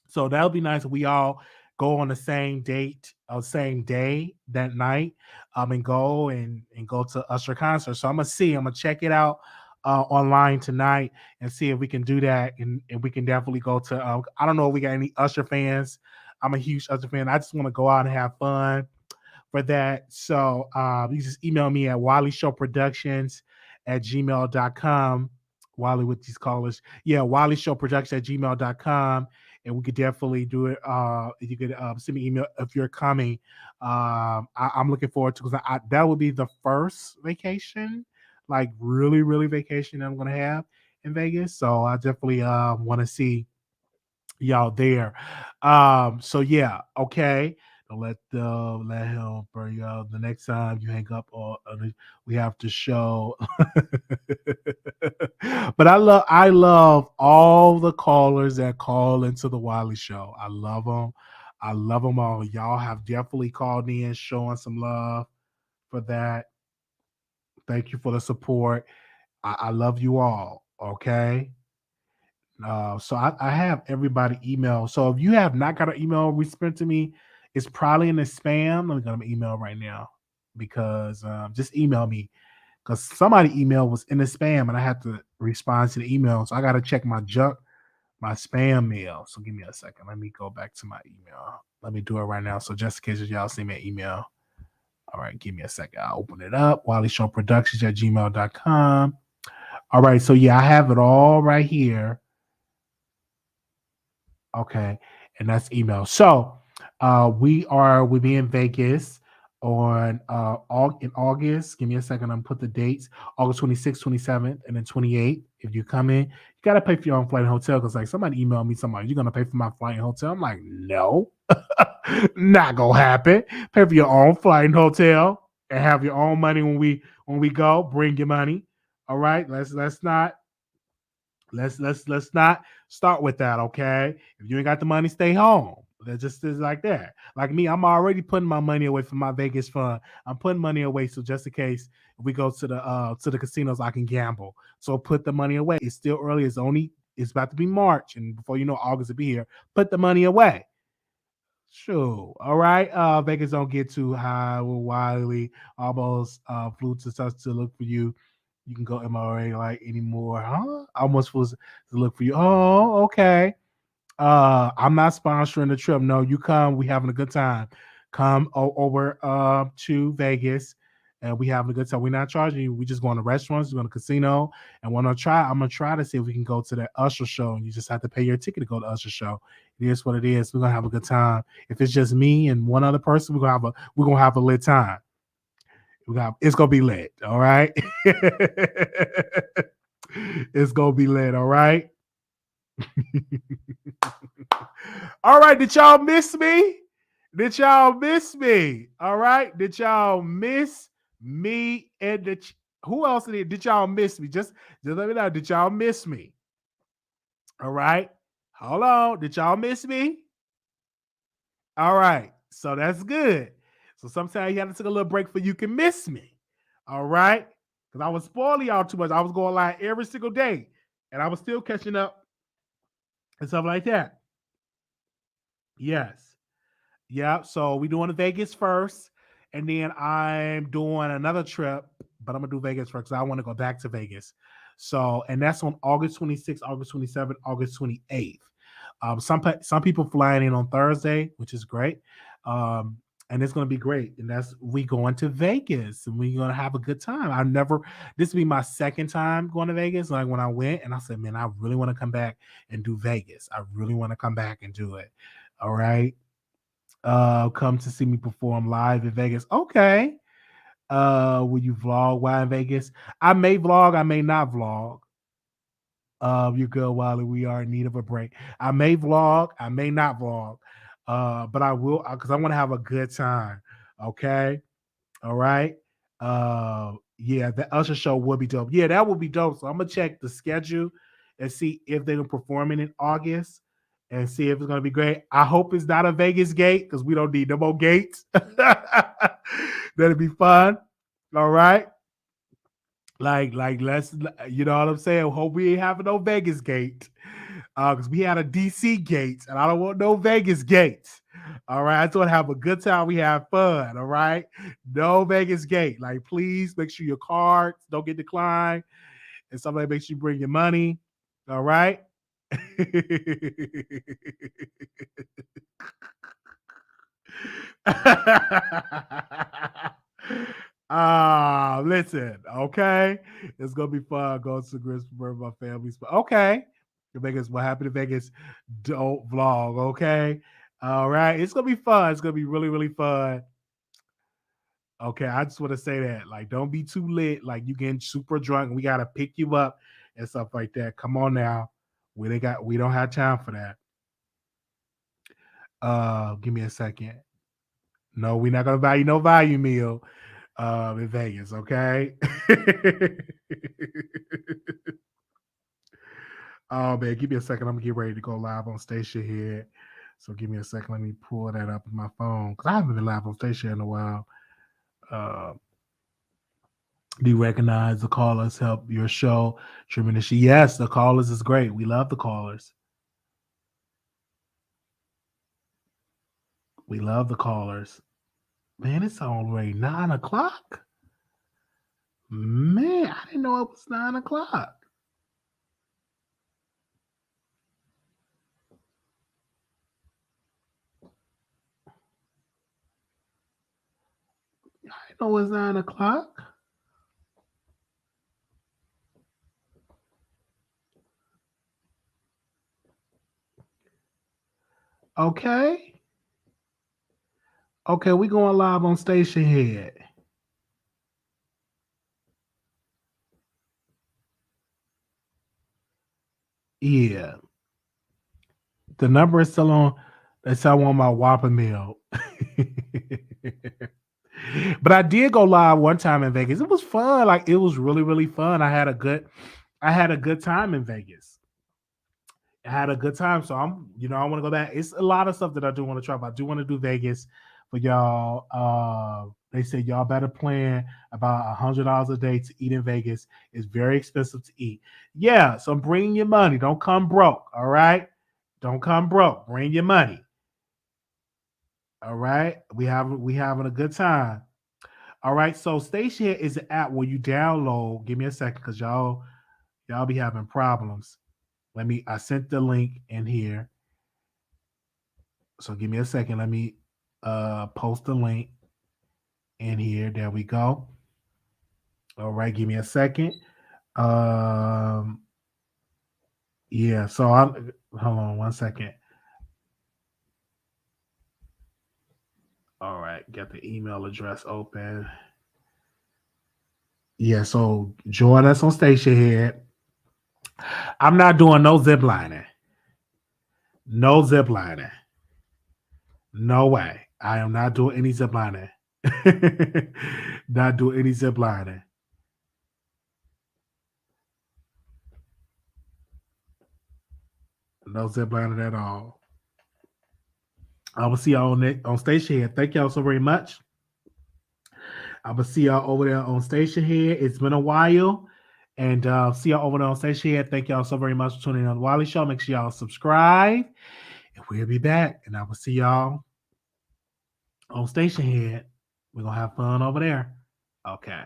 [SPEAKER 1] So that'll be nice if we all go on the same date, same day that night, and go to Usher concert. So I'm gonna check it out online tonight and see if we can do that, and we can definitely go to. I don't know if we got any Usher fans. I'm a huge Usher fan. I just want to go out and have fun for that. So you just email me at WileyShowProductions@gmail.com. Wiley with these callers. Yeah, WileyShowProductions@gmail.com. And we could definitely do it. You could send me an email if you're coming. I'm looking forward to, because that would be the first vacation, like really, really vacation that I'm going to have in Vegas. So I definitely want to see y'all there. So yeah, okay. Let him bring up the next time you hang up, or we have to show. But I love all the callers that call into the Wiley Show. I love them. I love them all. Y'all have definitely called in, showing some love for that. Thank you for the support. I love you all. Okay. So I have everybody email. So if you have not got an email resent to me, it's probably in the spam. Let me go to my email right now, because just email me, because somebody email was in the spam and I had to respond to the email. So I got to check my junk, my spam mail. So give me a second. Let me go back to my email. Let me do it right now. So just in case y'all see my email. All right, give me a second. I'll open it up. WileyShowProductions@gmail.com. All right. So yeah, I have it all right here. Okay. And that's email. So we'll be in Vegas on in August. Give me a second. I'm put the dates: August 26th, 27th, and then 28th. If you come in, you gotta pay for your own flight and hotel. Because like somebody emailed me, you're gonna pay for my flight and hotel. I'm like, no, not gonna happen. Pay for your own flight and hotel, and have your own money when we go. Bring your money. All right. Let's not start with that. Okay. If you ain't got the money, stay home. That just is like that. Like me, I'm already putting my money away for my Vegas fund. I'm putting money away so just in case if we go to the casinos, I can gamble. So put the money away. It's still early. It's about to be March, and before you know, August will be here. Put the money away. Sure. All right. Vegas don't get too high with Wiley. Almost flew to us to look for you. You can go MRA like anymore, huh? Almost flew to look for you. Oh, okay. I'm not sponsoring the trip. No, you come. We having a good time. Come over to Vegas, and we having a good time. We're not charging you. We just going to restaurants, we're going to casino, and I'm gonna try to see if we can go to that Usher show. And you just have to pay your ticket to go to Usher show. It is what it is. We're gonna have a good time. If it's just me and one other person, we're gonna have a lit time. It's gonna be lit. All right. It's gonna be lit. All right. All right, did y'all miss me? All right, did y'all miss me? And who else did y'all miss me? Just let me know. Did y'all miss me? All right, hold on. Did y'all miss me? All right, so that's good. So sometimes you have to take a little break for you can miss me. All right, because I was spoiling y'all too much. I was going live every single day, and I was still catching up and stuff like that. Yes. Yeah. So we're doing Vegas first, and then I'm doing another trip, but I'm gonna do Vegas first because I want to go back to Vegas. So, and that's on August 26th, August 27th, August 28th. Some people flying in on Thursday, which is great. And it's gonna be great. And we going to Vegas, and we're gonna have a good time. This will be my second time going to Vegas. Like when I went, and I said, man, I really want to come back and do Vegas. I really want to come back and do it. All right. Come to see me perform live in Vegas. Okay. Will you vlog while in Vegas? I may vlog, I may not vlog. You're good, Wiley. We are in need of a break. I may vlog, I may not vlog. But I will, because I want to have a good time. Okay. All right. Yeah, the Usher show would be dope. Yeah, that would be dope. So I'm gonna check the schedule and see if they're performing in August. and see if it's going to be great. I hope it's not a Vegas gate because we don't need no more gates. That'll be fun. All right. Like, let's, you know what I'm saying? Hope we ain't having no Vegas gate. Because we had a DC gate, and I don't want no Vegas gates. All right. I just want to have a good time. We have fun. All right. No Vegas gate. Like, please make sure your cards don't get declined. And somebody make sure you bring your money. All right. Listen, okay. It's gonna be fun. Go to Grits for my family. Okay. Vegas, what happened to Vegas? Don't vlog, okay? All right. It's gonna be fun. It's gonna be really, really fun. Okay, I just want to say that. Like, don't be too lit, like you getting super drunk and we gotta pick you up and stuff like that. Come on now. We don't have time for that. Give me a second. No, we're not gonna buy you no value meal in Vegas, okay? Oh man, give me a second. I'm gonna get ready to go live on Station here. So give me a second. Let me pull that up on my phone because I haven't been live on Station in a while. Be recognized. The callers help your show tremendously. Yes, the callers is great. We love the callers. We love the callers. Man, it's already 9 o'clock. Man, I didn't know it was 9 o'clock. I didn't know it was 9 o'clock. Okay. Okay, we going live on Station Head. Yeah. The number is still on. That's how I want my Whopper meal. But I did go live one time in Vegas. It was fun. Like, it was really, really fun. I had a good time in Vegas. I had a good time. So I want to go back. It's a lot of stuff that I do want to try, but I do want to do Vegas for y'all. They said y'all better plan about $100 a day to eat in Vegas. It's very expensive to eat. Yeah, so bring your money. Don't come broke. All right. Don't come broke. Bring your money. All right. We having a good time. All right. So Station is an app where you download. Give me a second because y'all be having problems. I sent the link in here. So give me a second. Let me post the link in here. There we go. All right. Give me a second. Yeah. So hold on 1 second. All right, got the email address open. Yeah, so join us on Station Head. I'm not doing no zip lining. No zip lining. No way. I am not doing any zip lining. Not doing any zip lining. No zip lining at all. I will see y'all on Station Head. Thank y'all so very much. I will see y'all over there on Station Head. It's been a while. And see y'all over there on Station Head. Thank y'all so very much for tuning in on the Wiley Show. Make sure y'all subscribe. And we'll be back. And I will see y'all on Station Head. We're going to have fun over there. Okay.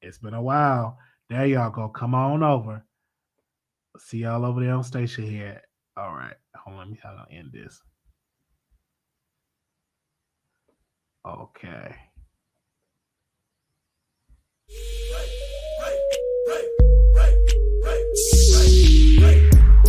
[SPEAKER 1] It's been a while. There y'all go. Come on over. See y'all over there on Station Head. All right. Hold on. Let me end this. Okay.